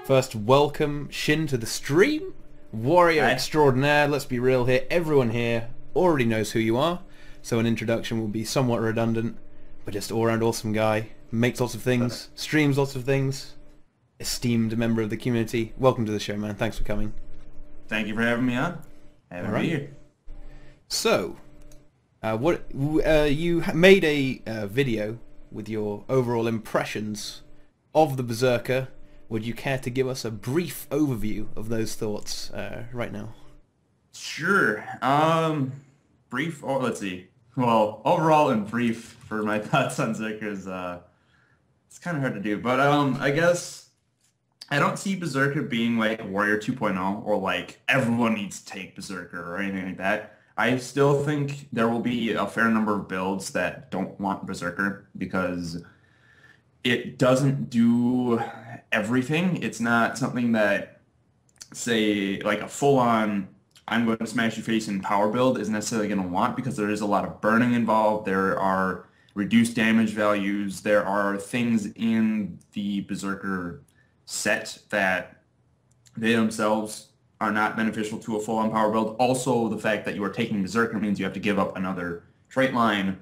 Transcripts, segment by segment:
first welcome Shin to the stream. Warrior extraordinaire, let's be real here. Everyone here already knows who you are, so an introduction will be somewhat redundant, but just all-around awesome guy. Makes lots of things, streams lots of things. Esteemed member of the community. Welcome to the show, man. Thanks for coming. Thank you for having me on. Happy to be here. So, you made a video with your overall impressions of the Berserker. Would you care to give us a brief overview of those thoughts right now? Sure. Brief. Oh, let's see. Well, overall and brief for my thoughts on Berserkers. It's kind of hard to do, but I guess I don't see Berserker being like Warrior 2.0 or like everyone needs to take Berserker or anything like that. I still think there will be a fair number of builds that don't want Berserker because it doesn't do everything. It's not something that, say, like a full-on I'm going to smash your face in power build is necessarily going to want, because there is a lot of burning involved. There are reduced damage values. There are things in the Berserker set that they themselves are not beneficial to a full-on power build. Also, the fact that you are taking Berserker means you have to give up another trait line,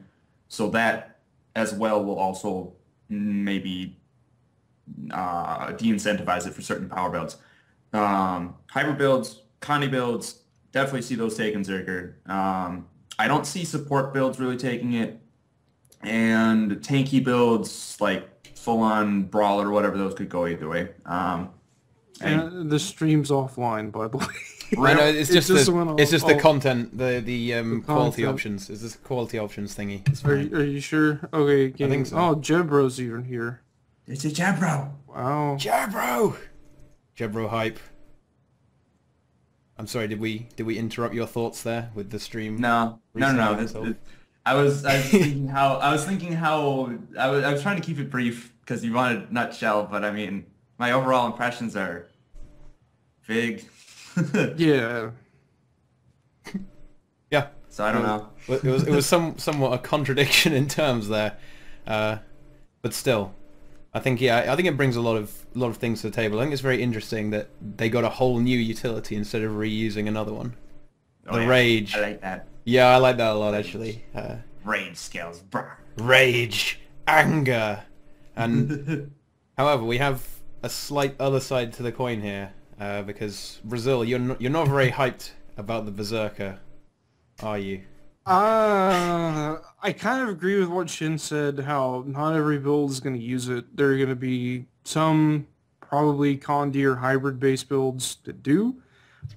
so that as well will also maybe de-incentivize it for certain power builds. Hybrid builds, Connie builds, definitely see those taking Berserker. I don't see support builds really taking it, and tanky builds like full-on Brawler or whatever, those could go either way. And the stream's offline, by the way. I know, it's just the content, the quality content. Options. Is this quality options thingy? Are you sure? Okay, I think so. Oh, Jebro's even here. It's a Jebro. Wow. Jebro hype. I'm sorry, did we interrupt your thoughts there with the stream? No. I was thinking how I was trying to keep it brief because you wanted nutshell, but I mean, my overall impressions are big. Yeah. Yeah. So I don't know. It was somewhat a contradiction in terms there, but still, I think it brings a lot of things to the table. I think it's very interesting that they got a whole new utility instead of reusing another one. Rage. I like that. Yeah, I like that a lot actually. Rage skills. Brr. Rage, anger, and however, we have a slight other side to the coin here, because Brazil, you're not very hyped about the Berserker, are you? I kind of agree with what Shin said, how not every build is going to use it. There are going to be some probably Condir hybrid-based builds that do,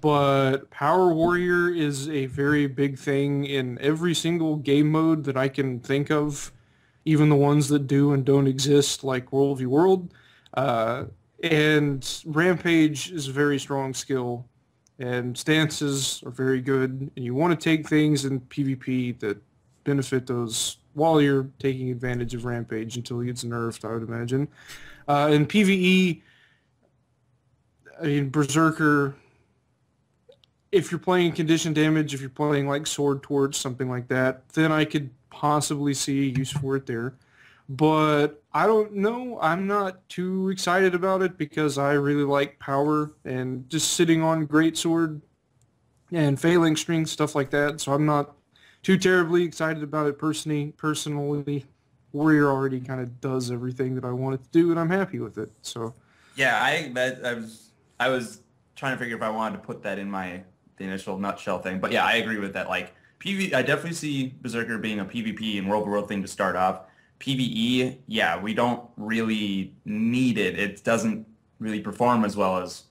but Power Warrior is a very big thing in every single game mode that I can think of, even the ones that do and don't exist, like World v. World. And Rampage is a very strong skill, and stances are very good, and you want to take things in PvP that benefit those while you're taking advantage of Rampage until he gets nerfed, I would imagine. In PvE, I mean, Berserker, if you're playing condition damage, if you're playing like Sword Torch, something like that, then I could possibly see a use for it there. But I don't know. I'm not too excited about it because I really like power and just sitting on Greatsword and failing strings, stuff like that. So I'm not too terribly excited about it personally. Warrior already kind of does everything that I want it to do, and I'm happy with it. So yeah, I was trying to figure if I wanted to put that in the initial nutshell thing. But yeah, I agree with that. Like I definitely see Berserker being a PvP and World War thing to start off. PvE, yeah, we don't really need it. It doesn't really perform as well as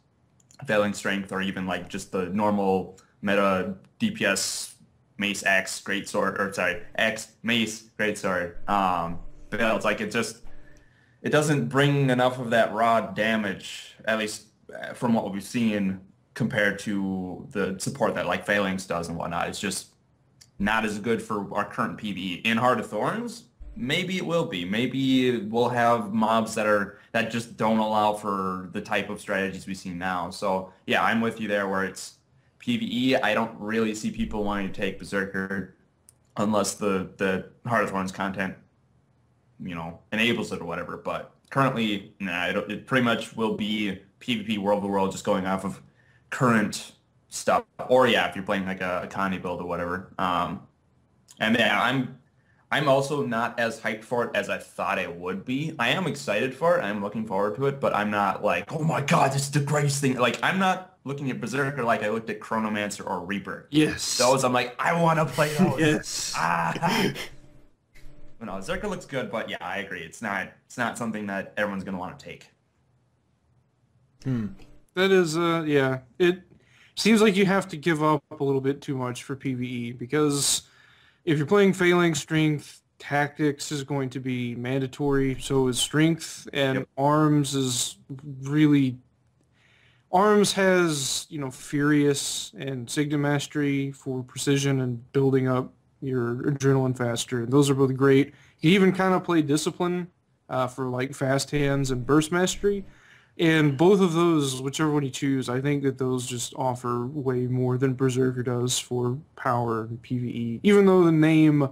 Failing Strength or even like just the normal meta DPS Mace X Greatsword, or sorry, X Mace Greatsword builds. Like it doesn't bring enough of that raw damage, at least from what we've seen, compared to the support that like Phalanx does and whatnot. It's just not as good for our current PvE. In Heart of Thorns, maybe it will be. Maybe we'll have mobs that just don't allow for the type of strategies we see now. So yeah, I'm with you there where it's PvE. I don't really see people wanting to take Berserker unless the Heart of Thorns content, enables it or whatever. But currently, nah, it pretty much will be PvP World of World just going off of current stuff. Or yeah, if you're playing like a Connie build or whatever. And yeah, I'm also not as hyped for it as I thought I would be. I am excited for it. I'm looking forward to it, but I'm not like, oh my god, this is the greatest thing. Like, I'm not looking at Berserker like I looked at Chronomancer or Reaper. Yes. Those, I'm like, I want to play those. Yes. Ah. No, Berserker looks good, but yeah, I agree. It's not something that everyone's going to want to take. That is, yeah. It seems like you have to give up a little bit too much for PvE, because if you're playing Phalanx Strength, Tactics is going to be mandatory, so is Strength, and Arms is really... Arms has, Furious and Sigma Mastery for precision and building up your adrenaline faster. Those are both great. You even kind of play Discipline for like fast hands and burst mastery. And both of those, whichever one you choose, I think that those just offer way more than Berserker does for power and PvE. Even though the name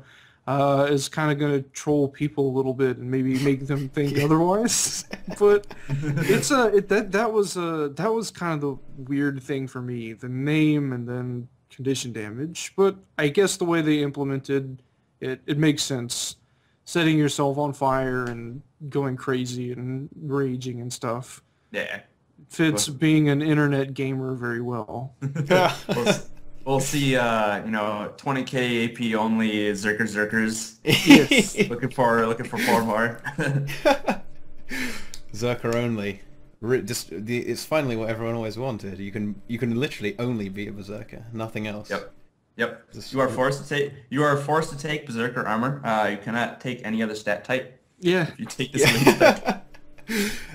is kind of going to troll people a little bit and maybe make them think otherwise. But it's that was kind of the weird thing for me, the name and then condition damage. But I guess the way they implemented it makes sense. Setting yourself on fire and going crazy and raging and stuff. Yeah. Fits being an internet gamer very well. We'll see, 20k AP only Zerkers. Yes. looking for 4 more. Zerker only. It's finally what everyone always wanted. You can literally only be a Berserker, nothing else. Yep. You are forced to take Berserker armor. You cannot take any other stat type. Yeah. If you take this elite spec.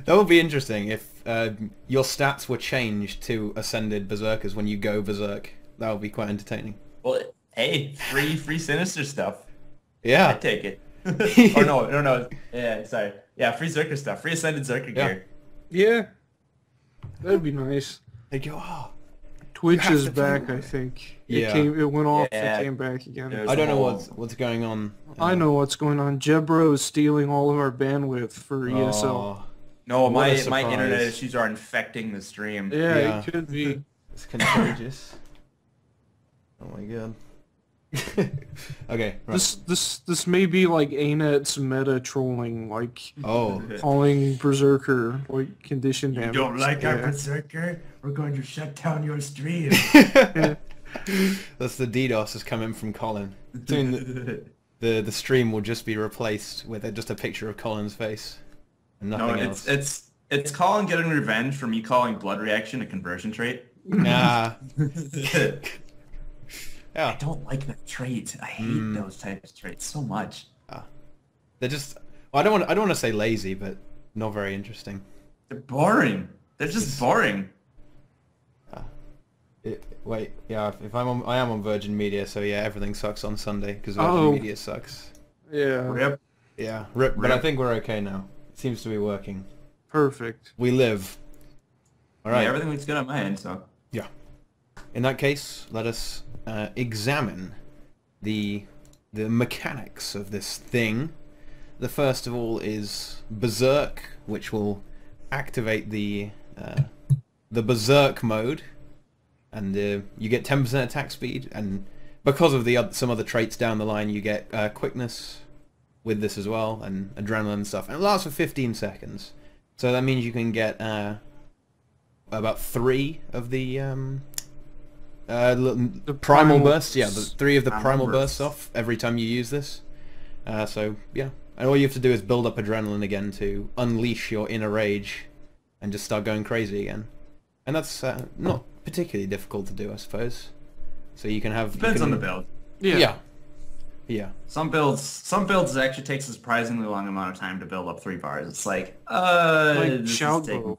That would be interesting if your stats were changed to Ascended Berserkers when you go Berserk. That would be quite entertaining. Well, hey, free Sinister stuff. Yeah. I'd take it. Or no. Yeah, sorry. Yeah, free Zerker stuff. Free Ascended Zerker gear. Yeah. That'd be nice. They go, oh. Twitch is back, I think. Yeah. It went off, it came back again. There's I don't know whole- what's going on. I know what's going on. Jebro is stealing all of our bandwidth for ESL. Oh, No, What my a surprise. internet issues are infecting the stream. Yeah, it could be. it's contagious. Oh my god. Okay, right. This may be like ANET's meta trolling, like Oh. calling Berserker like condition damage. Don't like our Yeah. Berserker? We're going to shut down your stream. That's the DDoS is coming from Colin. Soon the stream will just be replaced with just a picture of Colin's face and nothing else. It's Colin getting revenge for me calling blood reaction a conversion trait. Nah. I don't like that trait. I hate those types of traits so much. They're just. Well, I don't want to say lazy, but not very interesting. They're boring. They're just boring. Wait, yeah. If I am on Virgin Media, so yeah, everything sucks on Sunday because Virgin Media sucks. Yeah. Rip. Yeah, rip. But I think we're okay now. It seems to be working. Perfect. We live. All right. Yeah, everything looks good on my end, so. Yeah. In that case, let us examine the mechanics of this thing. The first of all is Berserk, which will activate the Berserk mode, and you get 10% attack speed, and because of some other traits down the line, you get quickness with this as well, and adrenaline and stuff, and it lasts for 15 seconds. So that means you can get about 3 of the primal bursts. Yeah, 3 of the primal bursts off every time you use this. So yeah, and all you have to do is build up adrenaline again to unleash your inner rage and just start going crazy again. And that's not particularly difficult to do, I suppose. So you can have... Depends on the build. Yeah. Some builds actually takes a surprisingly long amount of time to build up 3 bars. It's like, Like this is Shout taking- Bow.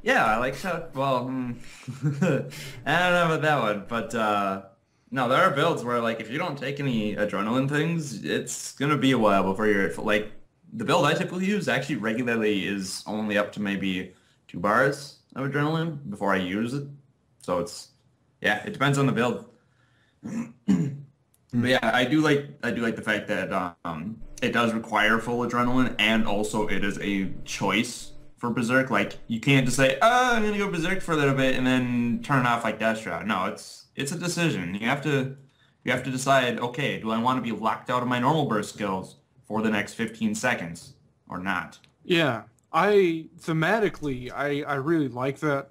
Yeah, I like Shout. Well, I don't know about that one, but no, there are builds where like if you don't take any adrenaline things, it's gonna be a while before you're like the build I typically use actually regularly is only up to maybe 2 bars of adrenaline before I use it. So it's it depends on the build. But yeah, I do like the fact that it does require full adrenaline, and also it is a choice for Berserk. Like you can't just say, "Oh, I'm gonna go Berserk for a little bit," and then turn off like Death Shroud. No, it's a decision. You have to decide. Okay, do I want to be locked out of my normal burst skills for the next 15 seconds or not? Yeah, I really like that.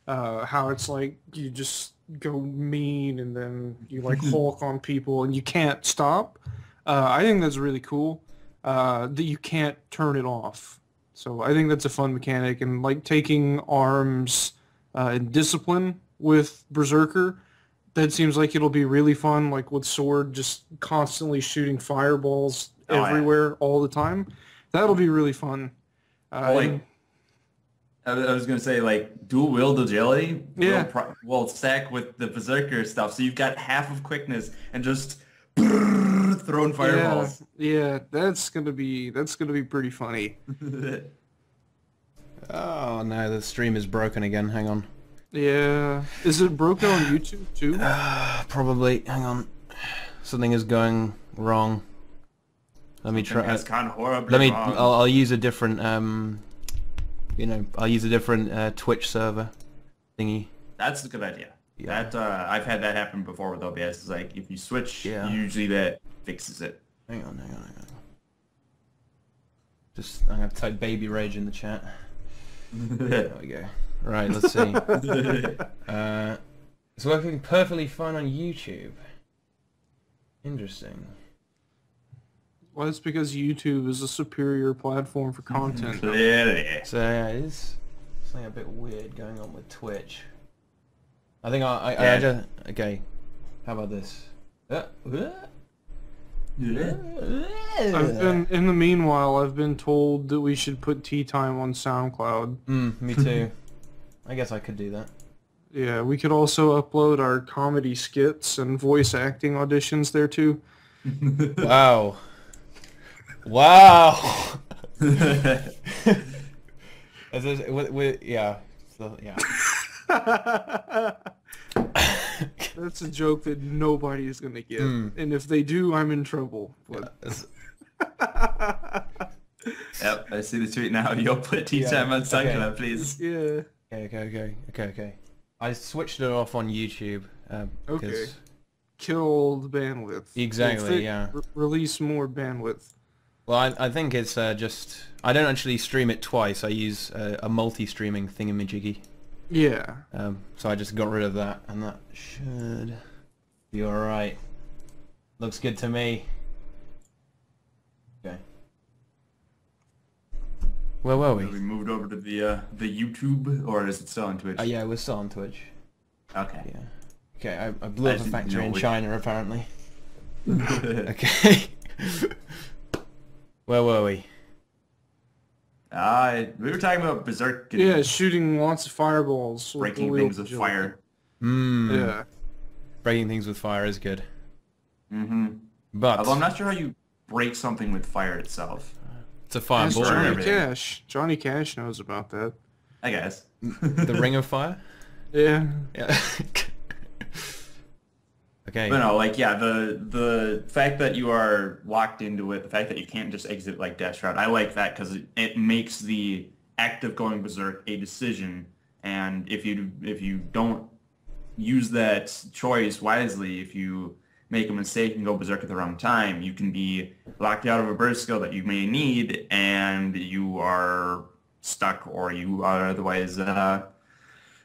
How it's like you just go mean and then you like Hulk on people and you can't stop. I think that's really cool. That you can't turn it off. So I think that's a fun mechanic, and like taking arms and discipline with Berserker, that seems like it'll be really fun. Like with sword, just constantly shooting fireballs everywhere all the time. That'll be really fun. Like I was gonna say, like, dual wield agility will stack with the Berserker stuff, so you've got half of quickness and just throwing fireballs. Yeah, that's gonna be pretty funny. Oh no, the stream is broken again. Hang on. Yeah, is it broken on YouTube too? Probably. Hang on. Something is going wrong. Let me try. That's kind of horribly wrong. I'll use a different I'll use a different Twitch server thingy. That's a good idea. Yeah. That I've had that happen before with OBS. It's like if you switch, usually that fixes it. Hang on. Just I'm gonna type baby rage in the chat. There we go. Right, let's see. It's working perfectly fine on YouTube. Interesting. Well, it's because YouTube is a superior platform for content. Clearly. So yeah, it is something a bit weird going on with Twitch. I think I just okay. How about this? In the meanwhile, I've been told that we should put TeaTime on SoundCloud. Me too. I guess I could do that. Yeah, we could also upload our comedy skits and voice acting auditions there too. Wow. Wow. Yeah. So, yeah. That's a joke that nobody is gonna get, and if they do, I'm in trouble. But... Yep, I see the tweet now. You'll put TeaTime on SoundCloud, please. Yeah. Okay. I switched it off on YouTube. Okay. Kill the bandwidth. Exactly. Yeah. Release more bandwidth. Well, I think it's just I don't actually stream it twice. I use a multi-streaming thingamajiggy. Yeah. So I just got rid of that, and that should be all right. Looks good to me. Okay. Where were we? We moved over to the YouTube, or is it still on Twitch? Yeah, we're still on Twitch. Okay. Yeah. Okay, I blew up a factory in China, apparently. Okay. Where were we? We were talking about Berserk. Yeah, shooting lots of fireballs. Breaking things with fire. Yeah. Breaking things with fire is good. Mm-hmm. But although I'm not sure how you break something with fire itself. It's a fireball. Johnny Cash knows about that. I guess. The Ring of Fire? Yeah. Okay. But no, like, yeah, the fact that you are locked into it, the fact that you can't just exit like Death Shroud, I like that because it makes the act of going Berserk a decision, and if you don't use that choice wisely, if you make a mistake and go Berserk at the wrong time, you can be locked out of a burst skill that you may need, and you are stuck, or you are otherwise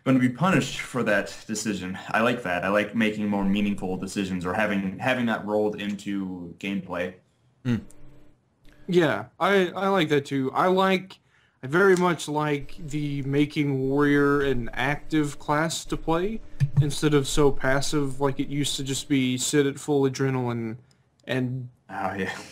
going to be punished for that decision. I like that. I like making more meaningful decisions, or having that rolled into gameplay. Yeah, I like that too. I very much like the making warrior an active class to play instead of so passive like it used to just be sit at full adrenaline and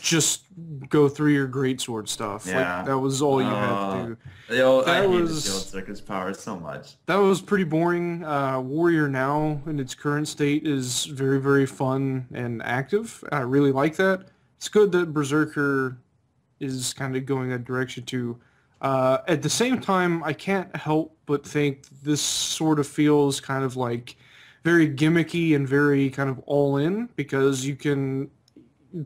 just go through your greatsword stuff. Yeah. Like that was all you had to do. I hate the Berserker's power so much. That was pretty boring. Warrior now in its current state is very, very fun and active. I really like that. It's good that Berserker is kind of going that direction too. At the same time, I can't help but think this sort of feels kind of like very gimmicky and very kind of all in, because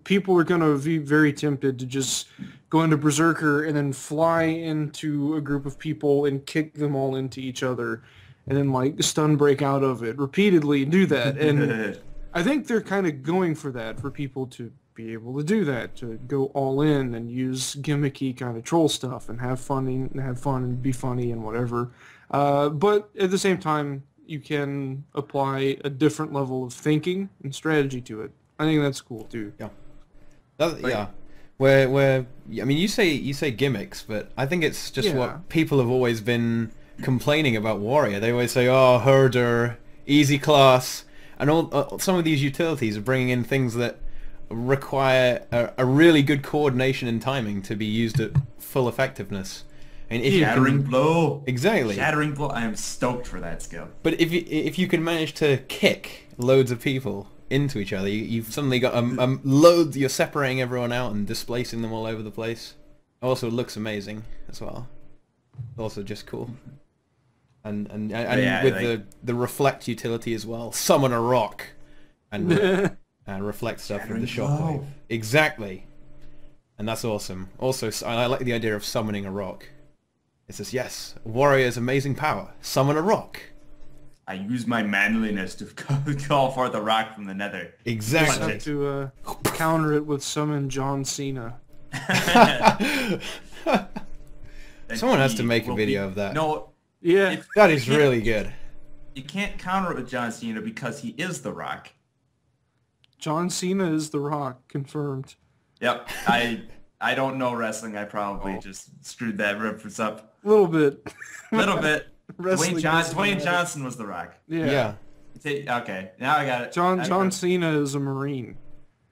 people are going to be very tempted to just go into Berserker and then fly into a group of people and kick them all into each other and then like stun break out of it repeatedly and do that. And I think they're kind of going for that, for people to be able to do that, to go all in and use gimmicky kind of troll stuff and have fun and be funny and whatever. But at the same time, you can apply a different level of thinking and strategy to it. I think that's cool too. Yeah. Yeah. Where I mean, you say gimmicks, but I think it's just what people have always been complaining about Warrior. They always say, "Oh, herder, easy class," and all some of these utilities are bringing in things that require a really good coordination and timing to be used at full effectiveness. And if Shattering Blow. Exactly. Shattering Blow. I am stoked for that skill. But if you can manage to kick loads of people into each other, you've suddenly got loads. You're separating everyone out and displacing them all over the place. Also, it looks amazing as well. Also, just cool. And with like, the reflect utility as well. Summon a rock and reflect stuff with the shockwave. Exactly. And that's awesome. Also, I like the idea of summoning a rock. It says, yes, Warrior's amazing power. Summon a rock. I use my manliness to call forth a rock from the nether. Exactly. Have to counter it with summon John Cena. Someone has to make a video of that. No. Yeah. That is really good. You can't counter it with John Cena because he is the Rock. John Cena is the Rock, confirmed. Yep. I don't know wrestling. I probably just screwed that reference up. A little bit. Dwayne Johnson was the Rock. Yeah. Okay, now I got it. John Cena is a Marine.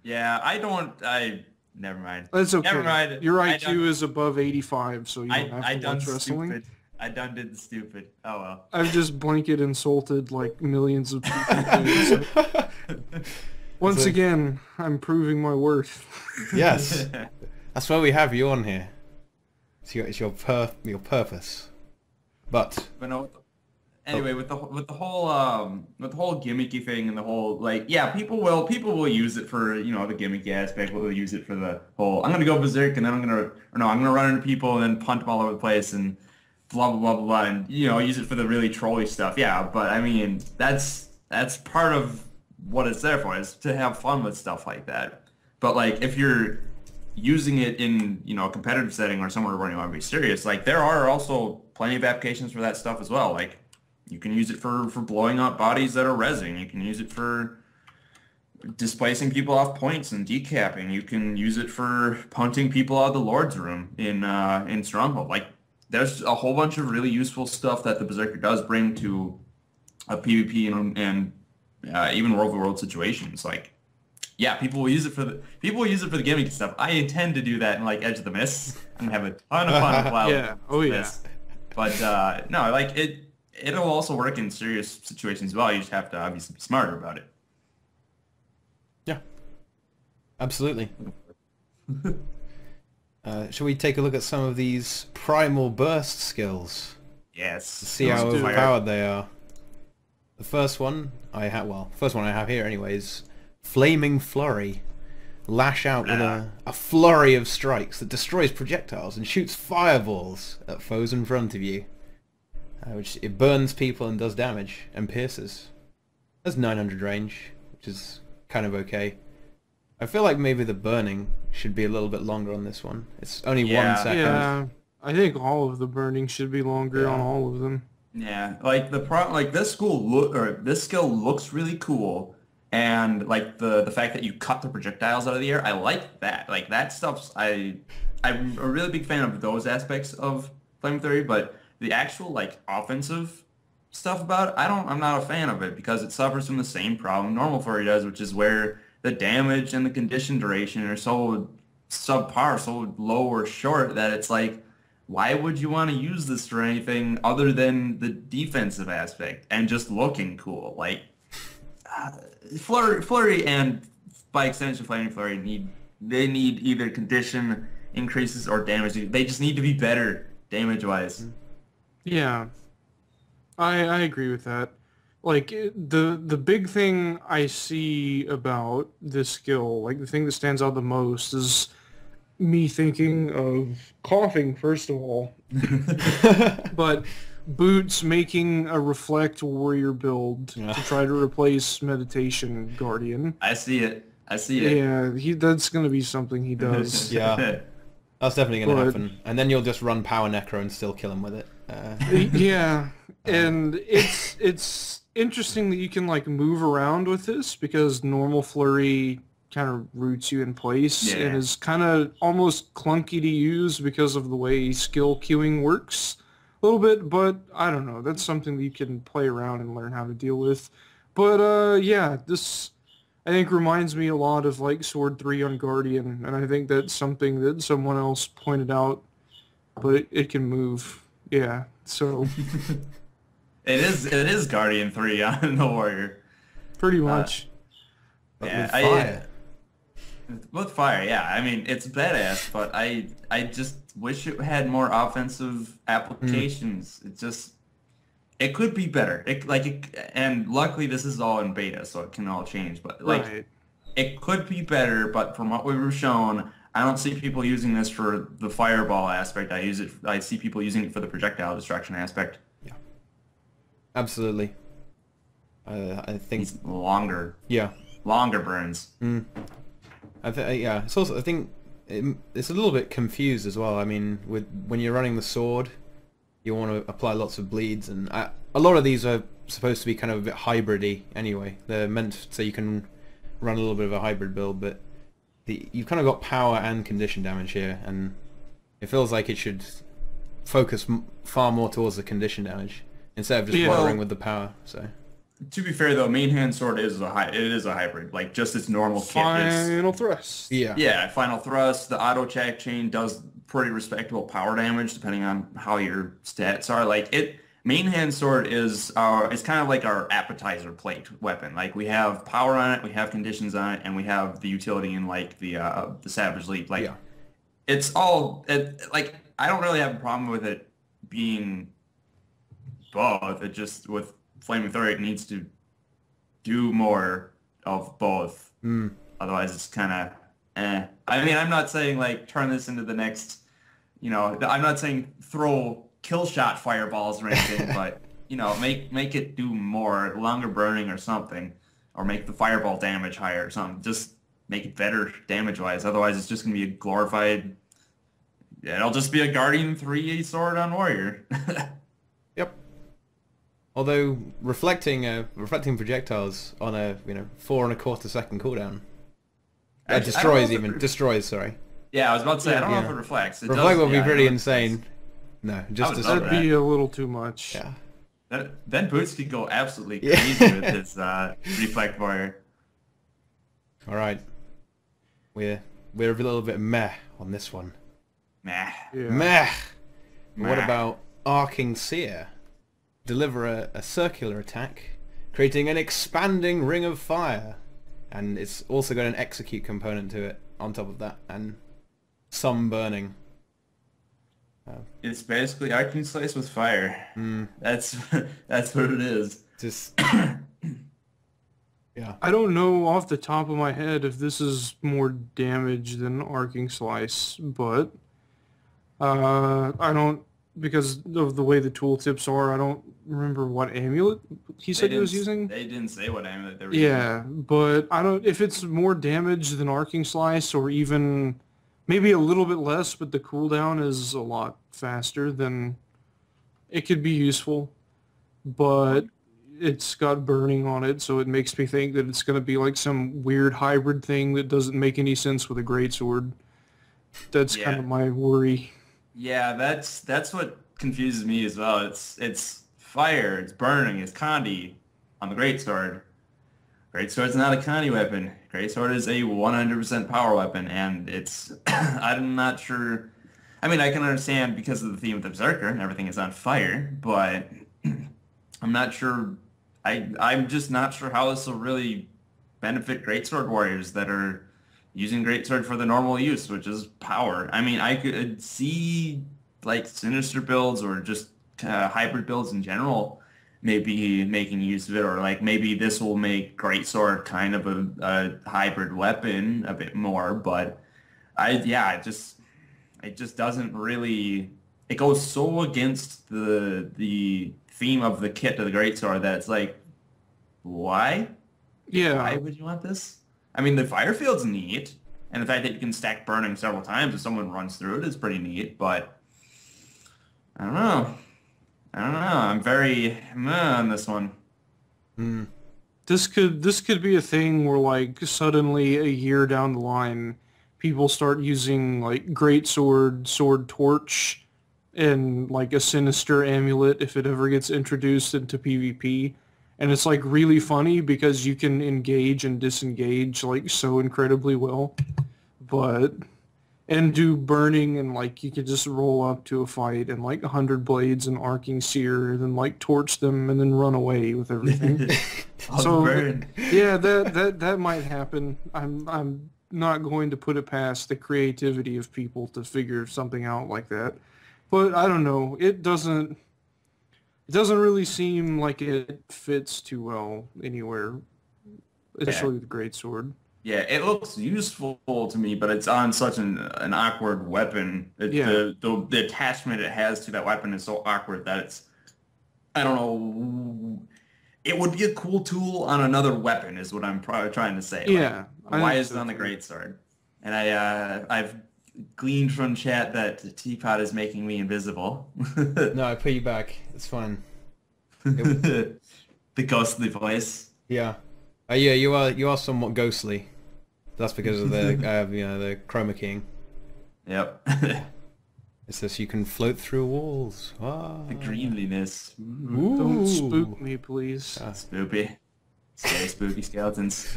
Yeah, never mind. That's okay. Never mind. Your IQ is above 85, so you don't have to watch wrestling. Stupid. I done did the stupid. Oh well. I've just blanket insulted like millions of people. Once again, I'm proving my worth. Yes. That's why we have you on here. It's your purpose. But no, anyway, with the whole gimmicky thing and the whole people will use it for the gimmicky aspect. Will use it for the whole I'm gonna go berserk and then I'm gonna run into people and then punt them all over the place and blah blah blah blah blah and use it for the really trolly stuff. Yeah, but I mean that's part of what it's there for, is to have fun with stuff like that. But like if you're using it in a competitive setting or somewhere where you want to be serious, like there are also plenty of applications for that stuff as well. Like you can use it for blowing up bodies that are rezzing. You can use it for displacing people off points and decapping. You can use it for punting people out of the Lord's Room in Stronghold. Like there's a whole bunch of really useful stuff that the Berserker does bring to a PvP and even World of World situations. Like yeah, people will use it for the gimmick stuff. I intend to do that in like Edge of the Mist and have a ton of fun with WoW. Yeah. Oh yeah. But no, like it'll also work in serious situations as well. You just have to obviously be smarter about it. Yeah. Absolutely. Shall we take a look at some of these primal burst skills? Yes. See how overpowered they are. The first one I have here anyways. Flaming Flurry. Lash out with a flurry of strikes that destroys projectiles and shoots fireballs at foes in front of you. Which it burns people and does damage and pierces. That's 900 range, which is kind of okay. I feel like maybe the burning should be a little bit longer on this one. It's only 1 second. Yeah, I think all of the burning should be longer on all of them. Yeah, like this skill looks really cool. And like the fact that you cut the projectiles out of the air, I like that. Like that stuff's I'm a really big fan of those aspects of Flame Theory, but the actual like offensive stuff about it, I'm not a fan of it because it suffers from the same problem Normal Flurry does, which is where the damage and the condition duration are so subpar, so low or short that it's like, why would you want to use this for anything other than the defensive aspect and just looking cool? Like Flurry and by extension Flaming Flurry need either condition increases or damage. They just need to be better damage wise. Yeah, I agree with that. like the big thing I see about this skill, like the thing that stands out the most is me thinking of coughing first of all, but Boots making a Reflect Warrior build Yeah. to try to replace Meditation Guardian. I see it. I see it. Yeah, that's gonna be something he does. Yeah. That's definitely going to But- happen. And then you'll just run Power Necro and still kill him with it. Yeah, and it's interesting that you can like move around with this because normal flurry kind of roots you in place Yeah. and is kind of almost clunky to use because of the way skill queuing works a little bit, but I don't know. That's something that you can play around and learn how to deal with. But yeah, this I think reminds me a lot of like Sword 3 on Guardian, and I think that's something that someone else pointed out, but it can move. Yeah, so It is Guardian 3 on the Warrior. pretty much. But Yeah, with fire. With fire, yeah. I mean, it's badass, but I just wish it had more offensive applications. It could be better. And luckily this is all in beta, so it can all change. But like, Right. it could be better. But from what we were shown, I don't see people using this for the fireball aspect. I see people using it for the projectile destruction aspect. Absolutely. I think... It's longer burns. Yeah, it's also, I think it's a little bit confused as well. I mean, when you're running the sword, you want to apply lots of bleeds, and a lot of these are supposed to be kind of a bit hybrid-y anyway. They're meant so you can run a little bit of a hybrid build, but you've kind of got power and condition damage here, and it feels like it should focus far more towards the condition damage instead of just watering with the power. So. To be fair though, main hand sword is a hybrid. Like just its normal kit is Final thrust. yeah, final thrust. The auto check chain does pretty respectable power damage depending on how your stats are. Like main hand sword is it's kind of like our appetizer plate weapon. Like we have power on it, we have conditions on it, and we have the utility in like the Savage Leap. Like it's all like I don't really have a problem with it being both. It just with Flaming Thrower, it needs to do more of both. Otherwise, it's kind of I mean, I'm not saying like turn this into the next, I'm not saying throw kill shot fireballs or anything, but make it do more, longer burning or something, or make the fireball damage higher or something. Just make it better damage wise. Otherwise, it's just gonna be a glorified. It'll just be a Guardian 3 sword on Warrior. Yep. Although reflecting projectiles on a 4 1/4 second cooldown. Destroys, sorry. Yeah, I was about to say, I don't know if it reflects. Reflect would be pretty insane. No, just destroy. That'd be a little too much. Yeah. Then Boots could go absolutely crazy with his Reflect Warrior. Alright. We're a little bit meh on this one. Meh. Yeah. Meh! What about Arcing Seer? Deliver a circular attack, creating an expanding ring of fire. And it's also got an execute component to it on top of that, and some burning. It's basically Arcing Slice with fire. That's what it is. Just yeah. I don't know off the top of my head if this is more damage than Arcing Slice, but I don't, because of the way the tooltips are, I don't remember what amulet he said he was using. They didn't say what amulet they were using. Yeah, but I don't, if it's more damage than Arcing Slice or even maybe a little bit less, but the cooldown is a lot faster, then it could be useful. But it's got burning on it, so it makes me think that it's going to be like some weird hybrid thing that doesn't make any sense with a greatsword. That's kind of my worry. Yeah, that's what confuses me as well. It's fire, it's burning, it's Condi on the greatsword. Greatsword's not a Condi weapon. Greatsword is a 100% power weapon, and it's I'm not sure. I mean, I can understand because of the theme of the Berserker and everything is on fire, but I'm not sure. I'm just not sure how this will really benefit greatsword warriors that are using greatsword for the normal use, which is power. I mean, I could see like sinister builds or just hybrid builds in general maybe making use of it, or like maybe this will make greatsword kind of a hybrid weapon a bit more. But it just doesn't really. It goes so against the theme of the kit of the greatsword that it's like, why? Why Yeah. would you want this? I mean, the fire field's neat, and the fact that you can stack burning several times if someone runs through it is pretty neat. But I don't know. I don't know. I'm very meh on this one. Hmm. This could be a thing where like suddenly a year down the line, people start using like great sword torch, and like a sinister amulet if it ever gets introduced into PvP. And it's like really funny because you can engage and disengage like so incredibly well. But and do burning, and like you could just roll up to a fight and like 100 blades and arcing sear and then like torch them and then run away with everything. I'll So burn. yeah, that might happen. I'm not going to put it past the creativity of people to figure something out like that. But I don't know. It doesn't really seem like it fits too well anywhere, Yeah. especially the greatsword. Yeah, it looks useful to me, but it's on such an awkward weapon. Yeah. The attachment it has to that weapon is so awkward that it's, I don't know. It would be a cool tool on another weapon, is what I'm probably trying to say. Like, Yeah. I why think is it so on the too. greatsword? And I've gleaned from chat that Teapot is making me invisible. No, I put you back. It's fine. The ghostly voice. Yeah. Yeah, you are somewhat ghostly. That's because of the the chroma keying. Yep. It says you can float through walls. Ah. The greenliness. Don't Ooh. spook me, please. Ah, Spoopy. Scary spooky skeletons.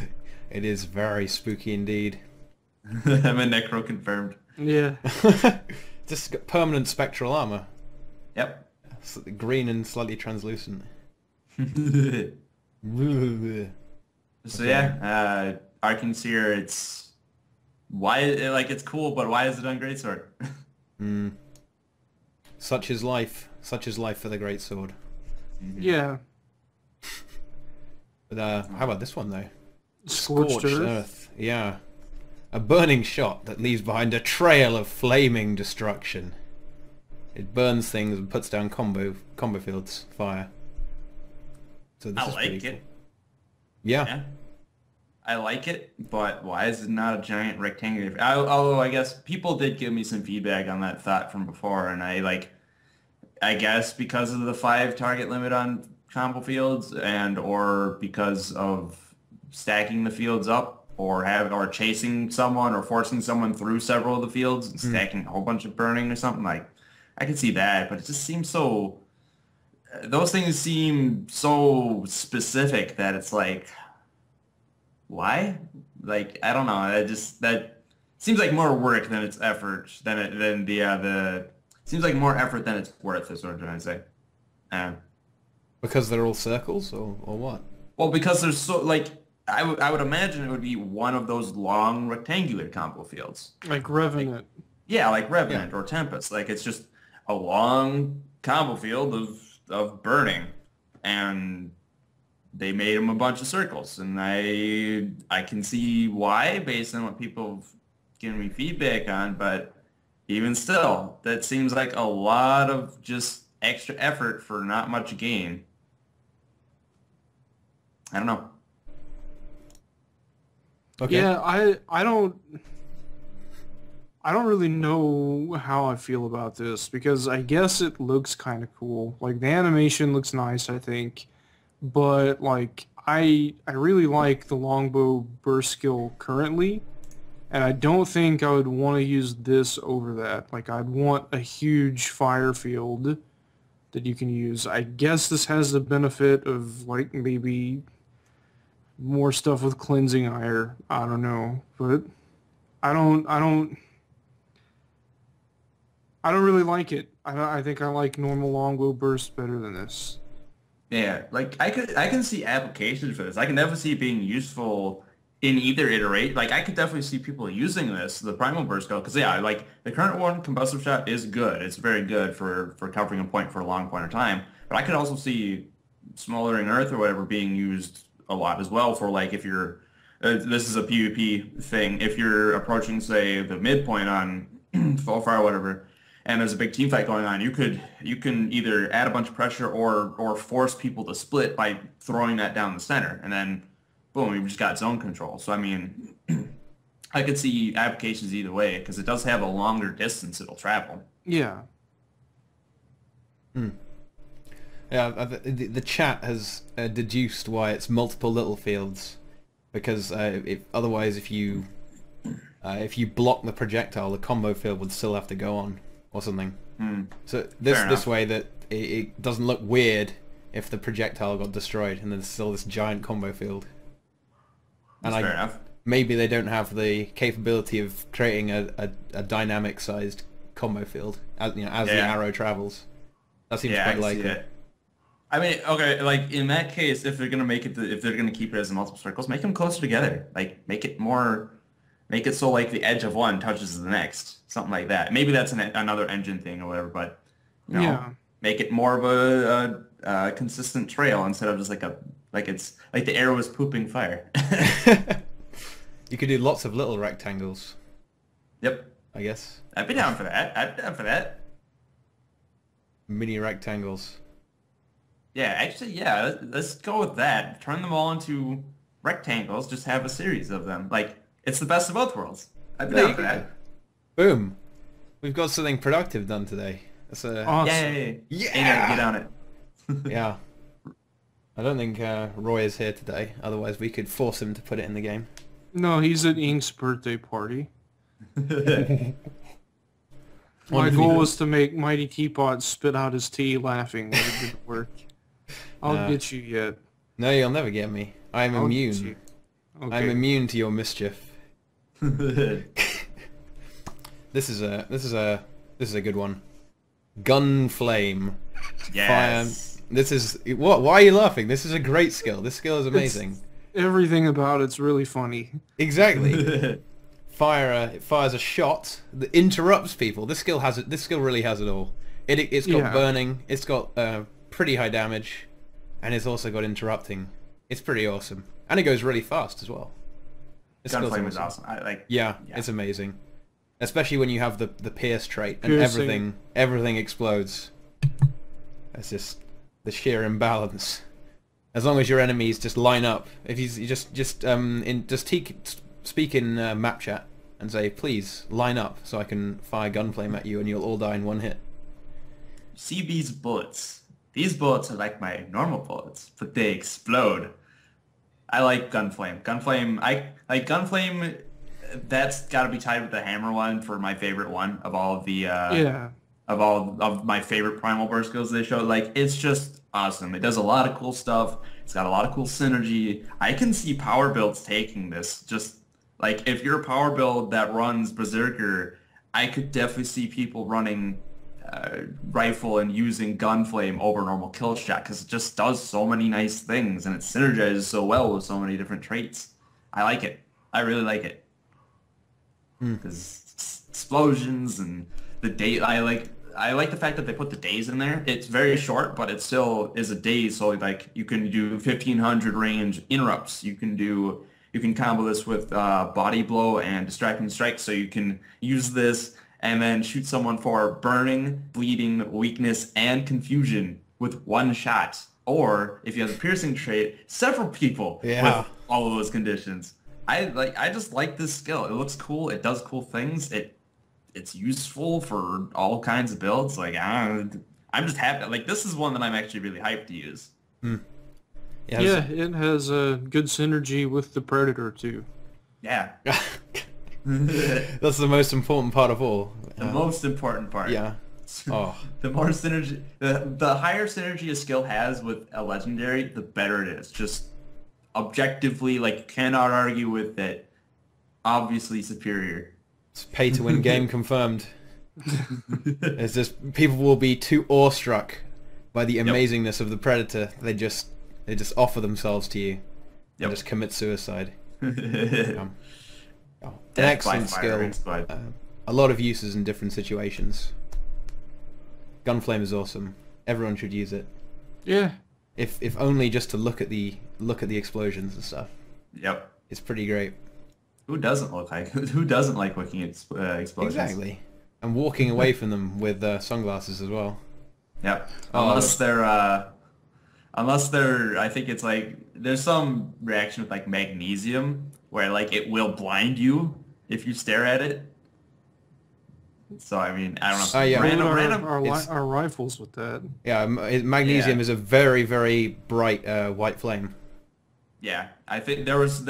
it is very spooky indeed. I'm a necro confirmed. Yeah. Just got permanent spectral armor. Yep. Green and slightly translucent. So yeah, Arcing Seer, it's it's cool, but why is it on Greatsword? Mm. Such is life. Such is life for the greatsword. Yeah. But how about this one though? Scorched Earth. Yeah. A burning shot that leaves behind a trail of flaming destruction. It burns things and puts down combo fields fire. So this I is pretty like cool. it. Yeah. Yeah. I like it, but why is it not a giant rectangular? Although I guess people did give me some feedback on that thought from before, and I guess because of the 5 target limit on combo fields, and or because of stacking the fields up, or chasing someone or forcing someone through several of the fields and stacking a whole bunch of burning or something, like I can see that, but it just seems so. Those things seem so specific that it's like, why? Like, I don't know. That seems like more work than it's effort seems like more effort than it's worth, is what I'm trying to say. Because they're all circles or what? Well, because there's so like I would imagine it would be one of those long rectangular combo fields. Like Revenant. Yeah, like Revenant or Tempest. Like it's just a long combo field of burning, and they made them a bunch of circles, and I can see why based on what people have given me feedback on, but even still, that seems like a lot of just extra effort for not much gain. I don't know. Okay. Yeah, I don't really know how I feel about this, because I guess it looks kind of cool. Like the animation looks nice, I think, but like I really like the longbow burst skill currently, and I don't think I would want to use this over that. Like I'd want a huge fire field that you can use. I guess this has the benefit of like maybe more stuff with cleansing ire. I don't know, but I don't really like it. I think I like normal longbow burst better than this. Yeah, like I can see applications for this. I can definitely see it being useful in either iterate. Like I could definitely see people using this, the primal burst skill, because yeah, like the current one, combustive shot, is good. It's very good for covering a point for a long point of time. But I could also see smoldering earth or whatever being used a lot as well for like if you're this is a PvP thing. If you're approaching, say, the midpoint on Fire or whatever, and there's a big team fight going on, you can either add a bunch of pressure or force people to split by throwing that down the center, and then boom, you've just got zone control. So I mean, I could see applications either way because it does have a longer distance it'll travel. Yeah. Yeah, the chat has deduced why it's multiple little fields, because otherwise if you block the projectile, the combo field would still have to go on or something. So this way that it doesn't look weird if the projectile got destroyed and there's still this giant combo field. That's fair enough. Maybe they don't have the capability of creating a dynamic sized combo field as the arrow travels. That seems quite likely. I mean, okay, like in that case, if they're gonna make it, if they're gonna keep it as multiple circles, make them closer together. Like make it so like the edge of one touches the next, something like that. Maybe that's another engine thing or whatever, but you know, make it more of a consistent trail instead of just like it's like the arrow is pooping fire. You could do lots of little rectangles. Yep. I guess. I'd be down for that. I'd be down for that. Mini rectangles. Yeah, actually, yeah. Let's go with that. Turn them all into rectangles. Just have a series of them. Like, it's the best of both worlds. I'd be down for that. Boom. We've got something productive done today. That's awesome. Yay. Yeah. Get on it. Yeah. I don't think Roy is here today. Otherwise, we could force him to put it in the game. No, he's at Ink's birthday party. My goal was to make MightyTeapot spit out his tea laughing, but it didn't work. I'll get you yet. No, you'll never get me. I'm immune. Okay. I'm immune to your mischief. This is a good one. Gun flame. Yes. Fire. This is what? Why are you laughing? This is a great skill. This skill is amazing. Everything about it's really funny. Exactly. It fires a shot that interrupts people. This skill has it. This skill really has it all. It's got burning. It's got pretty high damage, and it's also got interrupting. It's pretty awesome, and it goes really fast as well. Gunflame is awesome. Yeah, it's amazing, especially when you have the pierce trait and everything explodes. It's just the sheer imbalance. As long as your enemies just line up, if you speak in map chat and say, please line up so I can fire gunflame at you, and you'll all die in one hit. See these bullets? These bullets are like my normal bullets, but they explode. I like gunflame. I like gunflame. That's got to be tied with the hammer one for my favorite one of all of the of all of my favorite primal burst skills they showed. Like, it's just awesome. It does a lot of cool stuff. It's got a lot of cool synergy. I can see power builds taking this. Just like if you're a power build that runs Berserker, I could definitely see people running rifle and using gunflame over normal kill shot because it just does so many nice things and it synergizes so well with so many different traits. I like it. I really like it. Because explosions and the day, I like the fact that they put the days in there. It's very short, but it still is a daze. So like you can do 1500 range interrupts. You can combo this with body blow and distracting strike. So you can use this and then shoot someone for burning, bleeding, weakness, and confusion with one shot. Or if you have a piercing trait, several people with all of those conditions. I just like this skill. It looks cool. It does cool things. It's useful for all kinds of builds. Like I'm just happy. Like this is one that I'm actually really hyped to use. Yeah, it has a good synergy with the Predator too. Yeah. That's the most important part of all. The most important part. Yeah. Oh. The more synergy, the higher synergy a skill has with a legendary, the better it is. Just objectively, like you cannot argue with it. Obviously superior. It's pay to win game confirmed. It's just people will be too awestruck by the amazingness of the Predator. They just offer themselves to you and just commit suicide. An excellent skill. A lot of uses in different situations. Gunflame is awesome. Everyone should use it. Yeah, if only just to look at the explosions and stuff. Yep. It's pretty great. Who doesn't like looking at explosions? Exactly. And walking away from them with sunglasses as well. Yep. Oh. Unless they're, I think it's like, there's some reaction with like magnesium where like it will blind you if you stare at it. So I mean, I don't know. Oh, yeah. Our rifles with that. Yeah, magnesium is a very, very bright white flame. Yeah, I think it was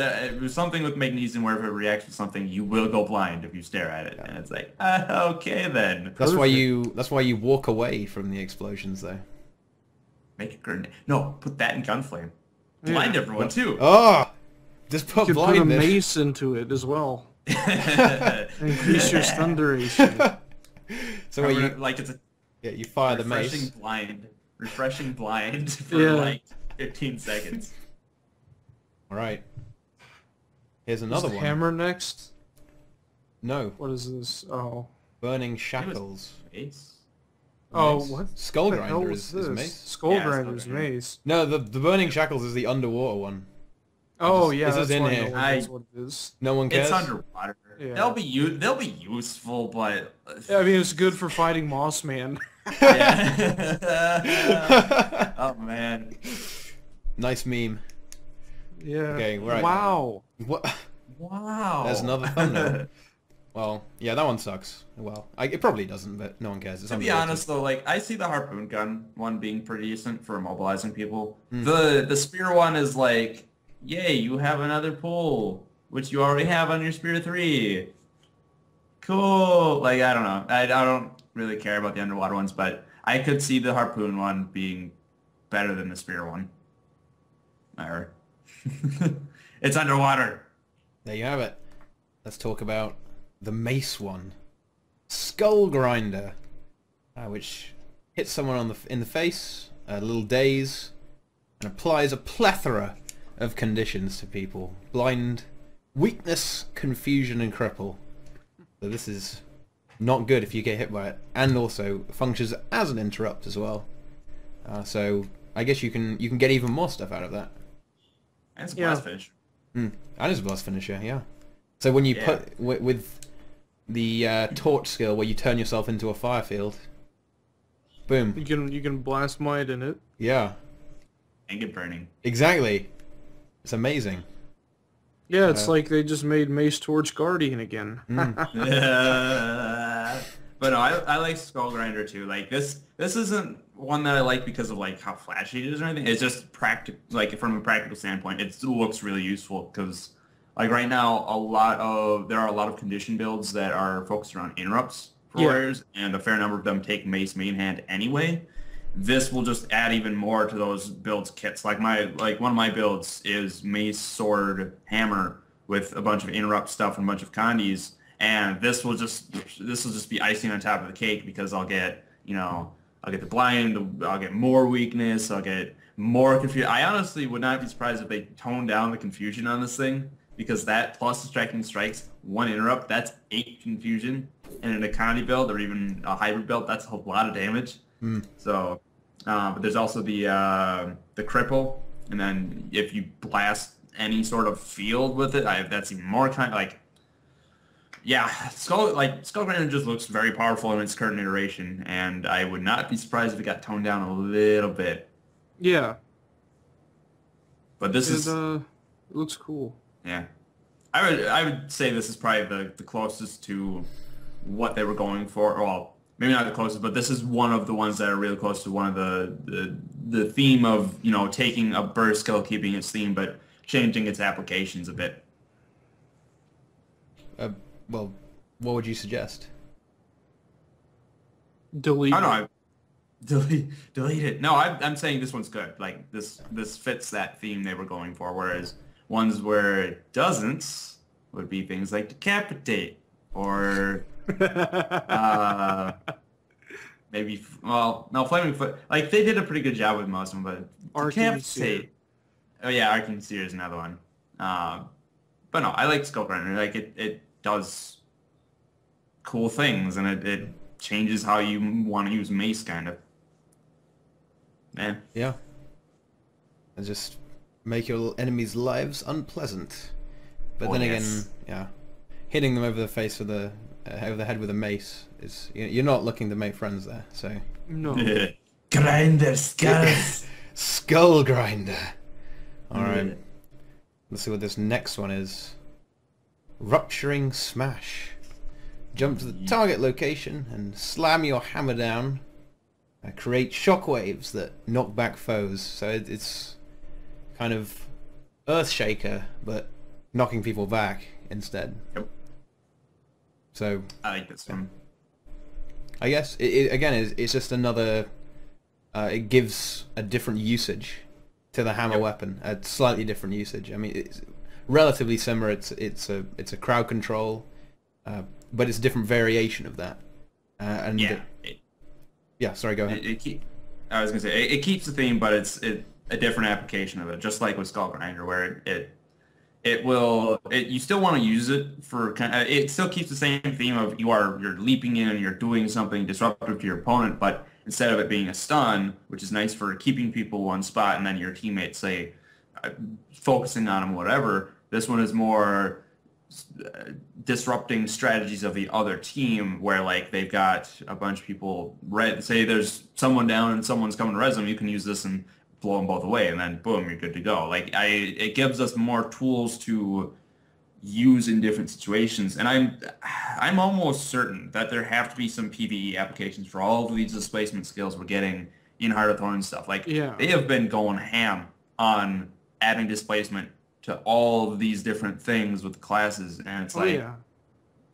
something with magnesium where if it reacts with something, you will go blind if you stare at it, and it's like, okay then. That's why you walk away from the explosions though. Make a grenade. No, put that in gunflame. Blind everyone too. Oh, just put you blindness. Put a mace into it as well. Increase your stun duration. So you like it's a you fire the mace. Refreshing blind for like 15 seconds. All right. Here's another one. Hammer next? No. What is this? Oh. Burning shackles. Mace. Oh, what? Skull grinder is mace. Skull grinder is mace. No, the burning shackles is the underwater one. Oh yeah, this is in here. No one knows what it is. No one cares. It's underwater. Yeah. They'll be useful, but yeah, I mean it's good for fighting Moss Man. Yeah. Oh man. Nice meme. Yeah. Okay, right. Wow. What? Wow. There's another thumbnail. Well, yeah, that one sucks. Well, it probably doesn't, but no one cares. To be honest, though, like I see the harpoon gun one being pretty decent for immobilizing people. Mm. The spear one is like, yay, you have another pull, which you already have on your spear 3. Cool. Like I don't know. I don't really care about the underwater ones, but I could see the harpoon one being better than the spear one. Or it's underwater. There you have it. Let's talk about the mace one. Skull grinder. Which hits someone in the face, a little daze, and applies a plethora of conditions to people. Blind, weakness, confusion, and cripple. So this is not good if you get hit by it. And also functions as an interrupt as well. So I guess you can get even more stuff out of that. And it's a blast finisher. And it's a blast finisher, yeah. So when you put with the torch skill where you turn yourself into a fire field, boom. You can blast might in it. Yeah. And get burning. Exactly. It's amazing. Yeah, it's like they just made Mace Torch Guardian again. But no, I like Skull Grinder too. Like this isn't one that I like because of like how flashy it is or anything. It's just practical, like from a practical standpoint, it looks really useful because like right now there are a lot of condition builds that are focused around interrupts for warriors, and a fair number of them take Mace main hand anyway. This will just add even more to those builds kits. Like one of my builds is Mace, Sword, Hammer with a bunch of interrupt stuff and a bunch of condies, and this will just be icing on top of the cake because I'll get the blind, I'll get more weakness, I'll get more confusion. I honestly would not be surprised if they toned down the confusion on this thing, because that plus the striking strikes, 1 interrupt, that's 8 confusion, and in a condi build or even a hybrid build, that's a lot of damage. So, but there's also the cripple, and then if you blast any sort of field with it, that's even more Skull Grinder just looks very powerful in its current iteration, and I would not be surprised if it got toned down a little bit. Yeah. But it looks cool. Yeah. I would say this is probably the closest to what they were going for. Well, maybe not the closest, but this is one of the ones that are really close to one of the theme of, taking a burst skill, keeping its theme, but changing its applications a bit. Well, what would you suggest? Delete. Oh, no, delete it. No, I'm saying this one's good. Like this fits that theme they were going for. Whereas ones where it doesn't would be things like decapitate or maybe flaming foot. Like they did a pretty good job with most of them, but decapitate. Oh yeah, Arcane Seer is another one. But no, I like Skull Grinder. Like it does cool things, and it changes how you want to use Mace, kind of. Man. Yeah. and just make your enemies' lives unpleasant. But then again, yeah, hitting them over the face with over the head with a mace is you're not looking to make friends there. So No. Grinder skulls. Skull grinder. All right. Let's see what this next one is. Rupturing smash. Jump to the target location and slam your hammer down. Create shockwaves that knock back foes. So it's kind of Earthshaker, but knocking people back instead. Yep. So I like this one. I guess it's just another. It gives a different usage to the hammer weapon, a slightly different usage. I mean, it's relatively similar. It's a crowd control, but it's a different variation of that. Sorry, go ahead. I was gonna say it keeps the theme, but it's a different application of it, just like with Skull Grinder, where you still want to use it for it still keeps the same theme of you're leaping in and you're doing something disruptive to your opponent, but instead of it being a stun, which is nice for keeping people one spot and then your teammates say focusing on them, whatever, this one is more disrupting strategies of the other team, where like they've got a bunch of people say there's someone down and someone's coming to res them, you can use this and blow them both away, and then boom, you're good to go. Like it gives us more tools to use in different situations, and I'm almost certain that there have to be some PvE applications for all of these displacement skills we're getting in Heart of Thorns stuff. Like they have been going ham on adding displacement to all of these different things with classes, and it's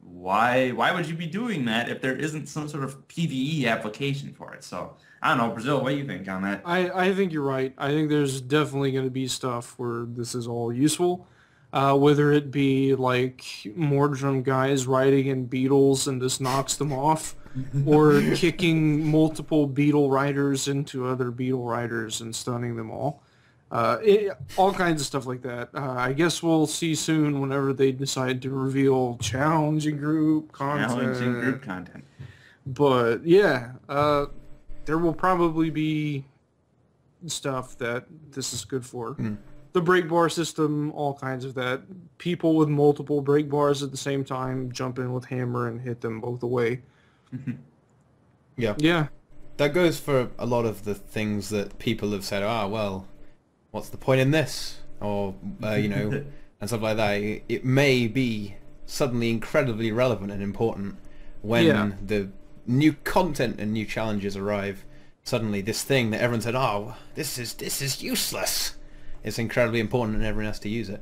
why would you be doing that if there isn't some sort of PvE application for it? So I don't know, Brazil, what do you think on that? I think you're right. I think there's definitely going to be stuff where this is all useful, whether it be like Mordrum guys riding in beetles and just knocks them off, or kicking multiple beetle riders into other beetle riders and stunning them all. All kinds of stuff like that. I guess we'll see soon whenever they decide to reveal challenging group content. But yeah, there will probably be stuff that this is good for. The break bar system, all kinds of that. People with multiple break bars at the same time jump in with hammer and hit them both away. Yeah. That goes for a lot of the things that people have said, well, what's the point in this? Or, and stuff like that. It may be suddenly incredibly relevant and important when the new content and new challenges arrive. Suddenly this thing that everyone said, this is useless. It's incredibly important and everyone has to use it.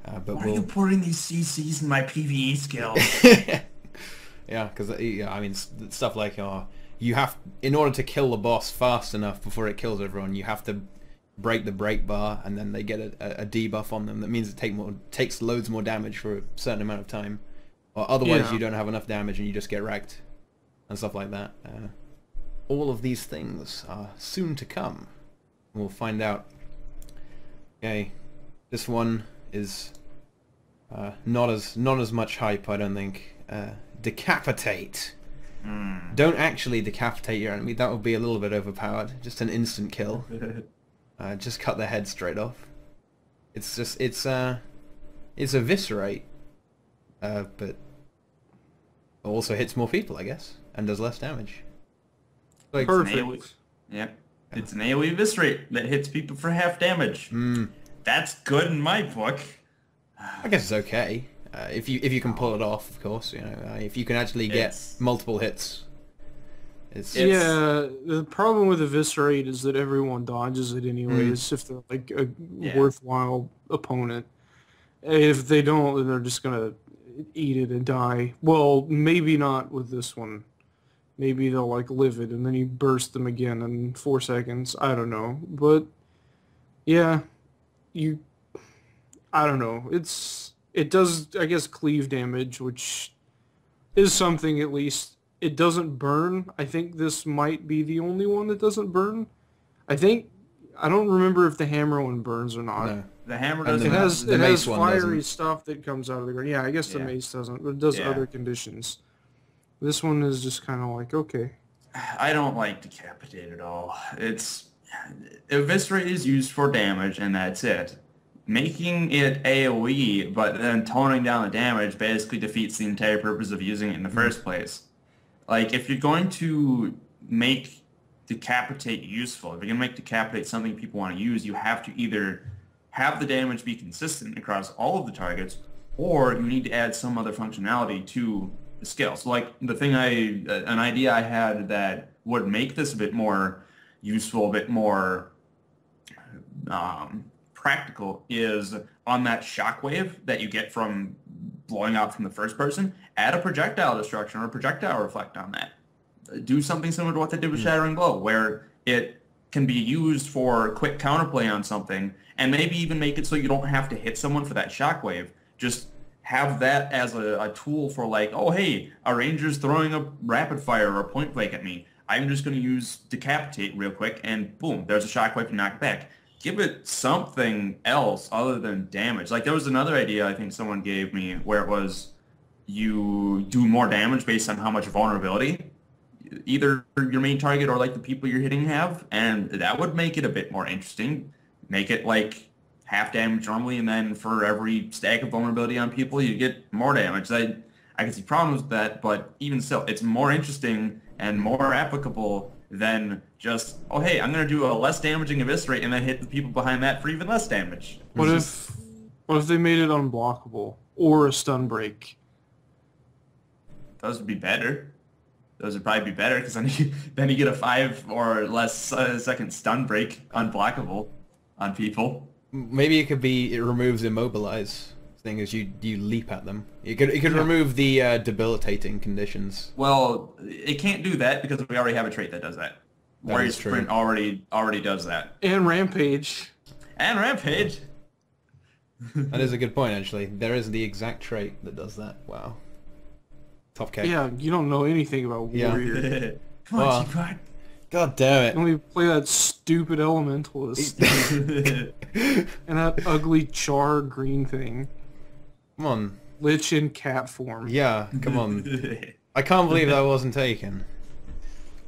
But why are you putting these CCs in my PvE skills? Yeah, because I mean, stuff like you have, in order to kill the boss fast enough before it kills everyone, you have to break the break bar, and then they get a debuff on them. That means it takes loads more damage for a certain amount of time, or otherwise you don't have enough damage and you just get wrecked, and stuff like that. All of these things are soon to come. We'll find out. Okay, this one is not as much hype, I don't think. Decapitate. Don't actually decapitate your enemy. That would be a little bit overpowered. Just an instant kill. Just cut their head straight off. It's eviscerate, but also hits more people, I guess, and does less damage. Like, perfect. It's an AoE eviscerate that hits people for half damage. That's good in my book. I guess it's okay. If you can pull it off, of course. If you can actually get multiple hits. The problem with eviscerate is that everyone dodges it anyways if they're like a worthwhile opponent. If they don't, then they're just gonna eat it and die. Well, maybe not with this one. Maybe they'll like live it and then you burst them again in 4 seconds. I don't know, but yeah, I don't know. It does, I guess, cleave damage, which is something at least. It doesn't burn. I think this might be the only one that doesn't burn. I don't remember if the hammer one burns or not. No. The hammer doesn't. It has fiery stuff that comes out of the ground. Yeah, I guess the mace doesn't, but it does other conditions. This one is just kind of like, okay. I don't like decapitate at all. Eviscerate is used for damage, and that's it. Making it AoE, but then toning down the damage basically defeats the entire purpose of using it in the first place. Like, if you're going to make Decapitate useful, if you're going to make Decapitate something people want to use, you have to either have the damage be consistent across all of the targets, or you need to add some other functionality to the skill. So, like, an idea I had that would make this a bit more useful, a bit more practical is on that shockwave that you get from blowing out from the first person, add a projectile destruction or a projectile reflect on that. Do something similar to what they did with Shattering Blow, where it can be used for quick counterplay on something, and maybe even make it so you don't have to hit someone for that shockwave. Just have that as a tool for, like, oh, hey, a ranger's throwing a rapid fire or a point blank at me. I'm just going to use Decapitate real quick, and boom, there's a shockwave to knock it back. Give it something else other than damage. Like, there was another idea I think someone gave me where it was you do more damage based on how much vulnerability either your main target or, like, the people you're hitting have, and that would make it a bit more interesting. Make it, like, half damage normally, and then for every stack of vulnerability on people, you get more damage. I can see problems with that, but even still, it's more interesting and more applicable than just, oh, hey, I'm going to do a less damaging Eviscerate and then hit the people behind that for even less damage. What if they made it unblockable or a stun break? Those would be better. Those would probably be better because then you get a 5 or less second stun break unblockable on people. Maybe it could be it removes immobilize. Thing is, you leap at them. It could remove the debilitating conditions. Well, it can't do that because we already have a trait that does that. Warrior Sprint already does that. And Rampage. And Rampage. That is a good point, actually. There is the exact trait that does that. Wow. Top cake. Yeah, you don't know anything about Warrior. Come on, Teapot. God damn it. Let me play that stupid Elementalist. And that ugly char green thing. Come on. Lich in cat form. Yeah, come on. I can't believe that wasn't taken.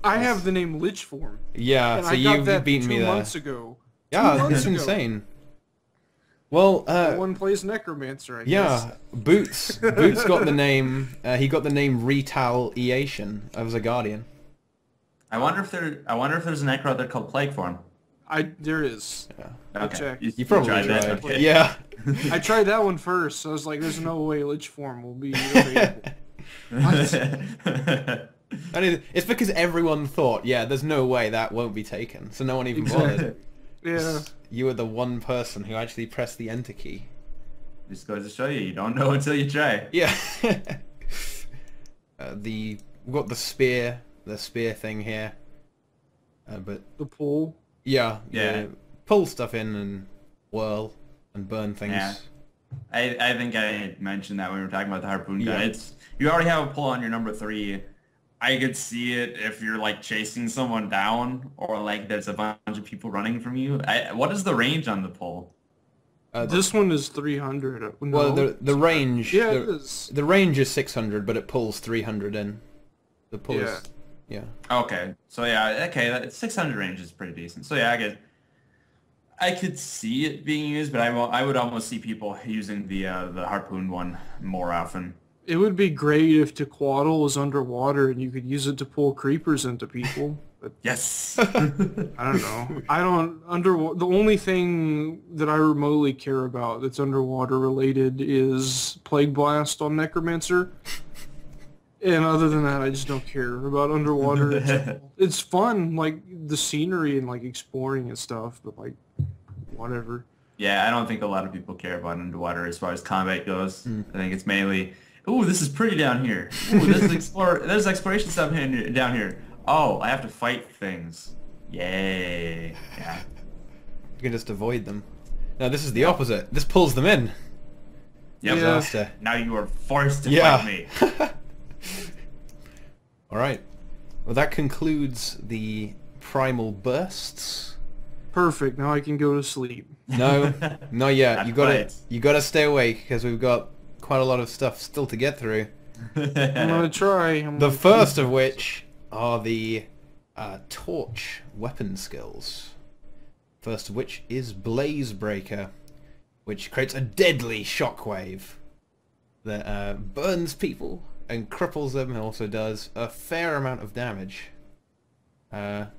I have the name Lich form. Yeah, and so I got you've that beaten me 2 there. months ago. Yeah, that's insane. Well, one plays Necromancer, I yeah, guess. Boots got the name. He got the name Retaliation as a guardian. I wonder if there's a necro out there called Plague Form. There is. Yeah. Okay. Check. You probably tried tried. that. Okay. Yeah. I tried that one first, so I was like, there's no way Lich form will be available. It's because everyone thought, yeah, there's no way that won't be taken, so no one even bothered. Yeah. You were the one person who actually pressed the enter key. Just goes to show you don't know until you try. Yeah. We've got the spear thing here, but The pull. yeah, Yeah. pull stuff in and whirl and burn things. Yeah. I think I mentioned that when we were talking about the harpoon gun. Yeah. You already have a pull on your number 3. I could see it if you're, like, chasing someone down or, like, there's a bunch of people running from you. What is the range on the pull? This one is 300. No. Well, the range. Yeah, it is. The range is 600, but it pulls 300 in. The pull is, yeah. Okay, so yeah, okay, 600 range is pretty decent. So yeah, I could see it being used, but I would almost see people using the harpoon one more often. It would be great if Tequaddle was underwater and you could use it to pull creepers into people. But Yes. I don't know. The only thing that I remotely care about that's underwater related is Plague Blast on Necromancer. And other than that, I just don't care about underwater. It's fun, like the scenery and like exploring and stuff, but like whatever. Yeah, I don't think a lot of people care about underwater as far as combat goes. I think it's mainly, ooh, this is pretty down here. Ooh, there's exploration stuff down here. Oh, I have to fight things. Yay. Yeah. You can just avoid them. No, this is the opposite. This pulls them in. Yep. Disaster. Now you are forced to fight me. Alright. Well, that concludes the primal bursts. Perfect. Now I can go to sleep. No, not yet. Not You gotta stay awake because we've got quite a lot of stuff still to get through. I'm gonna try. The first of which are the torch weapon skills. First of which is Blaze Breaker, which creates a deadly shockwave that burns people and cripples them, and also does a fair amount of damage. And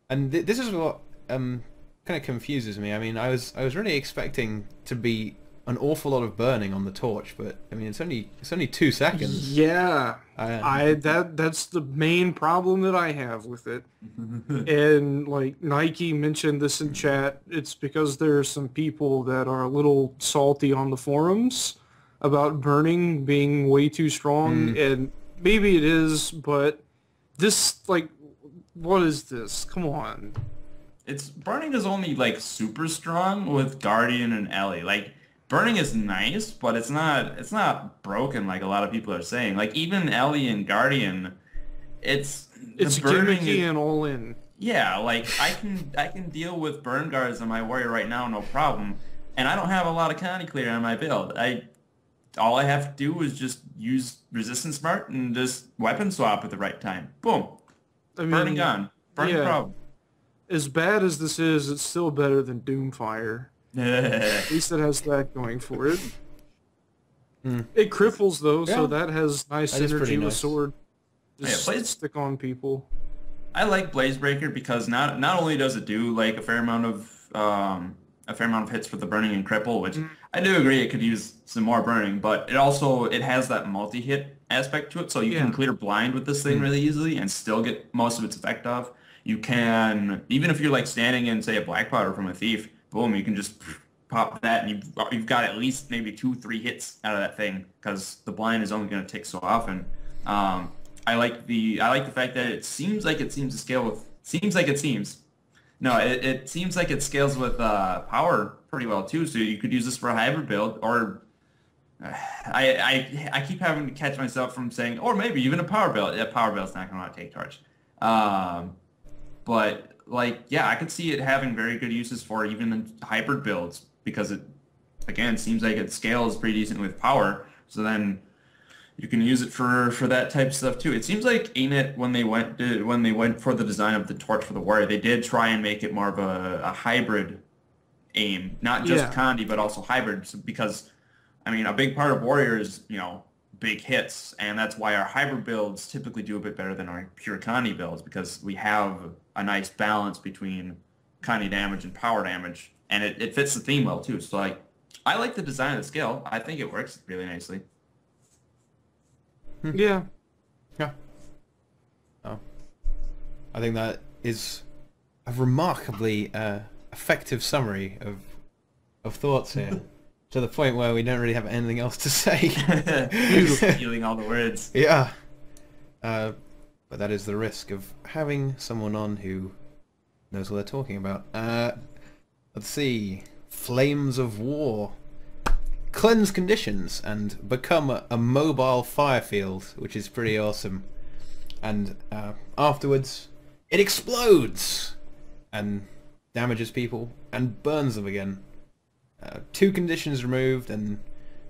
this is what kind of confuses me. I mean, I was really expecting to be an awful lot of burning on the torch, but I mean, it's only 2 seconds. Yeah, that's the main problem that I have with it. And like Nike mentioned this in chat, it's because there are some people that are a little salty on the forums about burning being way too strong, and maybe it is, but this, like, what is this? Come on. Burning is only like super strong with Guardian and Ellie. Like, burning is nice, but it's not broken like a lot of people are saying. Like, even Ellie and Guardian, it's gimmicky and all in. Yeah, like I can deal with burn guards on my warrior right now, no problem. And I don't have a lot of county clear on my build. All I have to do is just use resistance smart and just weapon swap at the right time. Boom. I mean, burning gone. Burning problem. As bad as this is, it's still better than Doomfire. At least it has that going for it. It cripples though, so that has nice synergy with sword. Just stick on people. I like Blazebreaker because not only does it do like a fair amount of hits for the burning and cripple, which I do agree it could use some more burning, but it has that multi-hit aspect to it, so you can clear blind with this thing really easily and still get most of its effect off. You can, even if you're like standing in, say, a black powder from a thief, boom, you can just pop that, and you've got at least maybe 2-3 hits out of that thing, because the blind is only going to tick so often. I like the fact that it seems like it scales with power pretty well too. So you could use this for a hybrid build, or I keep having to catch myself from saying, or maybe even a power build. Yeah, power build's not going to want to take torch. But like, yeah, I could see it having very good uses for even the hybrid builds, because it, again, seems like it scales pretty decent with power. So then you can use it for that type of stuff too. It seems like ArenaNet, when they went for the design of the torch for the warrior, they did try and make it more of a hybrid aim, not just Kandi, but also hybrid, because I mean, a big part of warrior is, big hits, and that's why our hybrid builds typically do a bit better than our pure Kandi builds, because we have a nice balance between Kandi damage and power damage, and it fits the theme well too. So like, I like the design of the skill. I think it works really nicely. Yeah. Oh, I think that is a remarkably effective summary of thoughts here. To the point where we don't really have anything else to say. Feeling all the words. Yeah. But that is the risk of having someone on who knows what they're talking about. Let's see. Flames of War. Cleanse conditions and become a mobile fire field, which is pretty awesome. And afterwards, it explodes and damages people and burns them again. 2 conditions removed, and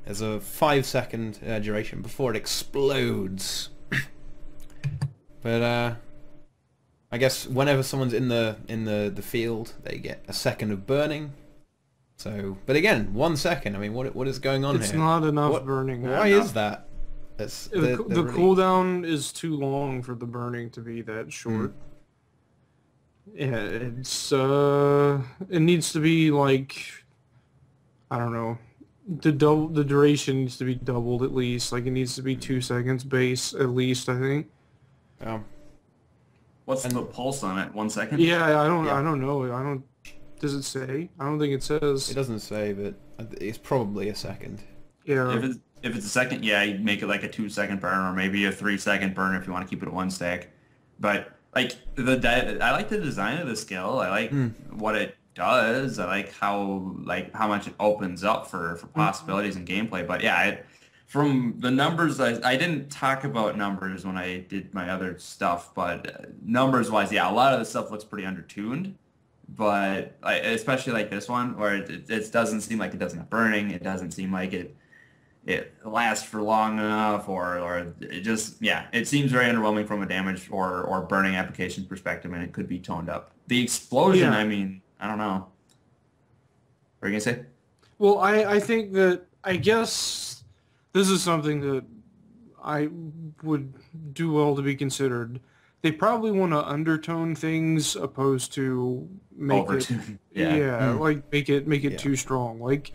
there's a 5-second duration before it explodes. But I guess whenever someone's in the field, they get a second of burning. So, but again, 1 second. I mean, what is going on here? It's not enough burning. Why is that? The really... cooldown is too long for the burning to be that short. Yeah, it needs to be like, I don't know, the duration needs to be doubled at least. Like, it needs to be 2 seconds base at least, I think. What's the pulse on it? 1 second? Yeah, I don't know. Does it say? I don't think it says. It doesn't say, but it's probably a second. Yeah. If it's a second, yeah, you'd make it like a 2-second burn, or maybe a 3-second burn if you want to keep it at 1 stack. But like I like the design of the skill. I like what it does. I like how much it opens up for possibilities and gameplay. But yeah, from the numbers, I didn't talk about numbers when I did my other stuff, but numbers wise, yeah, a lot of the stuff looks pretty undertuned. But especially like this one, where it doesn't seem like it doesn't have burning. It doesn't seem like it lasts for long enough, or it just, yeah, it seems very underwhelming from a damage or burning application perspective, and it could be toned up. The explosion, I mean, I don't know. What are you gonna say? Well, I think that, I guess this is something that I would do well to be considered. They probably want to undertone things opposed to make it, Overtune. Yeah. like make it Yeah. too strong. Like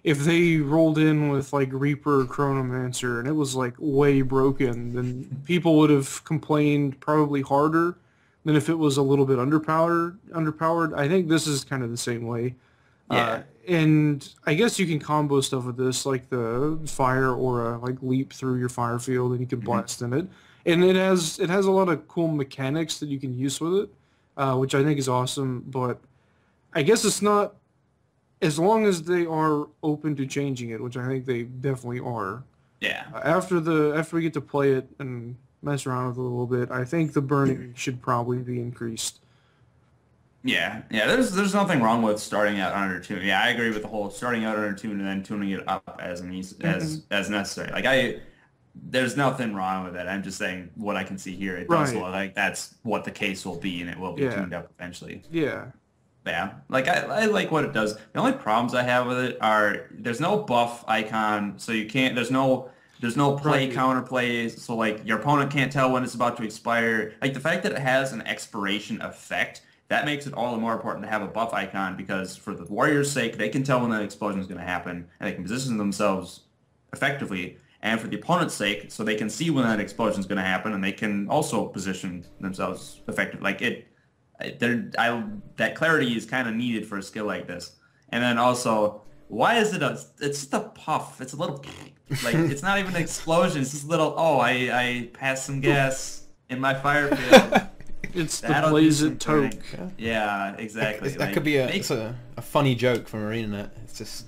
if they rolled in with like Reaper or Chronomancer and it was like way broken, then people would have complained probably harder than if it was a little bit underpowered. I think this is kind of the same way. Yeah. And I guess you can combo stuff with this, like the fire aura, like leap through your fire field, and you can blast in it. And it has a lot of cool mechanics that you can use with it, which I think is awesome. But I guess it's not, as long as they are open to changing it, which I think they definitely are. Yeah. After we get to play it and mess around with it a little bit, I think the burning should probably be increased. Yeah, there's nothing wrong with starting out under tune. Yeah, I agree with the whole starting out under tune and then tuning it up as necessary. Like there's nothing wrong with it. I'm just saying what I can see here. It does look like that's what the case will be, and it will be tuned up eventually. Yeah. Yeah, like I like what it does. The only problems I have with it are there's no buff icon, so you can't. There's no play counterplay, so like your opponent can't tell when it's about to expire. Like the fact that it has an expiration effect. That makes it all the more important to have a buff icon because for the warrior's sake, they can tell when that explosion is going to happen and they can position themselves effectively. And for the opponent's sake, so they can see when that explosion is going to happen and they can also position themselves effectively. Like that clarity is kind of needed for a skill like this. And then also, why is it's just a puff. It's a little, like, it's not even an explosion. It's just a little, I passed some gas in my fire field. It's the blaze it toke. Yeah, exactly. That could be a funny joke from ArenaNet. It's just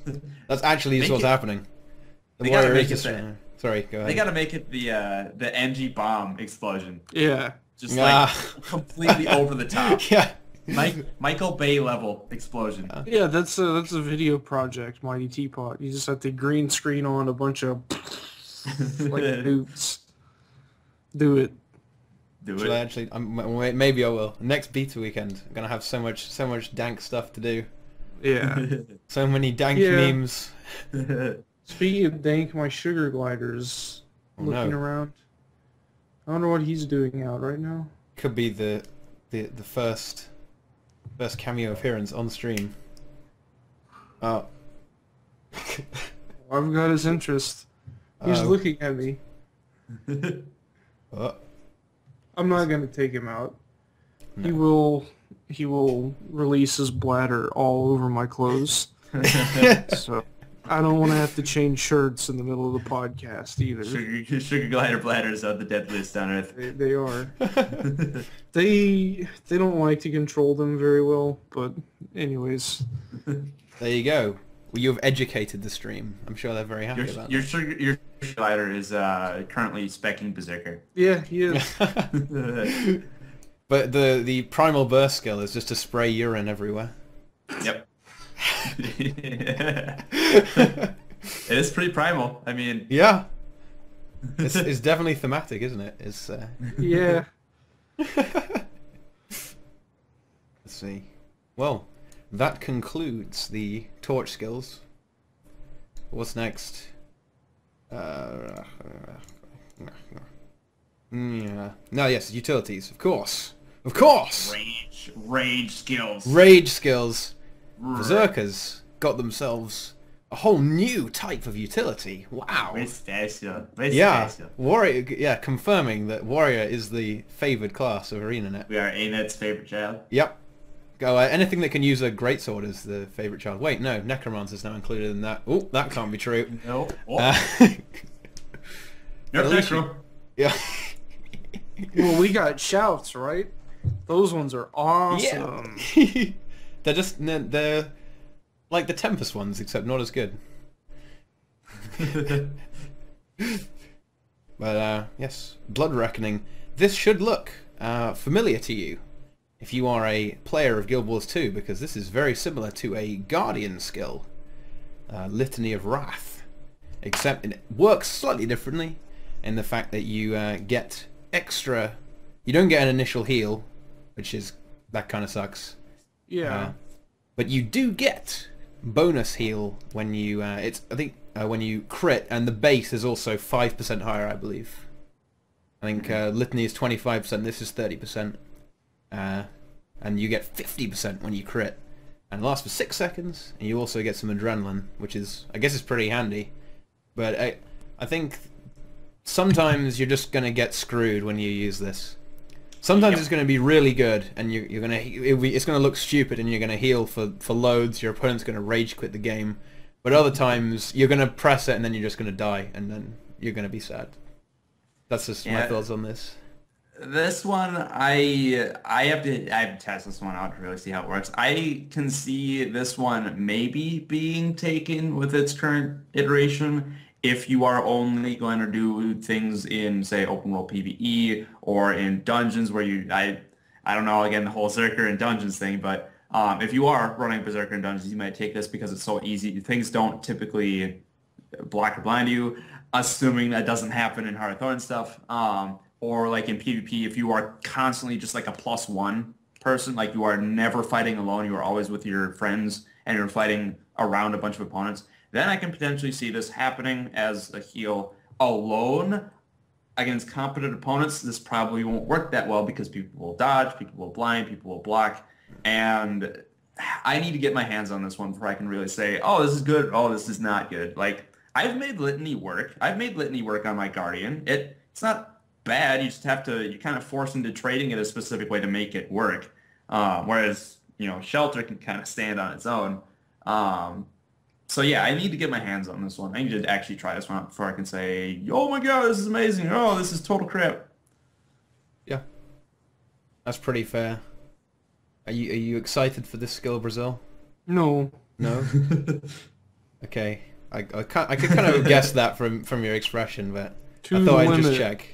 that's actually what's happening. They gotta make it sorry, go ahead. They gotta make it the NG bomb explosion. Yeah, just like completely over the top. Yeah, Michael Bay level explosion. Yeah, that's a video project. MightyTeapot. You just have to green screen on a bunch of like nukes. Do it. Actually, maybe I will. Next beta weekend, I'm gonna have so much dank stuff to do. Yeah. So many dank memes. Speaking of dank, my sugar glider's looking around. I wonder what he's doing out right now. Could be the first cameo appearance on stream. Oh. I've got his interest. He's looking at me. I'm not going to take him out. No. He will release his bladder all over my clothes. So I don't want to have to change shirts in the middle of the podcast either. Sugar glider bladders are the deadliest on Earth. They are. They don't like to control them very well, but anyways. There you go. Well, you've educated the stream. I'm sure they're very happy about your sugar glider is currently specking Berserker. Yeah, he is. But the primal burst skill is just to spray urine everywhere. Yep. It is pretty primal. I mean, yeah, it's definitely thematic, isn't it? It's yeah. Let's see. Well, that concludes the torch skills. What's next? Yeah. No, yes, utilities, of course. Rage skills. Rage skills. Berserkers got themselves a whole new type of utility. Wow. Yeah. Warrior. Yeah, confirming that warrior is the favored class of ArenaNet. We are ArenaNet's favorite child. Yep. Go. Anything that can use a greatsword is the favorite child. Wait, no, necromancer's now included in that. Oh, that can't be true. No. Necro. Yeah. Well, we got shouts, right? Those ones are awesome. Yeah. they're like the Tempest ones, except not as good. But yes, Blood Reckoning. This should look familiar to you if you are a player of Guild Wars 2, because this is very similar to a Guardian skill, Litany of Wrath, except it works slightly differently in the fact that you get extra. You don't get an initial heal, which is that kind of sucks. Yeah. But you do get bonus heal when you I think when you crit, and the base is also 5% higher, I believe. I think Litany is 25%, this is 30%. And you get 50% when you crit. And it lasts for 6 seconds, and you also get some adrenaline, which is, I guess, is pretty handy. But I think sometimes you're just gonna get screwed when you use this. Sometimes it's gonna be really good, and it's gonna look stupid, and you're gonna heal for loads. Your opponent's gonna rage quit the game. But other times you're gonna press it, and then you're just gonna die, and then you're gonna be sad. That's just my thoughts on this. This one, I have to test this one out to really see how it works. I can see this one maybe being taken with its current iteration if you are only going to do things in, say, open world PvE or in dungeons where I don't know, again, the whole Berserker and dungeons thing, but if you are running Berserker and dungeons, you might take this because it's so easy. Things don't typically block or blind you, assuming that doesn't happen in Heart of Thorn stuff. Or like in PvP, if you are constantly just like a +1 person, like you are never fighting alone, you are always with your friends, and you're fighting around a bunch of opponents, then I can potentially see this happening as a heal. Alone against competent opponents, this probably won't work that well because people will dodge, people will blind, people will block, and I need to get my hands on this one before I can really say, oh, this is good, oh, this is not good. Like, I've made Litany work. I've made Litany work on my Guardian. It's not bad. You just have to, you kind of force into trading it a specific way to make it work. Whereas, you know, Shelter can kind of stand on its own. So yeah, I need to get my hands on this one. I need to actually try this one out before I can say, oh my god, this is amazing. Oh, this is total crap. Yeah. That's pretty fair. Are you excited for this skill, Brazil? No. No? Okay. I could kind of guess that from your expression, but I thought I'd just check.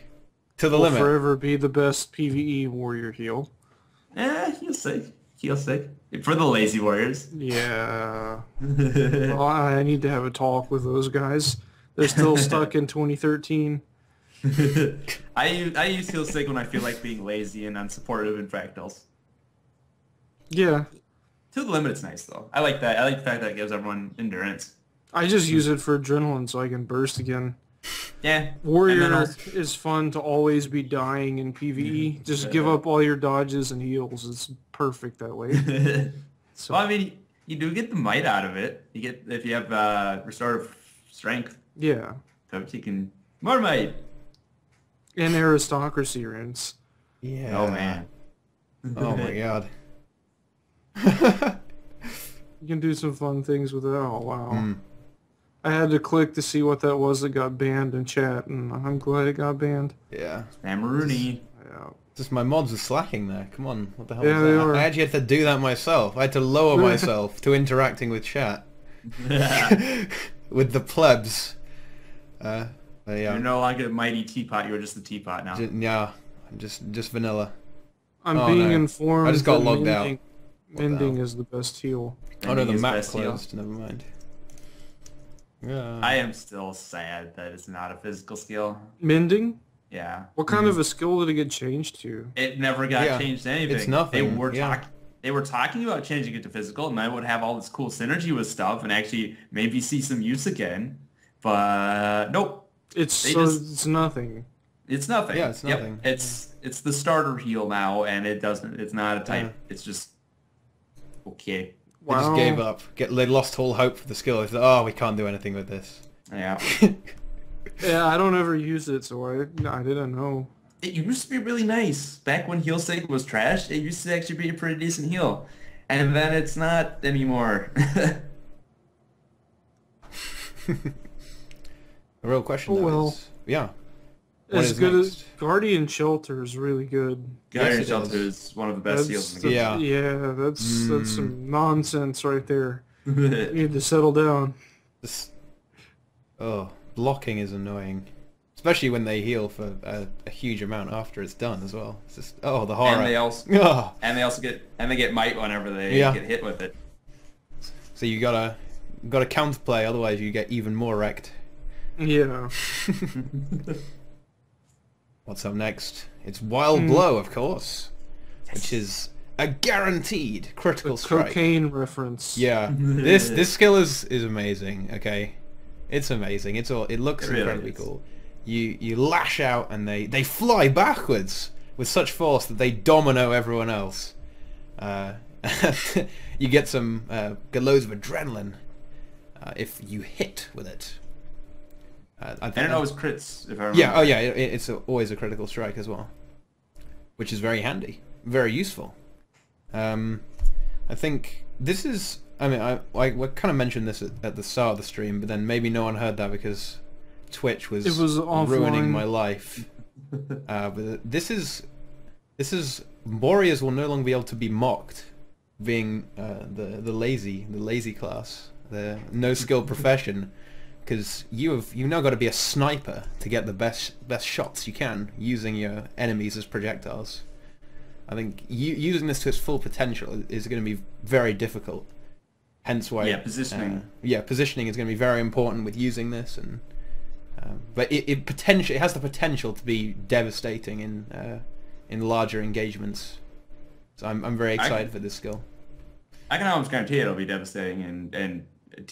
To the limit. Forever be the best PvE warrior heal. Heal sick. Heal sick. For the lazy warriors. Yeah. Well, I need to have a talk with those guys. They're still stuck in 2013. I use heal sick when I feel like being lazy and unsupportive in fractals. Yeah. To the limit, it's nice though. I like that. I like the fact that it gives everyone endurance. I just use it for adrenaline so I can burst again. Yeah. Warrior is fun to always be dying in PvE. Just give up all your dodges and heals. It's perfect that way. So, well, I mean, you do get the might out of it. You get, if you have restorative strength. Yeah. So you can more might. And aristocracy runes. Yeah. Oh man. Oh my god. You can do some fun things with it. Oh wow. I had to click to see what that was that got banned in chat, and I'm glad it got banned. Yeah. Spammeroonie. Yeah. Just my mods are slacking there. Come on, what the hell Yeah, was they that? are. I actually had to do that myself. I had to lower myself to interacting with chat. With the plebs. Yeah. You're no longer MightyTeapot, you're just the teapot now. Yeah, I'm just vanilla. I'm being informed I just got that logged out. Mending is the best heal. Oh no, the Mending is map best heal. closed. Never mind. Yeah. I am still sad that it's not a physical skill. Mending? Yeah. What kind of a skill did it get changed to? It never got changed to anything. It's nothing. They were talking about changing it to physical, and that would have all this cool synergy with stuff, and actually maybe see some use again. But nope. It's nothing. It's nothing. Yeah, it's nothing. Yep. It's the starter heal now, and it doesn't. It's not a type. Yeah. It's just okay. They just gave up. They lost all hope for the skill. They said, "Oh, we can't do anything with this." Yeah. Yeah, I don't ever use it, so I didn't know. It used to be really nice. Back when heal sync was trash, it used to actually be a pretty decent heal. And then it's not anymore. The real question is, yeah. As good as Guardian Shelter is really good. Guardian Shelter is one of the best heals in the game. Yeah, that's some nonsense right there. You need to settle down. Blocking is annoying. Especially when they heal for a huge amount after it's done as well. It's just the horror. And they also get might whenever they get hit with it. So you gotta counterplay, otherwise you get even more wrecked. Yeah. What's up next? It's Wild Blow, of course, which is a guaranteed critical The strike. cocaine reference. Yeah, this skill is amazing. Okay, it's amazing. It looks really incredibly is. cool. You lash out and they fly backwards with such force that they domino everyone else. You get get loads of adrenaline if you hit with it. I And it always crits, if I remember. Yeah, oh yeah, it's always a critical strike as well, which is very handy, very useful. I think this is, I mean, I kind of mentioned this at the start of the stream, but then maybe no one heard that because Twitch was ruining offline. my life. But this is warriors will no longer be able to be mocked, being the lazy class, the no skill profession, because you've now got to be a sniper to get the best shots you can using your enemies as projectiles. I think using this to its full potential is going to be very difficult. Hence why positioning. Positioning is going to be very important with using this, and but it has the potential to be devastating in larger engagements. So I'm very excited for this skill. I can almost guarantee it'll be devastating in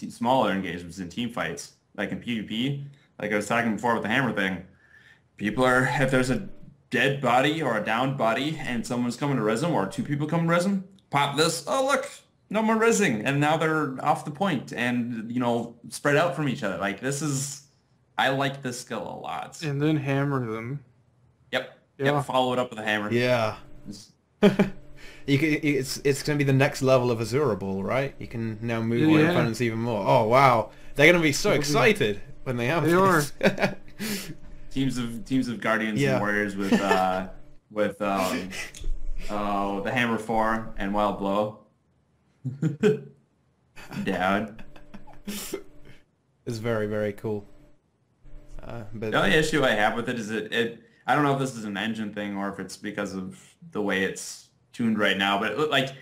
smaller engagements, in team fights, like in PvP. Like I was talking before with the hammer thing, people are, if there's a dead body or a downed body and someone's coming to res them, or two people come to res them, pop this, oh look, no more resing, and now they're off the point and, you know, spread out from each other. Like, this is, I like this skill a lot. And then hammer them. Yep. Yeah. Yep. Follow it up with a hammer. Yeah. It's going to be the next level of Azura Ball, right? You can now move your opponents even more. Oh wow, they're going to be so excited when they have this. Are. Teams of Guardians and Warriors with the Hammer 4 and Wild Blow. Dad. It's very, very cool. But the only issue I have with it is I don't know if this is an engine thing or if it's because of the way it's tuned right now, but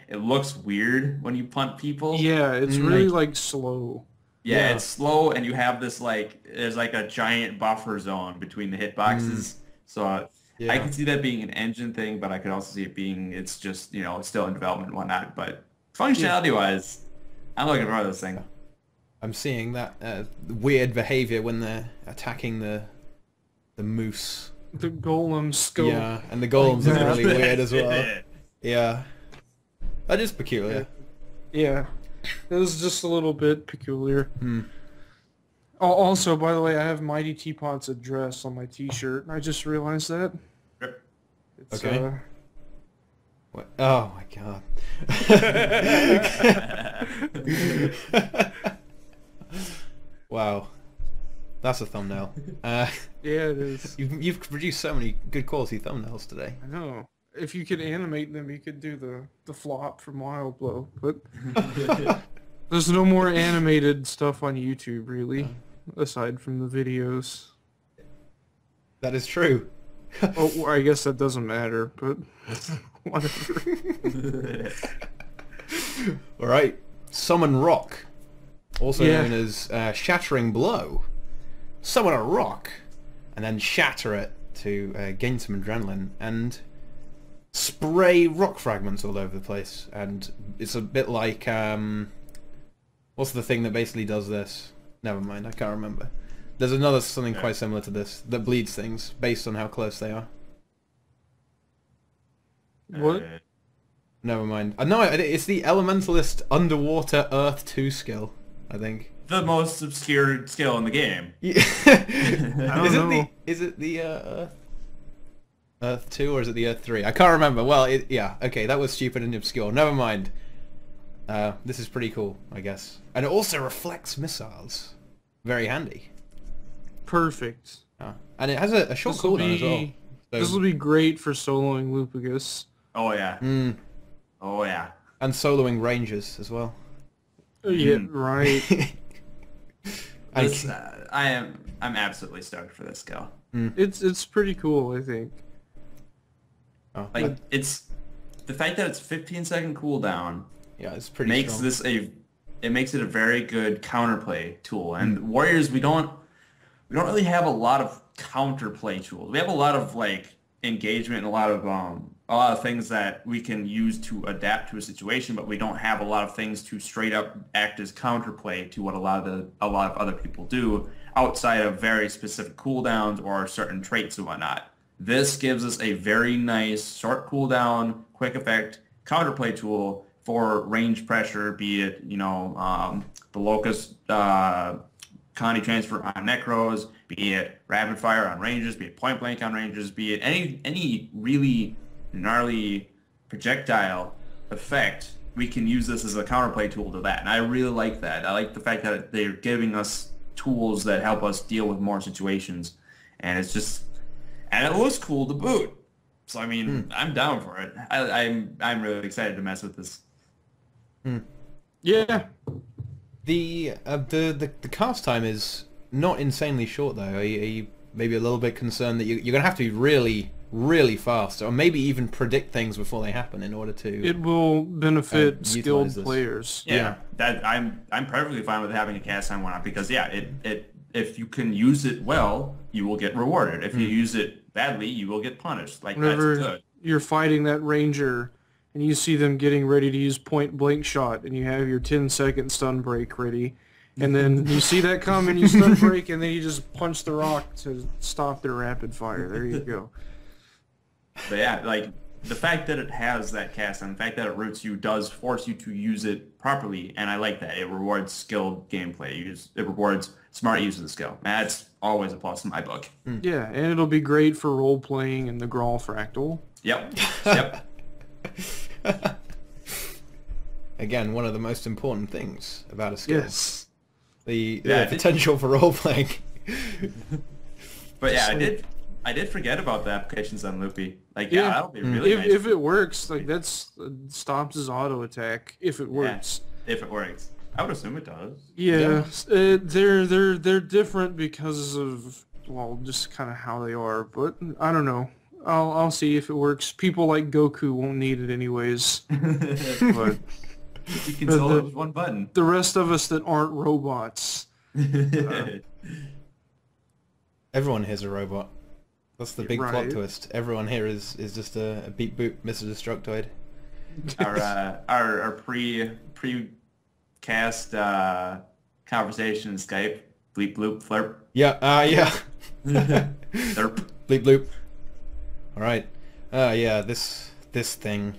it looks weird when you punt people. Yeah, it's really like slow. Yeah, it's slow, and you have this there's like a giant buffer zone between the hitboxes. So I can see that being an engine thing, but I could also see it being it's just, you know, it's still in development and whatnot. But functionality wise, I'm looking for this thing. I'm seeing that weird behavior when they're attacking the moose. The golem scope. Yeah, and the golems are really weird as well. Yeah, that is peculiar. Yeah, it was just a little bit peculiar. Also, by the way, I have Mighty Teapot's address on my T-shirt, and I just realized that. Yep. It's, okay. What? Oh my god. Wow, that's a thumbnail. Yeah, it is. You've produced so many good quality thumbnails today. I know. If you could animate them, you could do the flop from Wild Blow, but there's no more animated stuff on YouTube, really, aside from the videos. That is true. Oh, I guess that doesn't matter, but whatever. All right, Summon Rock, also known as Shattering Blow. Summon a rock, and then shatter it to gain some adrenaline, and spray rock fragments all over the place. And it's a bit like what's the thing that basically does this? Never mind, I can't remember. There's another something quite similar to this that bleeds things based on how close they are. What? Never mind. No, it's the Elementalist Underwater Earth 2 skill, I think. The most obscure skill in the game. Yeah. I don't know. Is it the Earth 2 or is it the Earth 3? I can't remember. Well, yeah, okay, that was stupid and obscure. Never mind. This is pretty cool, I guess. And it also reflects missiles. Very handy. Perfect. And it has a short cooldown as well. So, this will be great for soloing Lupagus. Oh yeah. Oh yeah. and soloing rangers as well. Yeah, right. I'm absolutely stoked for this skill. It's pretty cool, I think. Oh, Like it's the fact that it's 15-second cooldown. Yeah, it's pretty Makes strong. it makes it a very good counterplay tool. And Warriors, we don't really have a lot of counterplay tools. We have a lot of like engagement and a lot of a lot of things that we can use to adapt to a situation, but we don't have a lot of things to straight up act as counterplay to what a lot of other people do outside of very specific cooldowns or certain traits and whatnot. This gives us a very nice short cooldown, quick effect counterplay tool for range pressure, be it, the Locust Connie transfer on Necros, be it rapid fire on ranges, be it point blank on ranges, be it any really gnarly projectile effect. We can use this as a counterplay tool to that, and I really like that. I like the fact that they're giving us tools that help us deal with more situations, and it looks cool to boot. So I mean, I'm down for it. I'm really excited to mess with this. Yeah. The cast time is not insanely short though. Are you maybe a little bit concerned that you're gonna have to be really, really fast, or maybe even predict things before they happen in order to? It will benefit skilled players. Yeah, that I'm perfectly fine with having a cast time one-up because if you can use it well, you will get rewarded. If you use it badly, you will get punished. Like, whenever that's good. You're fighting that ranger and you see them getting ready to use point blank shot and you have your 10-second stun break ready, and then you see that come and you stun break and then you just punch the rock to stop their rapid fire. There you go. But yeah, like the fact that it has that cast and the fact that it roots you does force you to use it properly, and I like that. It rewards skilled gameplay. It rewards smart use of the skill. And that's always a plus in my book. Yeah, and it'll be great for role playing in the Grawl fractal. Yep. Yep. Again, one of the most important things about a skill. Yes. The potential for role playing. But yeah, I did forget about the applications on Loopy. Like, that'll be really nice. If it works, like that's stops his auto attack. If it works. Yeah, if it works, I would assume it does. Yeah, they're different because of just kind of how they are. But I don't know. I'll see if it works. People like Goku won't need it anyways. But you can control it with one button. The rest of us that aren't robots. Everyone here's a robot. That's the big plot twist. Everyone here is just a beep boop Mr. Destructoid. Our pre-cast conversation in Skype. Bleep bloop flirp. Yeah. Yeah. Derp. Bleep bloop. All right. Yeah. This thing.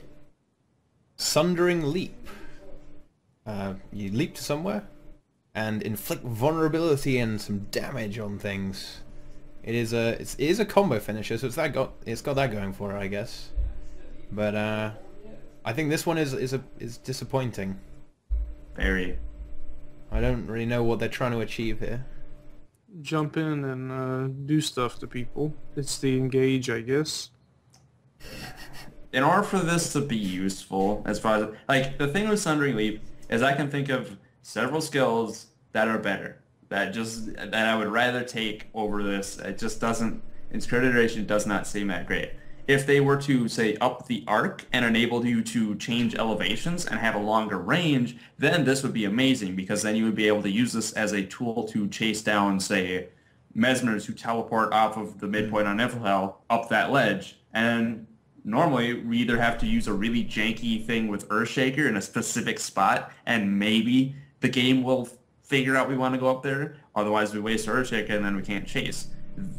Sundering leap. You leap to somewhere and inflict vulnerability and some damage on things. It is a combo finisher, so it's got that going for it, I guess. But I think this one is disappointing. Very. I don't really know what they're trying to achieve here. Jump in and do stuff to people. It's the engage, I guess. In order for this to be useful, as far as like the thing with Sundering Leap is, I can think of several skills that are better. That I would rather take over this. It just doesn't, its crit iteration does not seem that great. If they were to, say, up the arc and enable you to change elevations and have a longer range, then this would be amazing, because then you would be able to use this as a tool to chase down, say, Mesmers who teleport off of the midpoint on Niflhel up that ledge. And normally we either have to use a really janky thing with Earthshaker in a specific spot, and maybe the game will figure out we want to go up there. Otherwise, we waste Earthshaker and then we can't chase.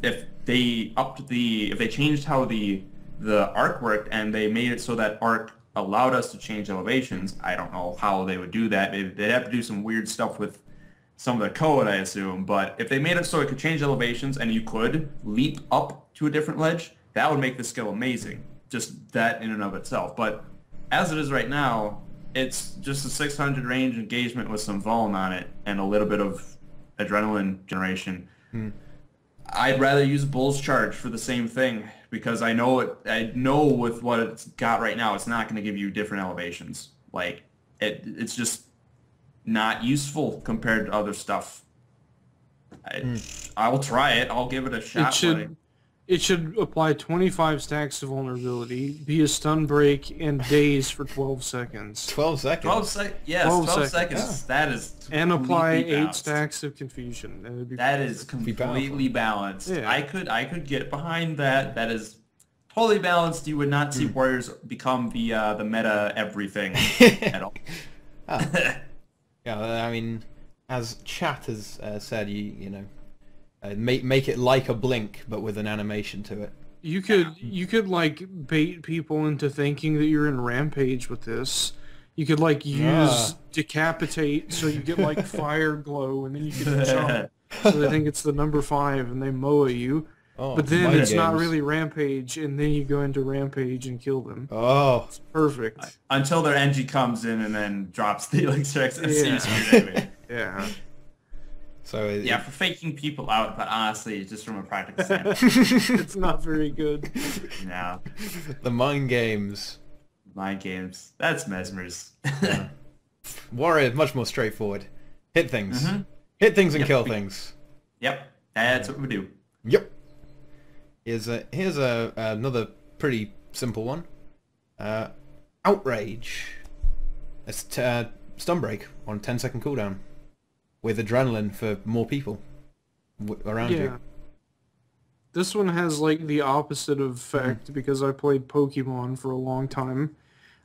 If they changed how the arc worked and they made it so that arc allowed us to change elevations, I don't know how they would do that. They'd have to do some weird stuff with some of the code, I assume. But if they made it so it could change elevations and you could leap up to a different ledge, that would make the skill amazing. Just that in and of itself. But as it is right now, it's just a 600 range engagement with some volume on it and a little bit of adrenaline generation. I'd rather use Bull's Charge for the same thing, because I know with what it's got right now, it's not going to give you different elevations. Like, it's just not useful compared to other stuff. I will try it. I'll give it a shot. It should apply 25 stacks of vulnerability, be a stun break, and daze for 12 seconds. 12 seconds? 12 seconds. Yes, 12 seconds. Yeah. That is and apply balanced. 8 stacks of confusion. That is completely balanced. Yeah. I could get behind that. That is totally balanced. You would not see warriors become the meta everything at all. Yeah, I mean, as chat has said, you know, make it like a blink, but with an animation to it. You could like bait people into thinking that you're in Rampage with this. You could like use decapitate so you get like fire glow, and then you can jump so they think it's the number 5 and they moa you. Oh, but then it's not really Rampage, and then you go into Rampage and kill them. Oh, it's perfect. Until their NG comes in and then drops the elixir XC. Yeah. So yeah, for faking people out, but honestly, just from a practical standpoint, it's not very good. No. The mind games. Mind games. That's Mesmers. Yeah. Warrior, much more straightforward. Hit things. Hit things and kill things. Yep. That's what we do. Yep. Here's another pretty simple one. Outrage. It's stun break on 10-second cooldown with adrenaline for more people around you. This one has like the opposite effect because I played Pokemon for a long time.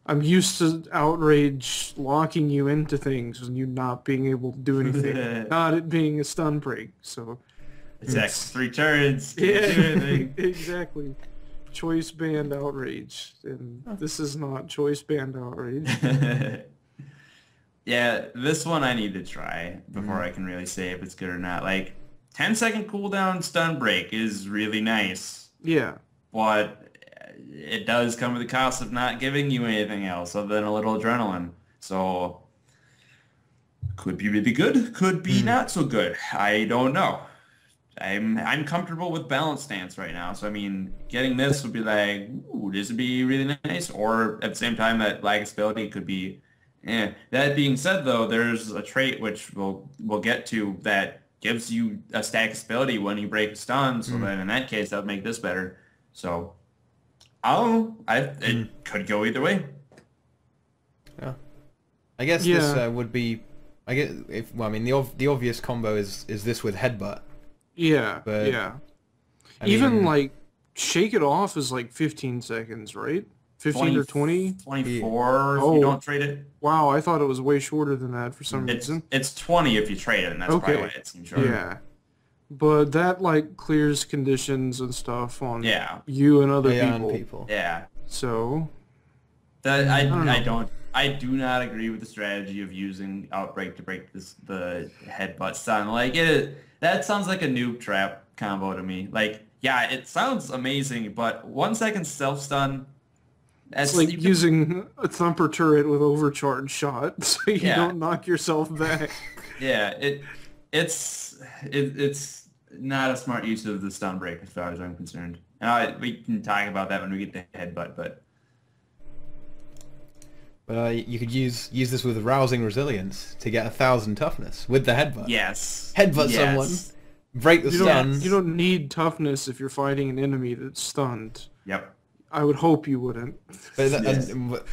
I'm used to Outrage locking you into things and you not being able to do anything. Not it being a stun break, so... It's 3 turns. Yeah, exactly. Choice band Outrage, and this is not choice band Outrage. Yeah, this one I need to try before I can really say if it's good or not. Like, 10-second cooldown stun break is really nice. Yeah. But it does come with the cost of not giving you anything else other than a little adrenaline. So, could be really good, could be not so good. I don't know. I'm comfortable with balance stance right now. So, I mean, getting this would be like, ooh, this would be really nice. Or at the same time, that lag ability could be, eh. That being said, though, there's a trait which we'll get to that gives you a stack ability when you break a stun. So then in that case, that would make this better. So, I don't know. It could go either way. Yeah. I guess this would be, I guess, well, I mean, the obvious combo is this with headbutt. Yeah, but, even like shake it off is like 15 seconds, right? 15 or 20? 24 if you don't trade it. Wow, I thought it was way shorter than that for some reason. It's 20 if you trade it, and that's probably why it seems shorter. Yeah. But that like clears conditions and stuff on you and other people. Yeah. So that I do not agree with the strategy of using Outbreak to break the headbutt stun. Like that sounds like a noob trap combo to me. Like, yeah, it sounds amazing, but 1 second self stun. It's like using a thumper turret with overcharge shot, so you don't knock yourself back. Yeah, it's not a smart use of the stun break as far as I'm concerned. And we can talk about that when we get to headbutt, but you could use this with rousing resilience to get 1,000 toughness with the headbutt. Yes. Headbutt someone, break the stun. You don't need toughness if you're fighting an enemy that's stunned. Yep. I would hope you wouldn't. But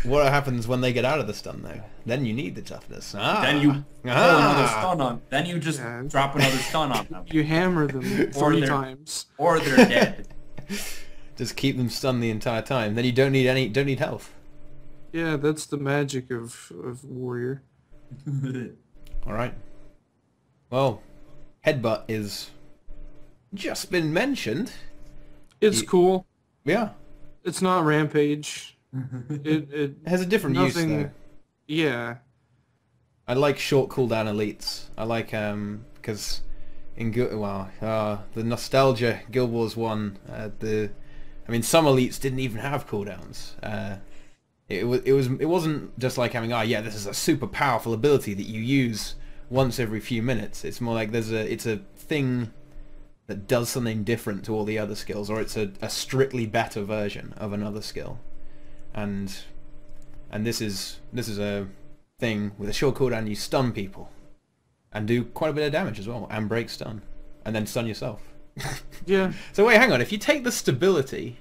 what happens when they get out of the stun, though? Then you need the toughness. Then you pull another stun on. Then you just drop another stun on them. You hammer them 3 times. Or they're dead. Just keep them stunned the entire time. Then you don't need health. Yeah, that's the magic of Warrior. All right. Well, headbutt is just been mentioned. It's cool. Yeah. It's not Rampage. It has a different use, though. Yeah. I like short cooldown elites. I like because in the nostalgia Guild Wars 1, I mean, some elites didn't even have cooldowns. It wasn't just like having this is a super powerful ability that you use once every few minutes. It's more like it's a thing that does something different to all the other skills, or it's a strictly better version of another skill. And this is a thing with a short cooldown. You stun people and do quite a bit of damage as well, and break stun, and then stun yourself. Yeah. So wait, hang on. If you take the stability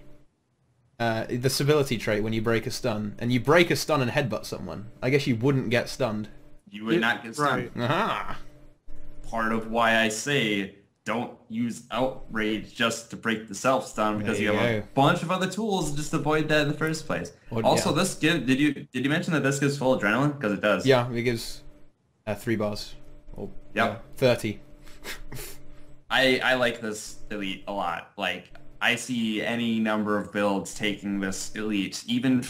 trait when you break a stun, and you break a stun and headbutt someone, I guess you wouldn't get stunned. You would not get stunned. Right. Aha. Part of why I say don't use outrage just to break the self stun because There you you have a go. bunch of other tools just to avoid that in the first place. Well, Also, yeah. this did you mention that this gives full adrenaline? Because it does. Yeah, it gives 3 bars. Or Yep. 30. I like this elite a lot. Like I see any number of builds taking this elite, even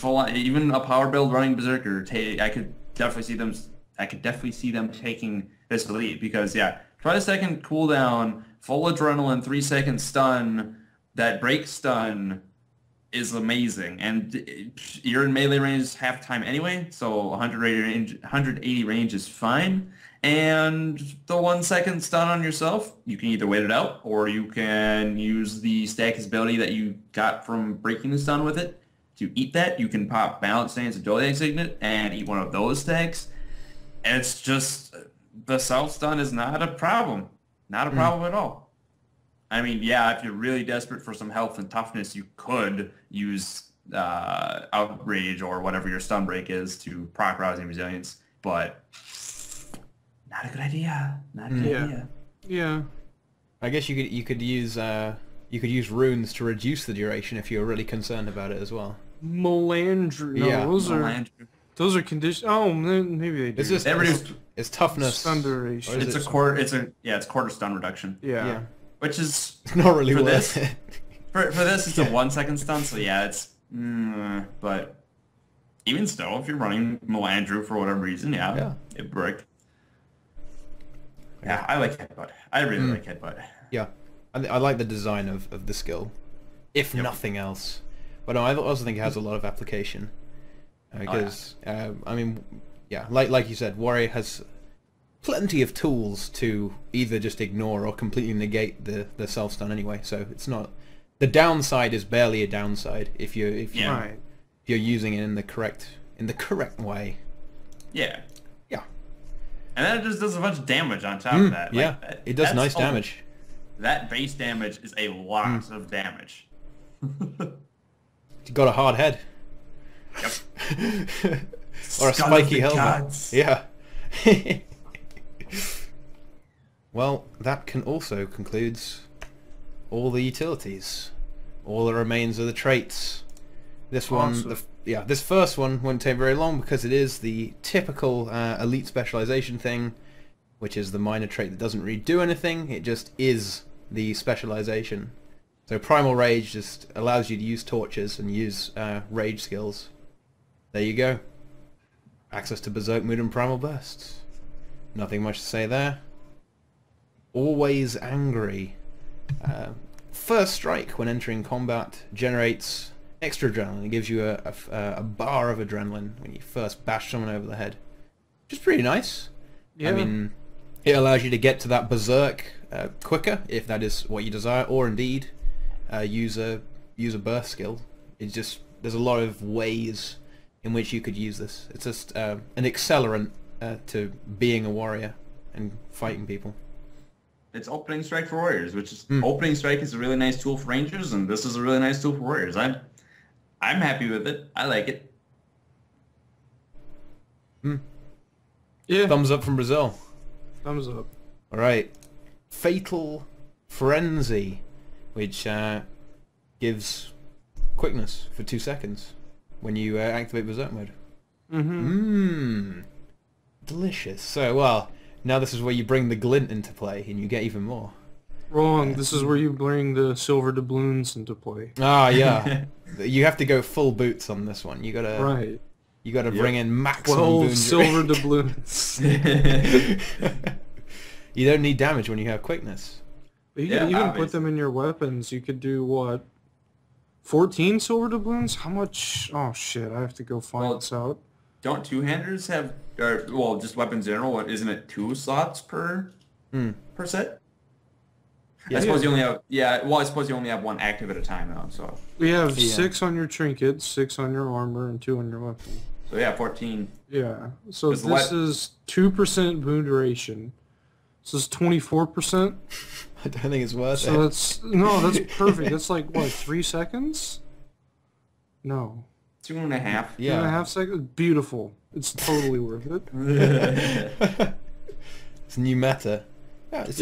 a power build running Berserker. I could definitely see them taking this elite because yeah, 20-second cooldown, full adrenaline, 3-second stun, that break stun is amazing, and you're in melee range half time anyway, so 180 range is fine. And the 1-second stun on yourself, you can either wait it out, or you can use the stack's ability that you got from breaking the stun with it to eat that. You can pop Balance Stance and Dual Signet and eat one of those stacks. And it's just, the self-stun is not a problem. Not a problem at all. I mean, yeah, if you're really desperate for some health and toughness, you could use Outrage or whatever your stun break is to proc Rousing Resilience, but not a good idea. Not a good idea. Yeah. I guess you could use runes to reduce the duration if you're really concerned about it as well. Melandru. No, Yeah. those are conditions. Oh, maybe they do. It's just it's toughness. Stun duration. Or is It's it- a quarter. It's quarter stun reduction, Yeah. which is It's not really For worth this? it. for this. It's a 1-second stun, so yeah, it's. But even still, if you're running Melandru for whatever reason, Yeah. it worked. Yeah, I like Headbutt. I really like Headbutt. Yeah, I like the design of the skill, if nothing else. But no, I also think it has a lot of application. Because, I mean, yeah, like you said, Warrior has plenty of tools to either just ignore or completely negate the self-stun anyway, so it's not... The downside is barely a downside if you're using it in the correct way. Yeah. Yeah. And then it just does a bunch of damage on top of that. Yeah, it does nice damage. That base damage is a lot of damage. You've got a hard head. Yep. Or a Son of spiky the helmet. gods. Yeah. Well, that also concludes all the utilities. All that remains are the traits. This Awesome. one, this first one won't take very long because it is the typical elite specialization thing, which is the minor trait that doesn't really do anything. It just is the specialization. So Primal Rage just allows you to use torches and use rage skills. There you go. Access to Berserk Mood and Primal Bursts. Nothing much to say there. Always Angry. First Strike when entering combat generates extra adrenaline. It gives you a bar of adrenaline when you first bash someone over the head. Which is pretty nice. Yeah. I mean, it allows you to get to that Berserk quicker, if that is what you desire, or indeed use a burst skill. It's just, there's a lot of ways in which you could use this. It's just an accelerant to being a warrior and fighting people. It's Opening Strike for Warriors, which is Opening Strike is a really nice tool for Rangers, and this is a really nice tool for Warriors. I'm happy with it. I like it. Yeah. Thumbs up from Brazil. Thumbs up. All right. Fatal Frenzy, which gives quickness for 2 seconds when you activate Berserk mode. Delicious. So, well, now this is where you bring the glint into play and you get even more. Wrong. This is where you bring the silver doubloons into play. Ah, yeah. You have to go full boots on this one. You gotta Right. You gotta bring in maximum 12 boon silver duration. doubloons. You don't need damage when you have quickness. But you Yeah, could even obviously. put them in your weapons. You could do what? 14 silver doubloons? How much? Oh shit! I have to go find Well, this out. Don't two-handers have, well, just weapons in general? What, isn't it 2 slots per set? Yeah. I suppose you only have, I suppose you only have 1 active at a time though. So We have Yeah. 6 on your trinkets, 6 on your armor, and 2 on your weapon. yeah, 14. Yeah. So Because this is 2% boon duration. So it's 24%. I don't think it's worth So it. that's perfect. That's like what, 3 seconds? No. 2.5. 2.5 seconds? Beautiful. It's totally worth it. It's new meta. Yeah, it's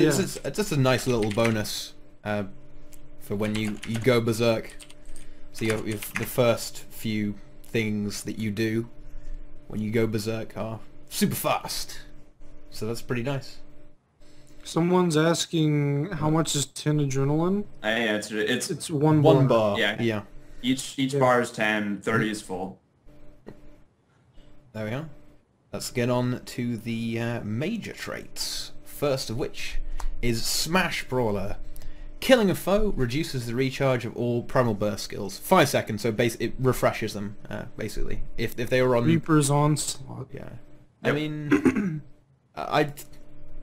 just a nice little bonus for when you go berserk. So you're the first few things that you do when you go berserk are super fast. So that's pretty nice. Someone's asking how much is 10 adrenaline? I answered it. It's one bar. One bar. Yeah. Each bar is 10, 30 is full. There we are. Let's get on to the major traits. First of which is Smash Brawler. Killing a foe reduces the recharge of all primal burst skills. 5 seconds, so it refreshes them, basically. If they were on... Reaper's Onslaught. Yeah. Yep. I mean...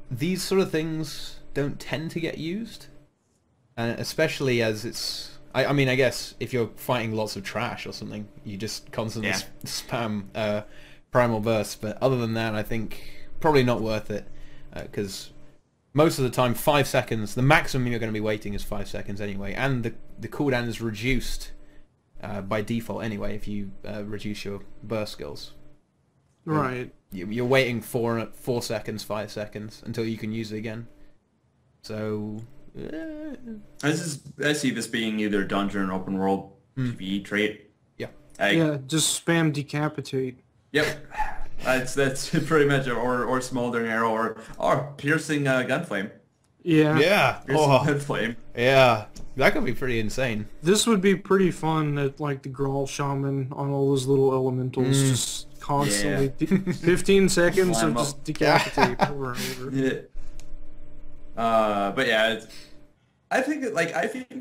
these sort of things don't tend to get used. Especially as it's... I mean, I guess if you're fighting lots of trash or something, you just constantly spam primal burst. But other than that, I think probably not worth it. Because most of the time, 5 seconds, the maximum you're going to be waiting is 5 seconds anyway. And the cooldown is reduced by default anyway if you reduce your burst skills. Right. You're waiting 4 seconds, 5 seconds until you can use it again. So... I see this being either dungeon or open world PvE trait. Yeah. Yeah, just spam decapitate. Yep. That's pretty much it. Or smoldering arrow or piercing gunflame. Yeah. Yeah. Piercing gunflame. Yeah. That could be pretty insane. This would be pretty fun at like the Grawl Shaman on all those little elementals just constantly 15 seconds of just decapitate over and over. Yeah. But yeah, I think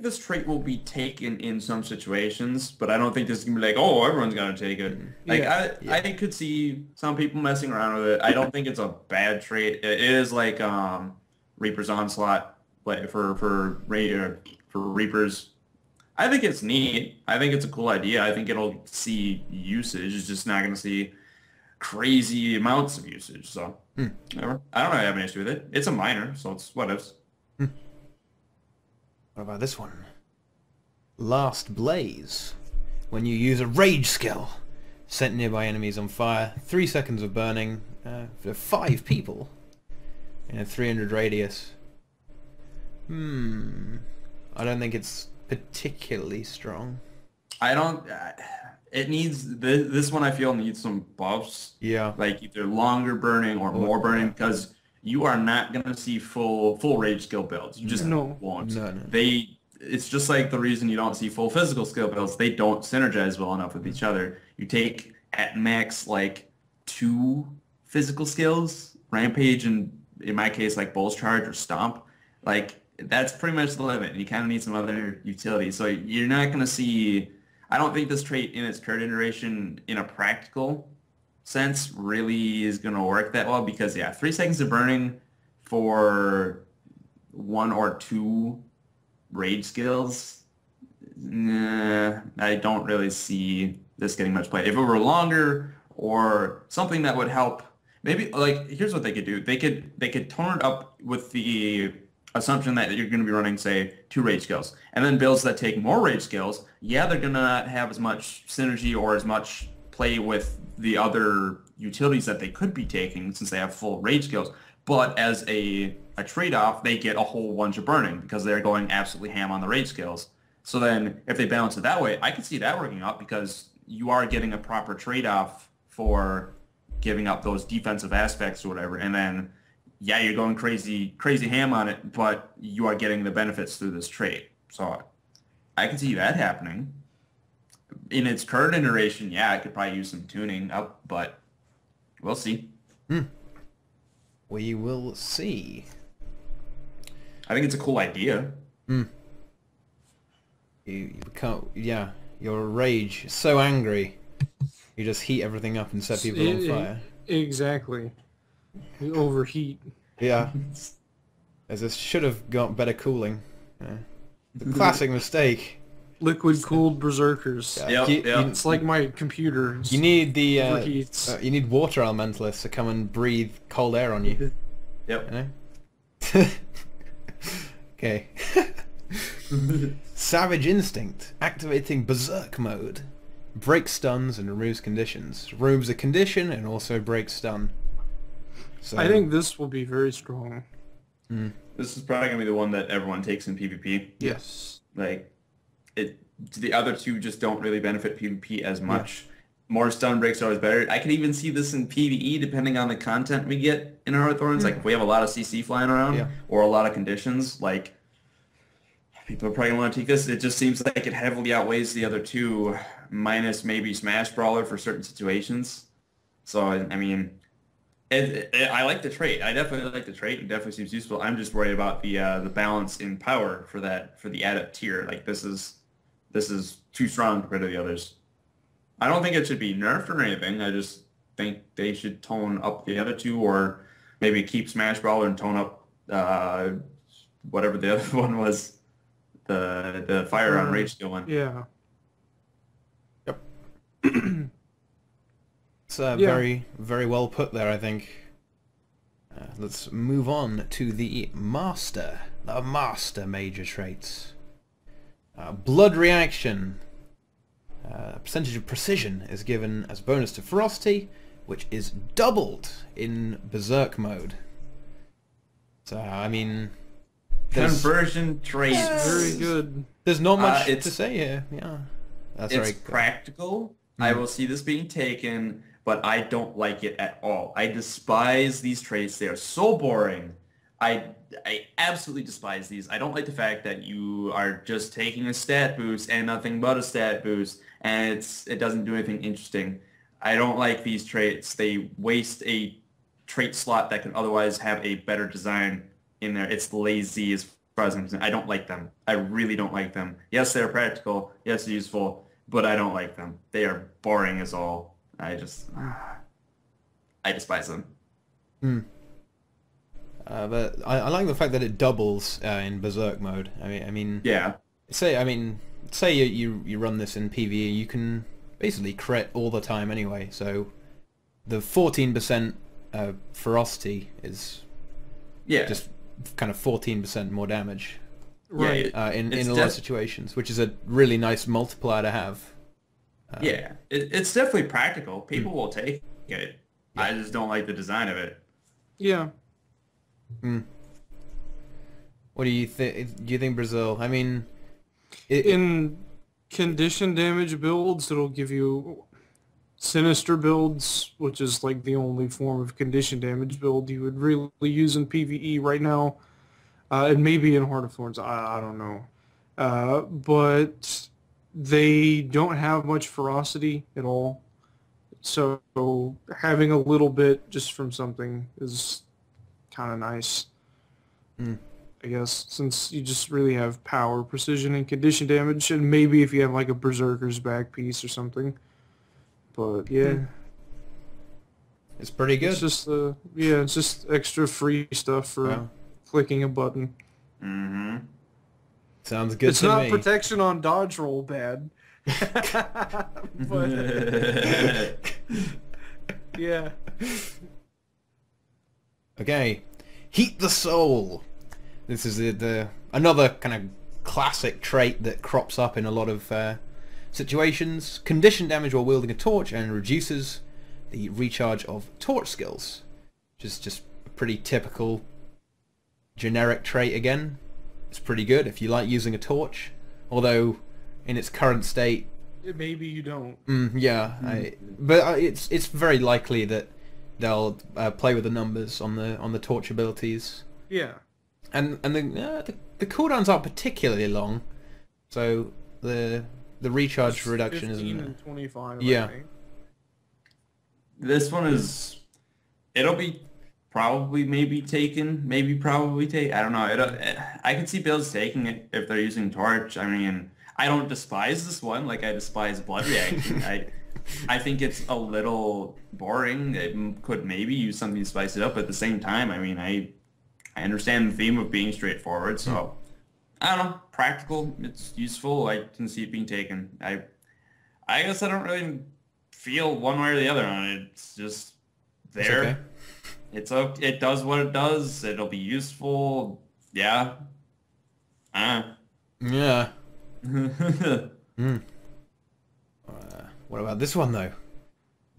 this trait will be taken in some situations, but I don't think this is gonna be like, oh, everyone's gonna take it. Like I could see some people messing around with it. I don't think it's a bad trait. It is like Reaper's Onslaught, like for Reapers. I think it's neat. I think it's a cool idea. I think it'll see usage. It's just not gonna see crazy amounts of usage. So whatever. I don't have an issue with it. It's a minor, so it's what ifs. What about this one? Last Blaze. When you use a rage skill, set nearby enemies on fire, 3 seconds of burning for 5 people in a 300 radius. I don't think it's particularly strong. I don't... It needs... This one I feel needs some buffs. Yeah. Like either longer burning or more burning, because you are not going to see full rage skill builds. You just won't. No. It's just like the reason you don't see full physical skill builds. They don't synergize well enough with each other. You take at max like 2 physical skills, Rampage, and in my case like Bull's Charge or Stomp. Like that's pretty much the limit. And you kind of need some other utilities. So you're not going to see... I don't think this trait in its current iteration in a practical sense really is going to work that well, because 3 seconds of burning for 1 or 2 rage skills, I don't really see this getting much play. If it were longer or something that would help, maybe like here's what they could do. They could tone it up with the assumption that you're going to be running, say, 2 rage skills, and then builds that take more rage skills. Yeah, they're going to not have as much synergy or as much play with the other utilities that they could be taking since they have full rage skills. But as a trade-off, they get a whole bunch of burning because they're going absolutely ham on the rage skills. So then if they balance it that way, I could see that working out because you are getting a proper trade-off for giving up those defensive aspects or whatever. And then, yeah, you're going crazy ham on it, but you are getting the benefits through this trait. So I can see that happening. In its current iteration, yeah, I could probably use some tuning up, but we'll see. We will see. I think it's a cool idea. You become, your rage is so angry. You just heat everything up and set people on fire. Exactly. You overheat. Yeah. As this should have got better cooling. The classic mistake. Liquid cooled berserkers. Yeah. It's like my computer. You need the overheats. you need water elementalists to come and breathe cold air on you. Yep. You know? Okay. Savage Instinct, activating Berserk mode. Breaks stuns and removes conditions. Removes a condition and also breaks stun. So, I think this will be very strong. This is probably gonna be the one that everyone takes in PvP. Yes. Like, the other two just don't really benefit PvP as much. Yeah. More stun breaks are always better. I can even see this in PvE depending on the content we get in Heart of Thorns. Like if we have a lot of CC flying around or a lot of conditions, like people are probably gonna want to take this. It just seems like it heavily outweighs the other two, minus maybe Smash Brawler for certain situations. So I mean, I like the trait. I definitely like the trait. It definitely seems useful. I'm just worried about the balance in power for the adept tier. Like this is too strong compared to the others. I don't think it should be nerfed or anything. I just think they should tone up the other two, or maybe keep Smash Brawler and tone up whatever the other one was, the Fire on Rage skill one. Yeah. Yep. It's very, very well put there, I think. Let's move on to the master major traits. Blood reaction. Percentage of precision is given as bonus to ferocity, which is doubled in Berserk mode. So, I mean... Conversion trait. Very good. There's not much to say here. Yeah. It's practical. I will see this being taken, but I don't like it at all. I despise these traits. They are so boring. I absolutely despise these. I don't like the fact that you are just taking a stat boost and nothing but a stat boost, and it doesn't do anything interesting. I don't like these traits. They waste a trait slot that could otherwise have a better design in there. It's lazy as far as I'm concerned. I don't like them. I really don't like them. Yes, they're practical. Yes, they're useful, but I don't like them. They are boring as all. I despise them. But I like the fact that it doubles in Berserk mode. I mean, yeah. Say you run this in PvE, you can basically crit all the time anyway. So the 14% ferocity is just kind of 14% more damage. Right. In a lot of situations, which is a really nice multiplier to have. It's definitely practical. People will take it. Yeah. I just don't like the design of it. Yeah. What do you think? Do you think Brazil? I mean, in condition damage builds, it'll give you sinister builds, which is like the only form of condition damage build you would really use in PvE right now, and maybe in Heart of Thorns. I don't know, but they don't have much ferocity at all. So having a little bit just from something is kind of nice, I guess, since you just really have power, precision, and condition damage, and maybe if you have like a Berserker's back piece or something. But yeah, it's pretty good. It's just it's just extra free stuff for clicking a button. Sounds good. It's not protection on dodge roll bad, but yeah. Okay, Heat the Soul. This is another kind of classic trait that crops up in a lot of situations. Condition damage while wielding a torch and reduces the recharge of torch skills, which is just a pretty typical generic trait again. It's pretty good if you like using a torch, although in its current state... Maybe you don't. But it's very likely that they'll play with the numbers on the torch abilities. Yeah. And the cooldowns aren't particularly long, so the recharge reduction isn't... 15 and 25, yeah. I think. This one is... It'll be probably probably take... I don't know. I can see builds taking it if they're using torch. I mean, I don't despise this one like I despise blood reaction. I think it's a little boring. It could maybe use something to spice it up, but at the same time, I mean, I understand the theme of being straightforward, so I don't know. Practical, it's useful. I can see it being taken. I guess I don't really feel one way or the other on it. It's just there. It's okay. It does what it does. It'll be useful. Yeah. Yeah. What about this one though?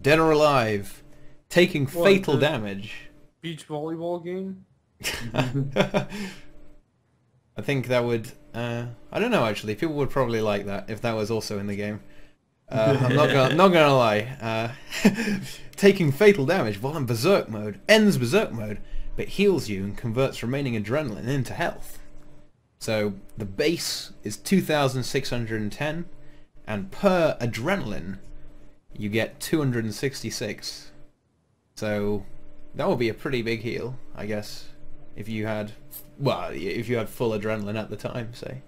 Dead or Alive, taking fatal damage. Beach volleyball game? I think that would... I don't know, actually. People would probably like that if that was also in the game. I'm not gonna lie. Taking fatal damage while in Berserk mode ends Berserk mode, but heals you and converts remaining adrenaline into health. So the base is 2,610, and per adrenaline you get 266. So that would be a pretty big heal, I guess, if you had, well, if you had full adrenaline at the time, say.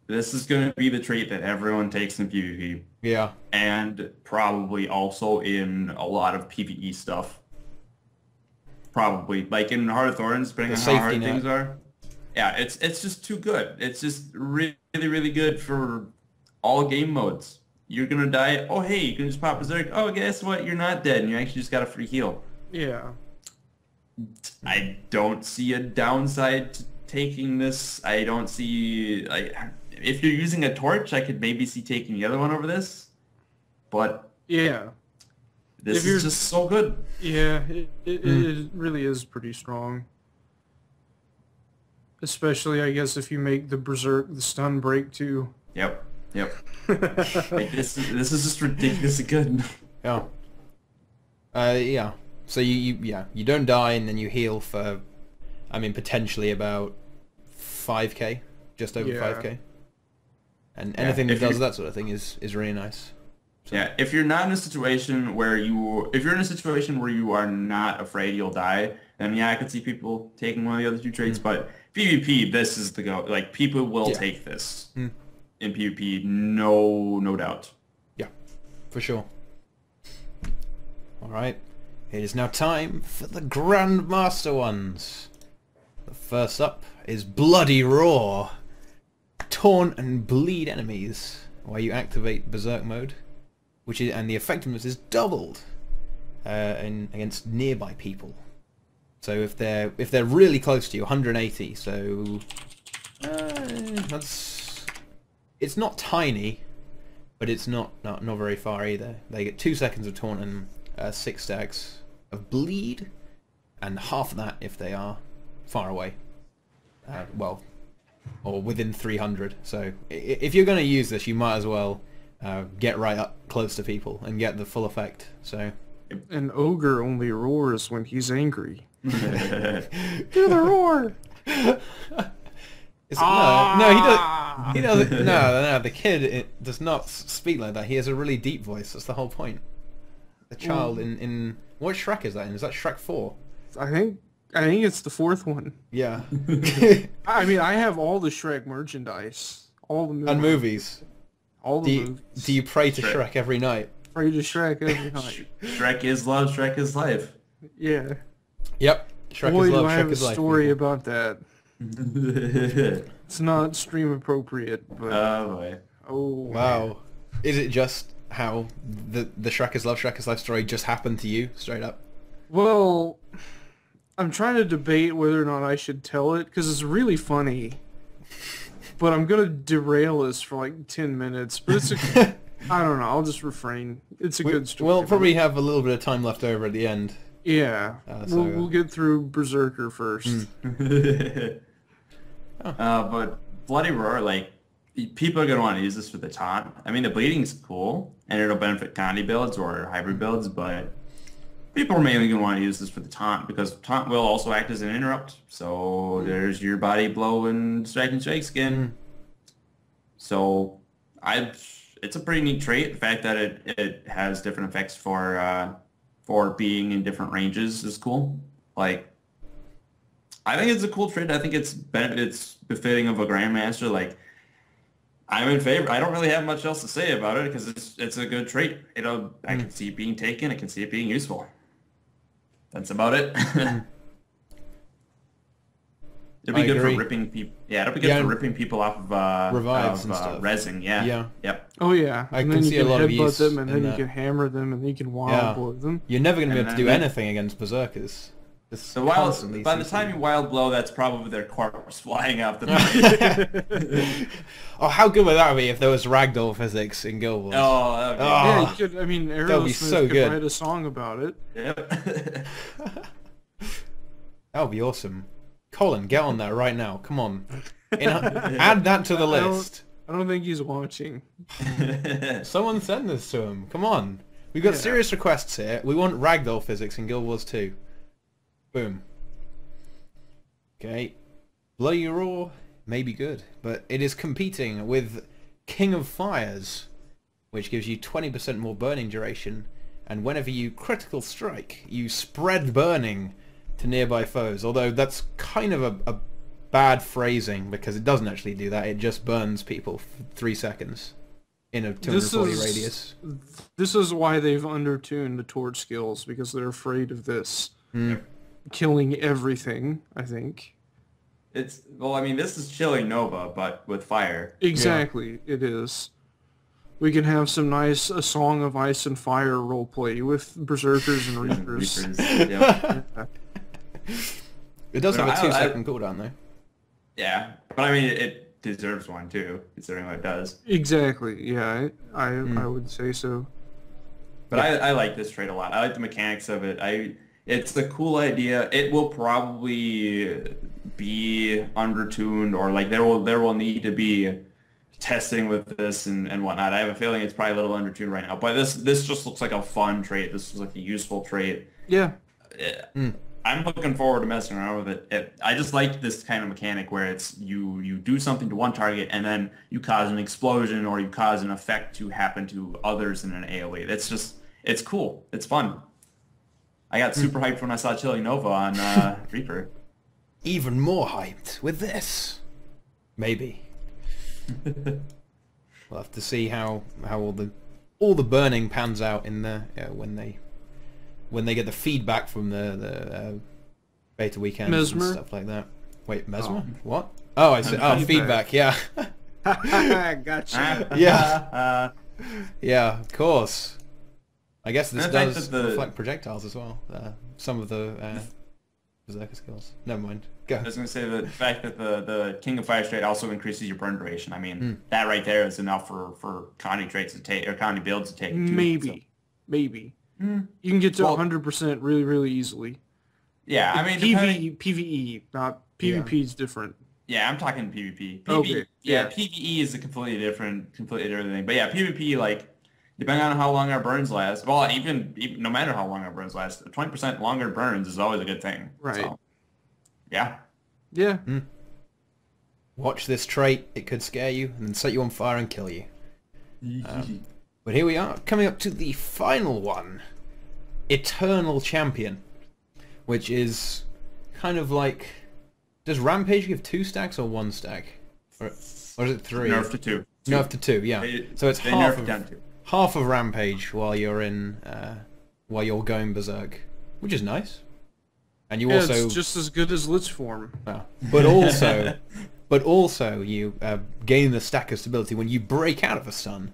This is going to be the trait that everyone takes in PvP. Yeah. And probably also in a lot of PvE stuff. Probably. Like in Heart of Thorns, depending on how hard things are. Yeah, it's just too good. It's just really, really good for all game modes. You're going to die. Oh, hey, you can just pop Berserk. Oh, guess what? You're not dead, and you actually just got a free heal. Yeah. I don't see a downside to taking this. I don't see... if you're using a torch, I could maybe see taking the other one over this. But... yeah. This is just so good. Yeah, it really is pretty strong. Especially, I guess, if you make the Berserk the stun break too. Yep. Like, this is just ridiculously good. Yeah. Yeah. So you don't die and then you heal for, I mean, potentially about 5k, just over 5k. And anything that does that sort of thing is really nice. So. Yeah, if you're not in a situation where you are not afraid you'll die, then yeah, I could see people taking one of the other two traits. But PvP, this is the go. Like, people will take this in PvP, no doubt. Yeah, for sure. All right, it is now time for the Grandmaster ones. The first up is Bloody Roar. Taunt and bleed enemies while you activate Berserk mode, and the effectiveness is doubled against nearby people. So if they're really close to you, 180. So it's not tiny, but it's not very far either. They get 2 seconds of taunt and 6 stacks of bleed, and half of that if they are far away. Well, or within 300. So if you're going to use this, you might as well get right up close to people and get the full effect. So an ogre only roars when he's angry. Do the roar. No, he doesn't. No, the kid does not speak like that. He has a really deep voice. That's the whole point. The child in what Shrek is that in? Is that Shrek 4? I think it's the 4th one. Yeah. I mean, I have all the Shrek merchandise, all the movies. And movies. All the movies. Do you pray to Shrek every night? Pray to Shrek every night. Shrek is love, Shrek is life. Yeah. Yep. Shrek Boy, is love, do I Shrek have a is life. story about that. It's not stream appropriate, but... oh, boy. Oh, wow. Man. Is it just how the Shrek is love, Shrek is life story just happened to you, straight up? Well, I'm trying to debate whether or not I should tell it, because it's really funny. But I'm going to derail this for like 10 minutes. But it's a... I don't know, I'll just refrain. It's a good story. We'll probably have a little bit of time left over at the end. Yeah. We'll get through Berserker first. But Bloody Roar, like, people are going to want to use this for the taunt. I mean, the bleeding's cool, and it'll benefit Condi builds or hybrid builds, but people are mainly going to want to use this for the taunt, because taunt will also act as an interrupt. So there's your body blow and strike skin. So it's a pretty neat trait. The fact that it has different effects for being in different ranges is cool. Like, I think it's a cool trait. I think it's befitting of a Grandmaster. Like, I'm in favor. I don't really have much else to say about it because it's a good trait. I can see it being taken. I can see it being useful. That's about it. It'll be good for ripping people. Yeah, it'll be good for ripping people off of revives and stuff. Resin. Yeah. Yep. Oh yeah. I can see a lot of use them, and then you can hammer them, and then you can wild blow them. You're never going to be able to do anything against Berserkers. So by the time you wild blow, that's probably their corpse flying out the. Oh, how good would that be if there was ragdoll physics in Guild Wars? Oh, that would be yeah, you could. I mean, Aerosmith could write a song about it. Yep. That would be awesome. Colin, get on that right now. Come on. Add that to the list. I don't think he's watching. Someone send this to him. Come on. We've got serious requests here. We want ragdoll physics in Guild Wars 2. Boom. Okay. Bloody Roar may be good, but it is competing with King of Fires, which gives you 20% more burning duration, and whenever you critical strike, you spread burning to nearby foes, although that's kind of a bad phrasing, because it doesn't actually do that. It just burns people for 3 seconds in a 240 radius. This is why they've undertuned the torch skills, because they're afraid of this. Killing everything, I think. Well, I mean, this is chilling Nova, but with fire. Exactly, it is. We can have some nice A Song of Ice and Fire roleplay with Berserkers and Reapers. It does have a 2-second cooldown, though. Yeah, but I mean, it deserves one, too, considering what it does. Exactly, yeah, I would say so. But I like this trait a lot. I like the mechanics of it. It's a cool idea. It will probably be undertuned, or like there will need to be testing with this and whatnot. I have a feeling it's probably a little undertuned right now. But this just looks like a fun trait. This is like a useful trait. Yeah. I'm looking forward to messing around with it. I just like this kind of mechanic where it's you do something to one target and then you cause an explosion or you cause an effect to happen to others in an AoE. It's cool. It's fun. I got super hyped when I saw Chilling Nova on Reaper. Even more hyped with this. Maybe. We'll have to see how all the burning pans out in the when they get the feedback from the beta weekends Mesmer? and stuff like that. Wait, Mesmer? What? Oh, I see. Oh, feedback. Yeah. Gotcha. Yeah. Yeah, of course. I guess this And does the reflect projectiles as well. Some of the Berserker skills. Never mind. Go. I was going to say the fact that the King of Fire trait also increases your burn duration. I mean, that right there is enough for Connie traits to take, or Connie builds to take. Too, Maybe. You can get to 100% really, really easily. Yeah, I mean, PvE, not PvP is different. Yeah, I'm talking PvP. Okay. Yeah, PvE is a completely different thing. But yeah, PvP, like, depending on how long our burns last, well, even no matter how long our burns last, 20% longer burns is always a good thing. Right. So, yeah. Yeah. Watch this trait. It could scare you and then set you on fire and kill you. But here we are, coming up to the final one. Eternal Champion. Which is kind of like... Does Rampage give 2 stacks or 1 stack? Or is it 3? Nerf to 2. Nerf to 2, yeah. So it's half of Rampage while you're in while you're going Berserk, which is nice. And you also it's just as good as Lich form. But also you gain the stack of stability when you break out of a stun,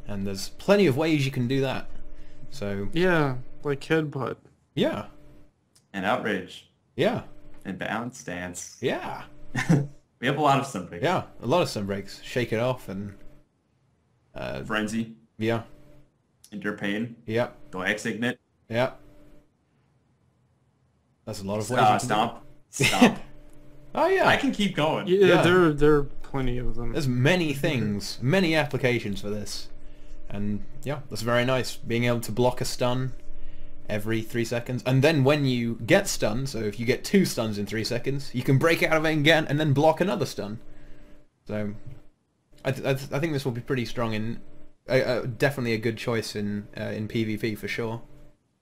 and there's plenty of ways you can do that. So yeah, like headbutt. Yeah. And outrage. Yeah. And balance stance. Yeah. We have a lot of stun breaks. Yeah, a lot of stun breaks. Shake it off and Frenzy. Yeah. Endure pain. Yep. Glax Ignite. Yep. That's a lot of ways. Stomp. Stomp. Oh yeah. I can keep going. Yeah, there are plenty of them. There's many things, many applications for this. And yeah, that's very nice. Being able to block a stun every 3 seconds. And then when you get stunned, so if you get 2 stuns in 3 seconds, you can break out of it again and then block another stun. So I think this will be pretty strong in... definitely a good choice in PvP for sure.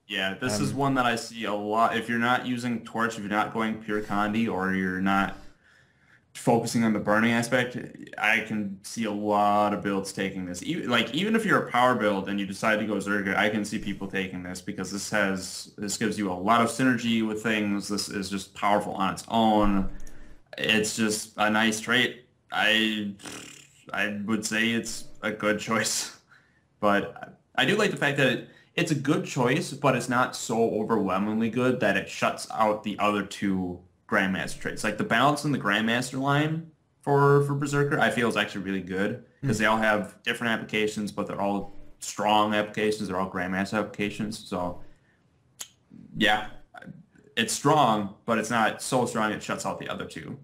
Yeah, this is one that I see a lot. If you're not using Torch, if you're not going pure Condi, or you're not focusing on the burning aspect, I can see a lot of builds taking this. Even if you're a power build and you decide to go Zerga, I can see people taking this because this gives you a lot of synergy with things. This is just powerful on its own. It's just a nice trait. I would say it's a good choice, but I do like the fact that it's a good choice, but it's not so overwhelmingly good that it shuts out the other 2 Grandmaster traits. Like the balance in the Grandmaster line for Berserker, I feel is actually really good because they all have different applications, but they're all strong applications. They're all Grandmaster applications. So yeah, it's strong, but it's not so strong it shuts out the other two.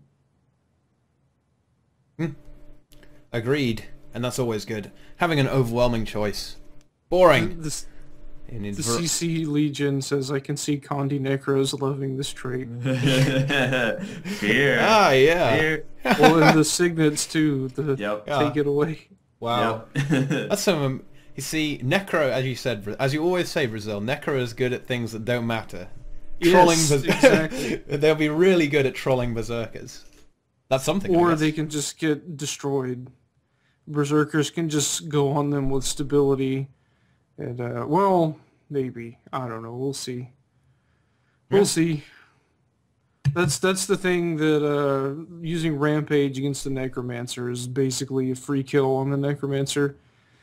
Agreed. And that's always good. Having an overwhelming choice. Boring. The CC Legion says, I can see Condi Necros loving this trait. Fear. Ah, yeah. Fear. Well, and the Signets too, Yep. take it away. Wow. Yep. That's some... You see, Necro, as you said, as you always say, Brazil, Necro is good at things that don't matter. Yes, exactly. They'll be really good at trolling Berserkers. That's something, I Or guess. they can just get destroyed. Berserkers can just go on them with stability. And, well, maybe. I don't know. We'll see. We'll see. That's the thing that using Rampage against the Necromancer is basically a free kill on the Necromancer.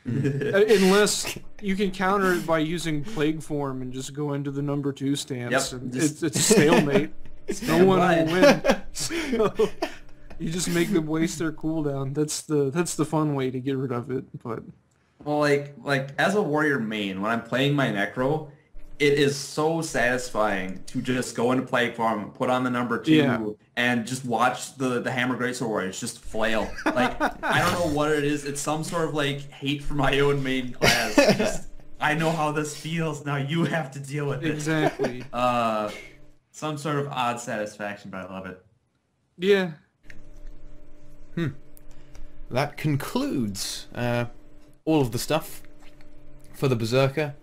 Unless you can counter it by using Plague Form and just go into the number 2 stance. Yep. And it's a stalemate. No one will win. So, you just make them waste their cooldown. That's the fun way to get rid of it. But Well, like as a warrior main, when I'm playing my Necro, it is so satisfying to just go into Plague Farm, put on the number 2, and just watch the Hammer Greatsword Warriors just flail. Like, I don't know what it is. It's some sort of, like, hate for my own main class. Just, I know how this feels. Now you have to deal with it. exactly. Some sort of odd satisfaction, but I love it. Yeah. That concludes all of the stuff for the Berserker.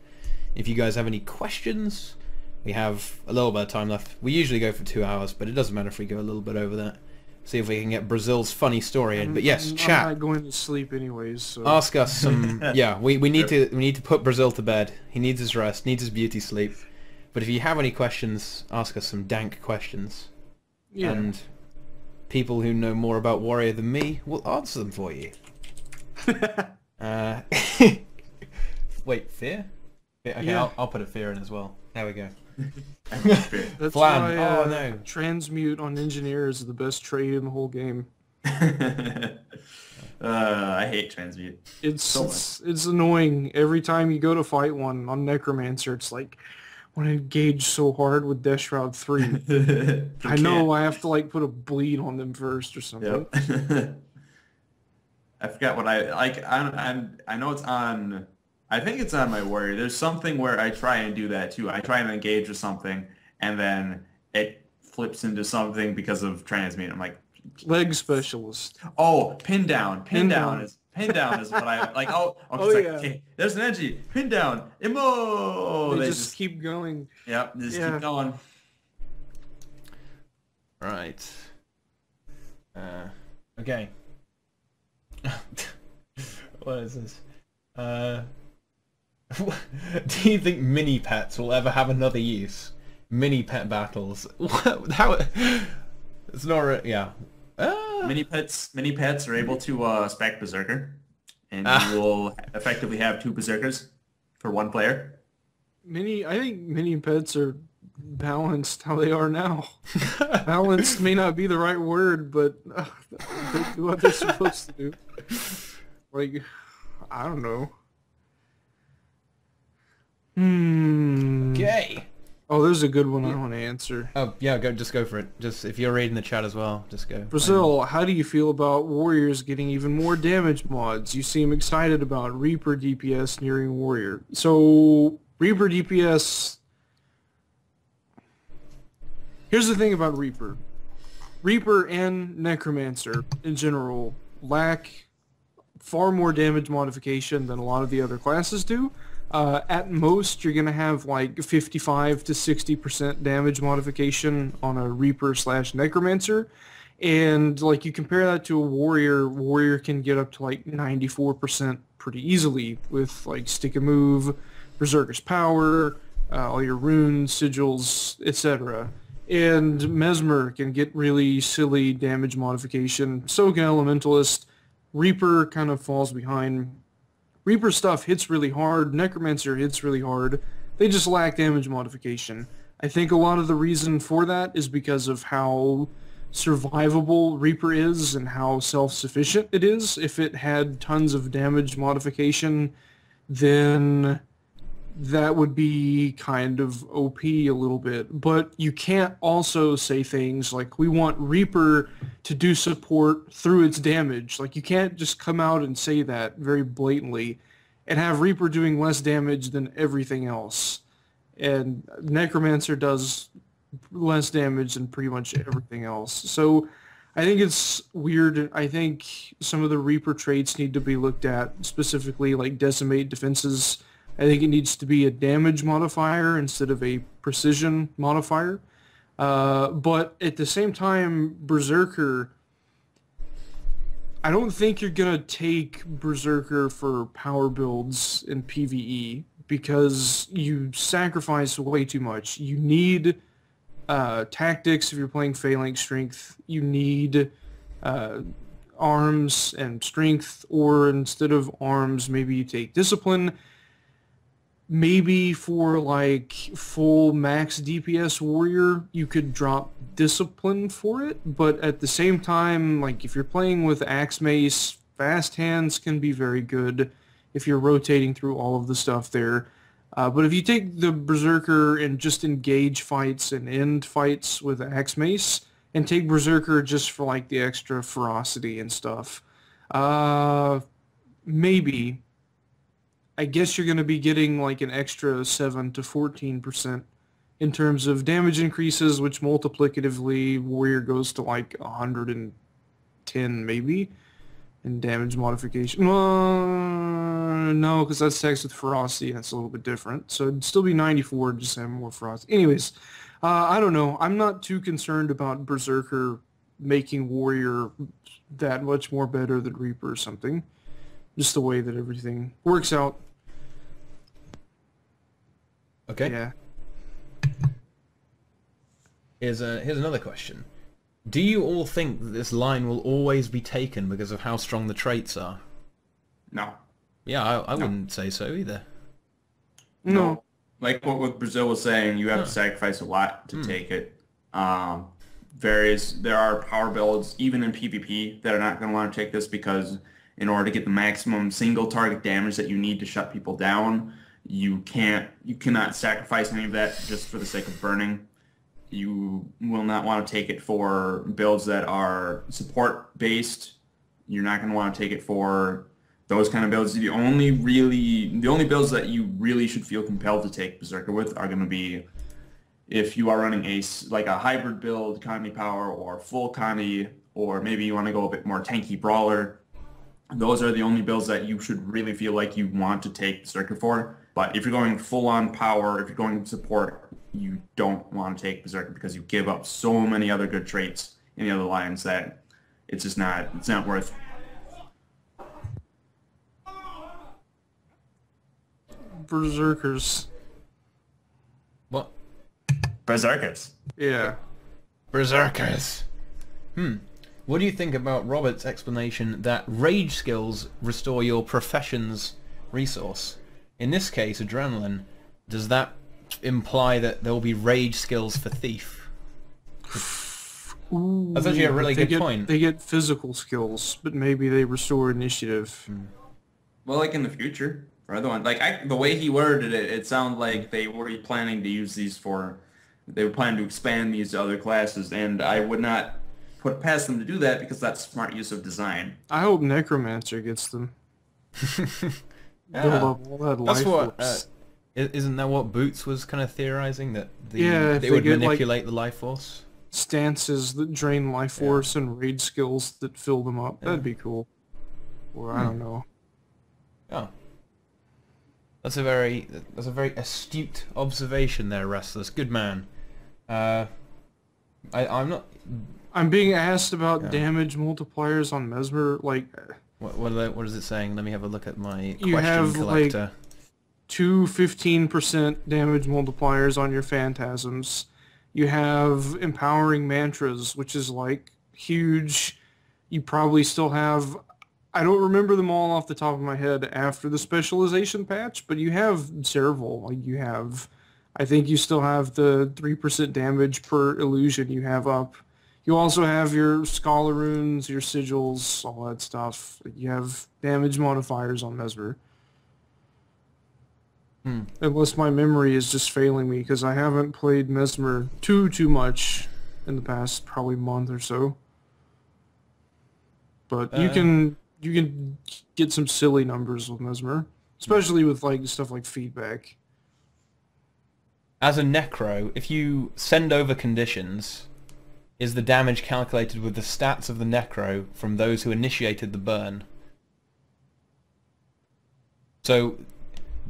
If you guys have any questions, we have a little bit of time left. We usually go for 2 hours, but it doesn't matter if we go a little bit over that. See if we can get Brazil's funny story in. But yes, chat. I'm not going to sleep anyways. So. Ask us some. Yeah, we need to put Brazil to bed. He needs his rest, needs his beauty sleep. But if you have any questions, ask us some dank questions. Yeah. And people who know more about Warrior than me will answer them for you. Wait, fear? Yeah, okay, Yeah. I'll put a fear in as well. There we go. That's Flan. why Oh, no. transmute on engineer is the best trade in the whole game. I hate transmute. It's annoying. Every time you go to fight one on Necromancer, it's like, I want to engage so hard with Death Shroud 3. I know I have to like put a bleed on them first or something. Yep. I forgot what I like. I know it's on. I think it's on my warrior. There's something where I try and do that too. I try and engage with something, and then it flips into something because of transmute. I'm like, Leg specialist. oh, pin down. Pin down down. is what I like. Oh, Oh, it's like, yeah. okay, there's an edgy. Pin down. Immo. They just keep going. Yep. Just Yeah. keep going. Right. Okay. What is this? Do you think mini pets will ever have another use? Mini pet battles. How? It's not. Yeah. Mini pets are able to spec Berserker, and you will effectively have 2 Berserkers for 1 player. I think mini pets are balanced how they are now. Balanced may not be the right word, but they do what they're supposed to do. Like, I don't know. Okay. Oh, there's a good one I want to answer. Oh yeah, just go for it. Just if you're reading the chat as well, just go. Brazil, how do you feel about warriors getting even more damage mods? You seem excited about Reaper DPS nearing warrior. So Reaper DPS. Here's the thing about Reaper. Reaper and Necromancer in general lack far more damage modification than a lot of the other classes do. At most, you're going to have like 55 to 60% damage modification on a Reaper / Necromancer. And like you compare that to a Warrior can get up to like 94% pretty easily with like Stick and Move, Berserker's Power, all your runes, sigils, etc. And Mesmer can get really silly damage modification. So can Elementalist. Reaper kind of falls behind. Reaper stuff hits really hard. Necromancer hits really hard. They just lack damage modification. I think a lot of the reason for that is because of how survivable Reaper is and how self-sufficient it is. If it had tons of damage modification, then that would be kind of OP a little bit. But you can't also say things like, we want Reaper to do support through its damage. Like, you can't just come out and say that very blatantly and have Reaper doing less damage than everything else. And Necromancer does less damage than pretty much everything else. So I think it's weird. I think some of the Reaper traits need to be looked at, specifically like Decimate defenses. I think it needs to be a damage modifier instead of a precision modifier. But at the same time, Berserker, I don't think you're going to take Berserker for power builds in PvE because you sacrifice way too much. You need tactics if you're playing Phalanx Strength. You need arms and strength, or instead of arms, maybe you take discipline. Maybe for like full max DPS warrior, you could drop discipline for it, but at the same time, like if you're playing with axe mace, fast hands can be very good if you're rotating through all of the stuff there. But if you take the Berserker and just engage fights and end fights with axe mace, and take Berserker just for like the extra ferocity and stuff, maybe. I guess you're going to be getting like an extra 7 to 14% in terms of damage increases, which multiplicatively Warrior goes to like 110 maybe in damage modification. No, because that's text with ferocity, and that's a little bit different. So it'd still be 94, just have more ferocity. Anyways, I don't know. I'm not too concerned about Berserker making Warrior that much more better than Reaper or something. Just the way that everything works out. Okay. Yeah. Here's another question. Do you all think that this line will always be taken because of how strong the traits are? No. Yeah, I wouldn't say so either. No. Like what Brazil was saying, you have to sacrifice a lot to take it. There are power builds, even in PvP, that are not going to want to take this because in order to get the maximum single target damage that you need to shut people down, you cannot sacrifice any of that just for the sake of burning. You will not want to take it for builds that are support based. You're not going to want to take it for those kind of builds. The only builds that you really should feel compelled to take Berserker with are going to be if you are running like a hybrid build, Conti Power, or full Conti, or maybe you want to go a bit more tanky Brawler. Those are the only builds that you should really feel like you want to take Berserker for. But if you're going full-on power, if you're going support, you don't want to take Berserker because you give up so many other good traits in the other lines that it's just not worth. Berserkers. What? Berserkers. Yeah. Berserkers. What do you think about Robert's explanation that rage skills restore your profession's resource? In this case, Adrenaline, does that imply that there will be rage skills for Thief? Ooh, That's actually a really good point. They get physical skills, but maybe they restore initiative. Well, like in the future, for other ones. Like the way he worded it, it sounded like they were planning to use these they were planning to expand these to other classes, and I would not put past them to do that because that's smart use of design. I hope Necromancer gets them. Build up all that life force. Isn't that what Boots was kind of theorizing, that they would manipulate the life force? Stances that drain life force and raid skills that fill them up. That'd be cool. Or I don't know. Oh. That's a very astute observation there, Restless. Good man. I'm not... I'm being asked about damage multipliers on Mesmer, like... What is it saying? Let me have a look at my you question have collector. Like 2 15% damage multipliers on your phantasms. You have empowering mantras, which is like huge. You probably still have... I don't remember them all off the top of my head after the specialization patch, but you have Serval. Like you have... I think you still have the 3% damage per illusion you have up. You also have your Scholar Runes, your Sigils, all that stuff. You have damage modifiers on Mesmer. Unless my memory is just failing me, because I haven't played Mesmer too much in the past probably month or so. But you can get some silly numbers with Mesmer, especially with like stuff like feedback. As a necro, if you send over conditions, is the damage calculated with the stats of the necro from those who initiated the burn? So,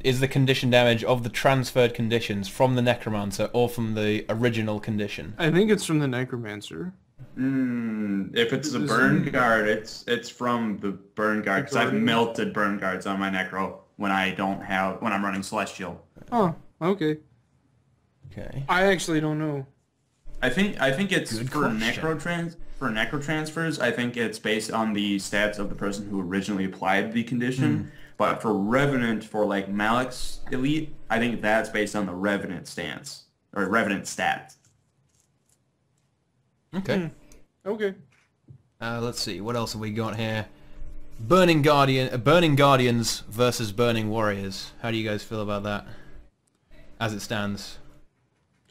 is the condition damage of the transferred conditions from the necromancer or from the original condition? I think it's from the necromancer. If it's a burn guard, it's from the burn guard, because I've melted burn guards on my necro when I'm running celestial. Oh, okay. Okay. I actually don't know. I think it's Good for question. necro transfers. I think it's based on the stats of the person who originally applied the condition. But for Revenant, for like Malik's Elite, I think that's based on the Revenant stance or Revenant stat. Okay. Okay. Let's see, what else have we got here? Burning Guardians versus Burning Warriors. How do you guys feel about that, as it stands?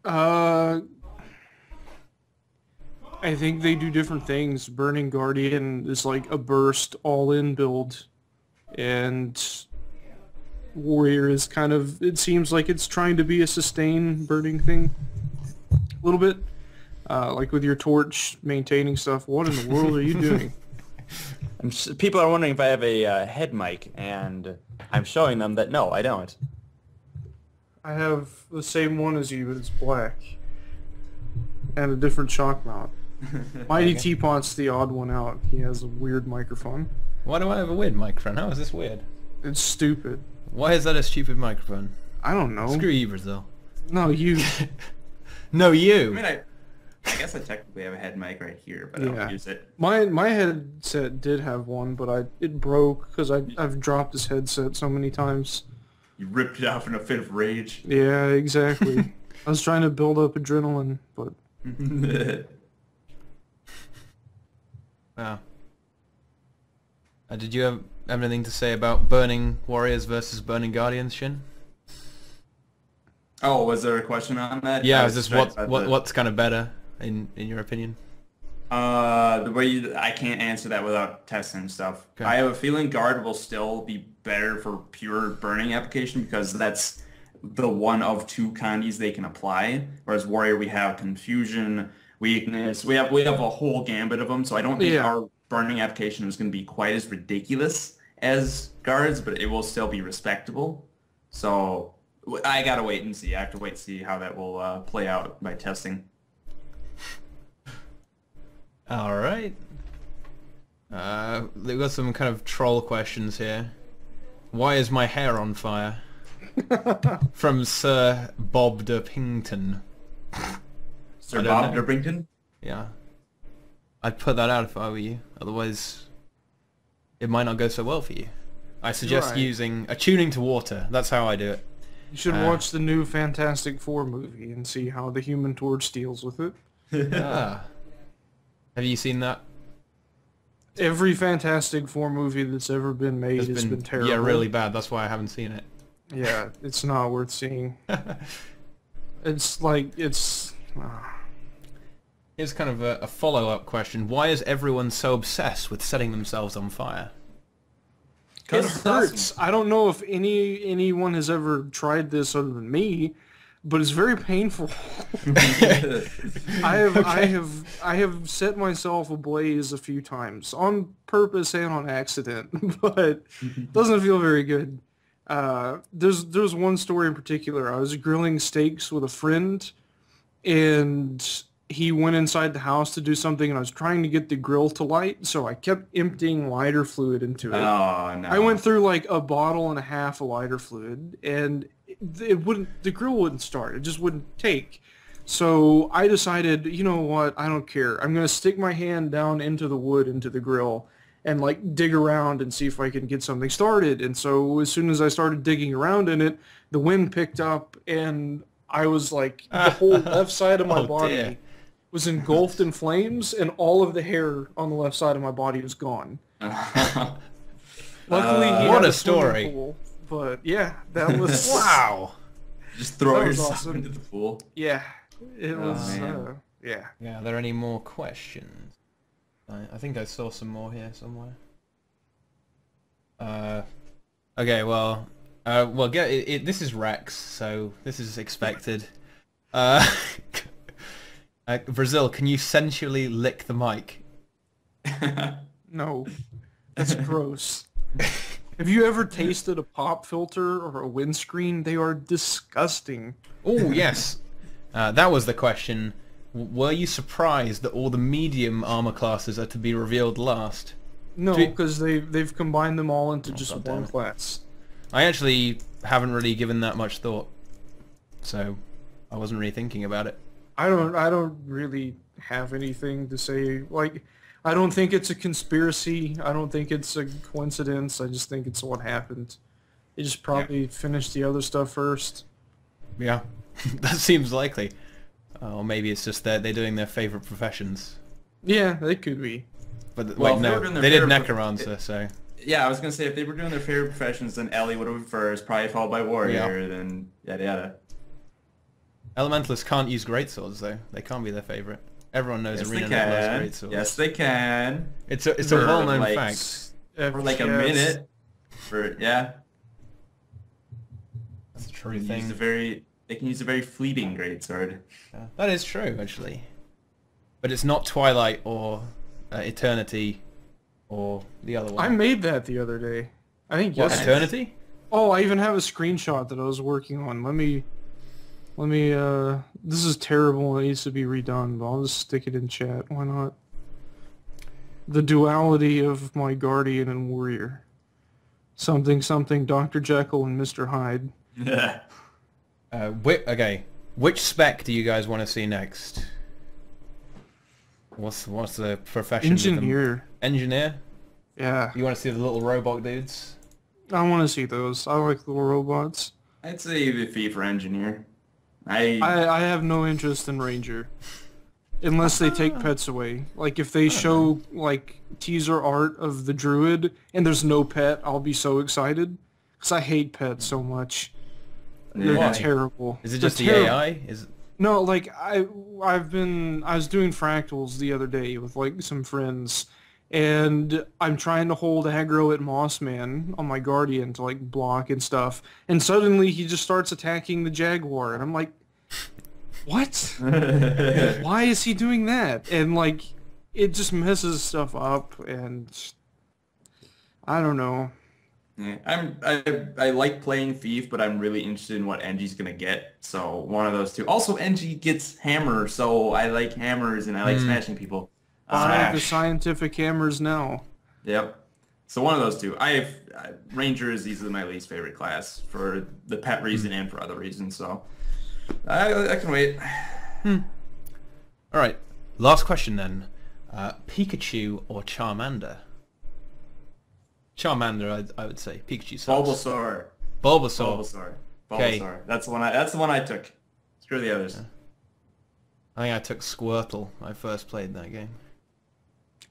I think they do different things. Burning Guardian is like a burst all-in build, and Warrior is kind of, it seems like it's trying to be a sustain burning thing a little bit. Like with your torch maintaining stuff. What in the world are you doing? People are wondering if I have a head mic, and I'm showing them that no, I don't. I have the same one as you, but it's black. And a different shock mount. MightyTeapot's the odd one out. He has a weird microphone. Why do I have a weird microphone? How is this weird? It's stupid. Why is that a stupid microphone? I don't know. Screw you, Brazil. No, you. No, you. I mean, I guess I technically have a head mic right here, but I don't use it. My headset did have one, but it broke because I've dropped this headset so many times. You ripped it off in a fit of rage. Yeah, exactly. I was trying to build up adrenaline, but... Wow. Did you have anything to say about Burning Warriors versus Burning Guardians, Shin? Oh, was there a question on that? Yeah, is this what's kind of better in your opinion? The way I can't answer that without testing stuff. Okay. I have a feeling Guard will still be better for pure burning application because that's the one of two candies they can apply. Whereas Warrior, we have Confusion, Weakness. We have a whole gambit of them. So I don't think our burning application is going to be quite as ridiculous as Guard's, but it will still be respectable. So I gotta wait and see. I have to wait to see how that will play out by testing. All right. We've got some kind of troll questions here. Why is my hair on fire? From Sir Bob Derpington. Sir Bob Derpington? Yeah. I'd put that out if I were you. Otherwise, it might not go so well for you. I suggest using attuning to water. That's how I do it. You should watch the new Fantastic Four movie and see how the Human Torch deals with it. Have you seen that? Every Fantastic Four movie that's ever been made has been terrible. Yeah, really bad. That's why I haven't seen it. Yeah, it's not worth seeing. It's like, it's... Here's kind of a follow-up question. Why is everyone so obsessed with setting themselves on fire? It hurts. I don't know if anyone has ever tried this other than me, but it's very painful. I have set myself ablaze a few times on purpose and on accident, but it doesn't feel very good. There's one story in particular. I was grilling steaks with a friend, and he went inside the house to do something, and I was trying to get the grill to light, so I kept emptying lighter fluid into it. Oh, no. I went through like a bottle and a half of lighter fluid, and the grill wouldn't start. It just wouldn't take. So I decided, you know what, I don't care. I'm going to stick my hand down into the wood, into the grill, and like dig around and see if I can get something started. And so as soon as I started digging around in it, the wind picked up, and I was like, the whole left side of my body was engulfed in flames, and all of the hair on the left side of my body was gone. Luckily, he what had a story! pool, But yeah, that was Wow. Just throw That was yourself awesome. into the pool. yeah, it Oh, was man. yeah. Yeah, are there any more questions? I think I saw some more here somewhere. Okay, well, this is Rex, so this is expected. Brazil, can you sensually lick the mic? No, that's gross. Have you ever tasted a pop filter or a windscreen? They are disgusting. Oh, yes. That was the question. Were you surprised that all the medium armor classes are to be revealed last? No, Do you- because they've combined them all into just God damn one it. class. I actually haven't really given that much thought, so I wasn't really thinking about it. I don't really have anything to say. Like, I don't think it's a conspiracy. I don't think it's a coincidence. I just think it's what happened. They just probably finished the other stuff first. Yeah, that seems likely. Or maybe it's just that they're doing their favorite professions. Yeah, they could be. But Well, wait, if they no, were doing their they did favorite Necromancer, so... Yeah, I was gonna say if they were doing their favorite professions, then Ellie would have been first, probably followed by Warrior, then yada yada. Elementalists can't use greatswords, though. They can't be their favorite. Everyone knows Yes, they ArenaNet loves can. greatswords. Yes, they can. It's a For, well-known like, fact. For like a Yes. minute. For yeah, That's a true they can thing. use they can use a very fleeting greatsword. Yeah, that is true, actually. But it's not Twilight or Eternity or the other one. I made that the other day. I think What, yes. Eternity? Oh, I even have a screenshot that I was working on. Let me, this is terrible and it needs to be redone, but I'll just stick it in chat. Why not? The duality of my Guardian and Warrior. Something, something, Dr. Jekyll and Mr. Hyde. Yeah. Okay. Which spec do you guys want to see next? What's the profession? with them? Engineer. Engineer? Yeah. You want to see the little robot dudes? I want to see those. I like little robots. I'd say the fee for engineer. I I have no interest in Ranger. Unless they take pets away. Like, if they show, like, teaser art of the druid and there's no pet, I'll be so excited. Because I hate pets so much. They're Why? terrible. Is it They're just the terrible. AI? Is No, like, I was doing fractals the other day with, like, some friends. And I'm trying to hold aggro at Mossman on my Guardian to, like, block and stuff. And suddenly he just starts attacking the Jaguar. And I'm like, what? Why is he doing that? And like, it just messes stuff up, and I don't know. Yeah, I like playing Thief, but I'm really interested in what NG's gonna get. So one of those two. Also, NG gets hammer, so I like hammers and I like smashing people. Buy the scientific hammers now. Yep. So one of those two. Ranger is easily my least favorite class for the pet reason and for other reasons. So I can wait. All right. Last question then. Pikachu or Charmander? Charmander, I would say. Pikachu sucks. Bulbasaur. Bulbasaur. Okay. Bulbasaur. That's the one I took. Screw the others. I think I took Squirtle. I first played that game.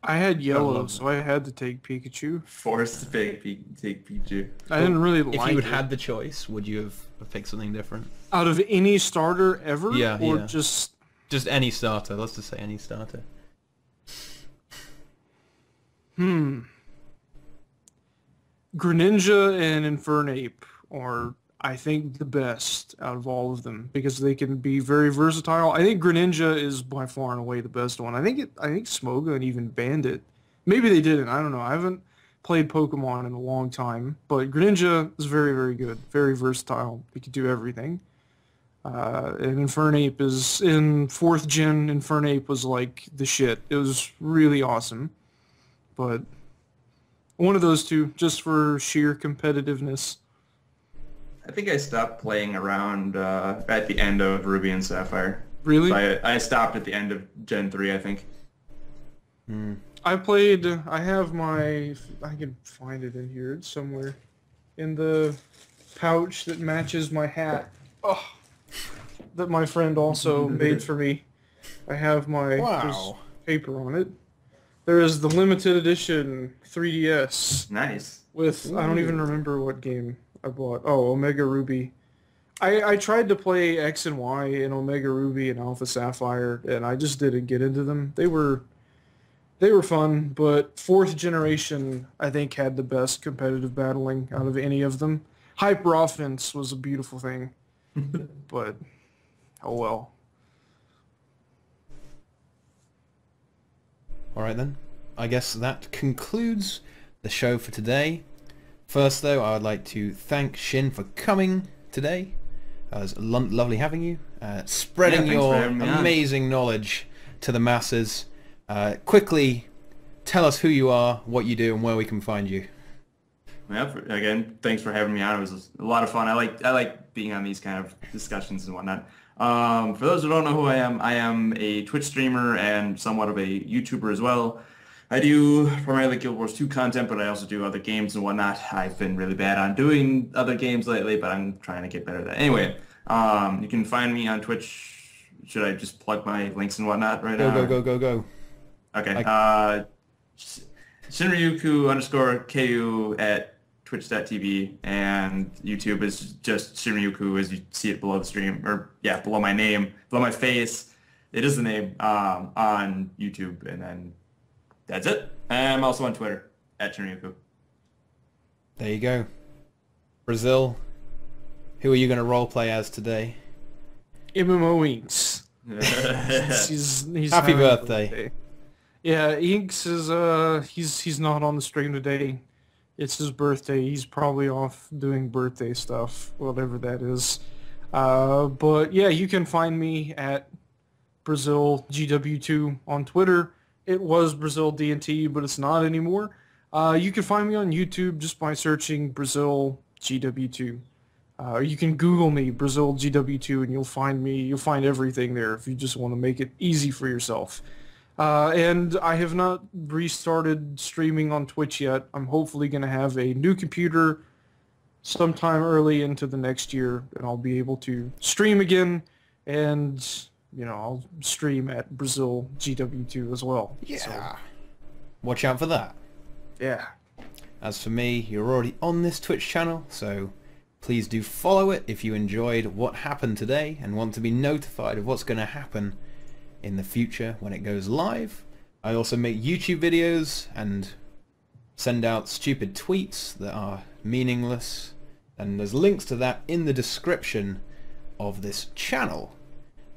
I had yellow, love so I had to take Pikachu. Forced to take Pikachu. I didn't really If like you had it. had the choice, would you have picked something different? Out of any starter ever? Yeah, or yeah. just... Just any starter. Let's just say any starter. Greninja and Infernape are, I think, the best out of all of them because they can be very versatile. I think Greninja is by far and away the best one. I think Smogon even banned it. Maybe they didn't. I don't know. I haven't played Pokemon in a long time, but Greninja is very, very good. Very versatile. He can do everything. And Infernape is in 4th gen. Infernape was like the shit. It was really awesome. But one of those two, just for sheer competitiveness. I think I stopped playing around at the end of Ruby and Sapphire. Really? So I stopped at the end of Gen 3, I think. I have my, I can find it in here somewhere, in the pouch that matches my hat. Oh, that my friend also made for me. I have my there's paper on it. There is the limited edition 3DS Nice. with, I don't even remember what game. I bought? Oh, Omega Ruby. I tried to play X and Y in Omega Ruby and Alpha Sapphire, and I just didn't get into them. They were fun, but 4th generation, I think, had the best competitive battling out of any of them. Hyper offense was a beautiful thing, but oh well. All right then. I guess that concludes the show for today. First, though, I would like to thank Shin for coming today. It was lovely having you, spreading your amazing knowledge to the masses. Quickly, tell us who you are, what you do, and where we can find you. Yeah, again, thanks for having me on. It was a lot of fun. I like being on these kind of discussions and whatnot. For those who don't know who I am a Twitch streamer and somewhat of a YouTuber as well. I do primarily Guild Wars 2 content, but I also do other games and whatnot. I've been really bad on doing other games lately, but I'm trying to get better at that. Anyway, you can find me on Twitch. Should I just plug my links and whatnot right now? Go. Okay. Shinryuku_KU at twitch.tv, and YouTube is just Shinryuku as you see it below the stream, or yeah, below my name, below my face. It is the name on YouTube, and then that's it. And I'm also on Twitter at Shinryuku. There you go. Brazil, who are you going to roleplay as today? MMO Inks. he's Happy birthday. Yeah, Inks is he's not on the stream today. It's his birthday. He's probably off doing birthday stuff, whatever that is. But yeah, you can find me at BrazilGW2 on Twitter. It was Brazil DNT, but it's not anymore. You can find me on YouTube just by searching BrazilGW2. You can Google me, BrazilGW2, and you'll find me. You'll find everything there if you just want to make it easy for yourself. And I have not restarted streaming on Twitch yet. I'm hopefully going to have a new computer sometime early into the next year, and I'll be able to stream again, and I'll stream at BrazilGW2 as well. Yeah. So, watch out for that. yeah. As for me, you're already on this Twitch channel, so please do follow it if you enjoyed what happened today and want to be notified of what's going to happen in the future when it goes live. I also make YouTube videos and send out stupid tweets that are meaningless, and there's links to that in the description of this channel.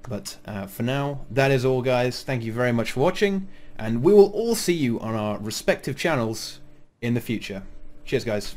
But for now, that is all, guys. Thank you very much for watching, and we will all see you on our respective channels in the future. Cheers, guys.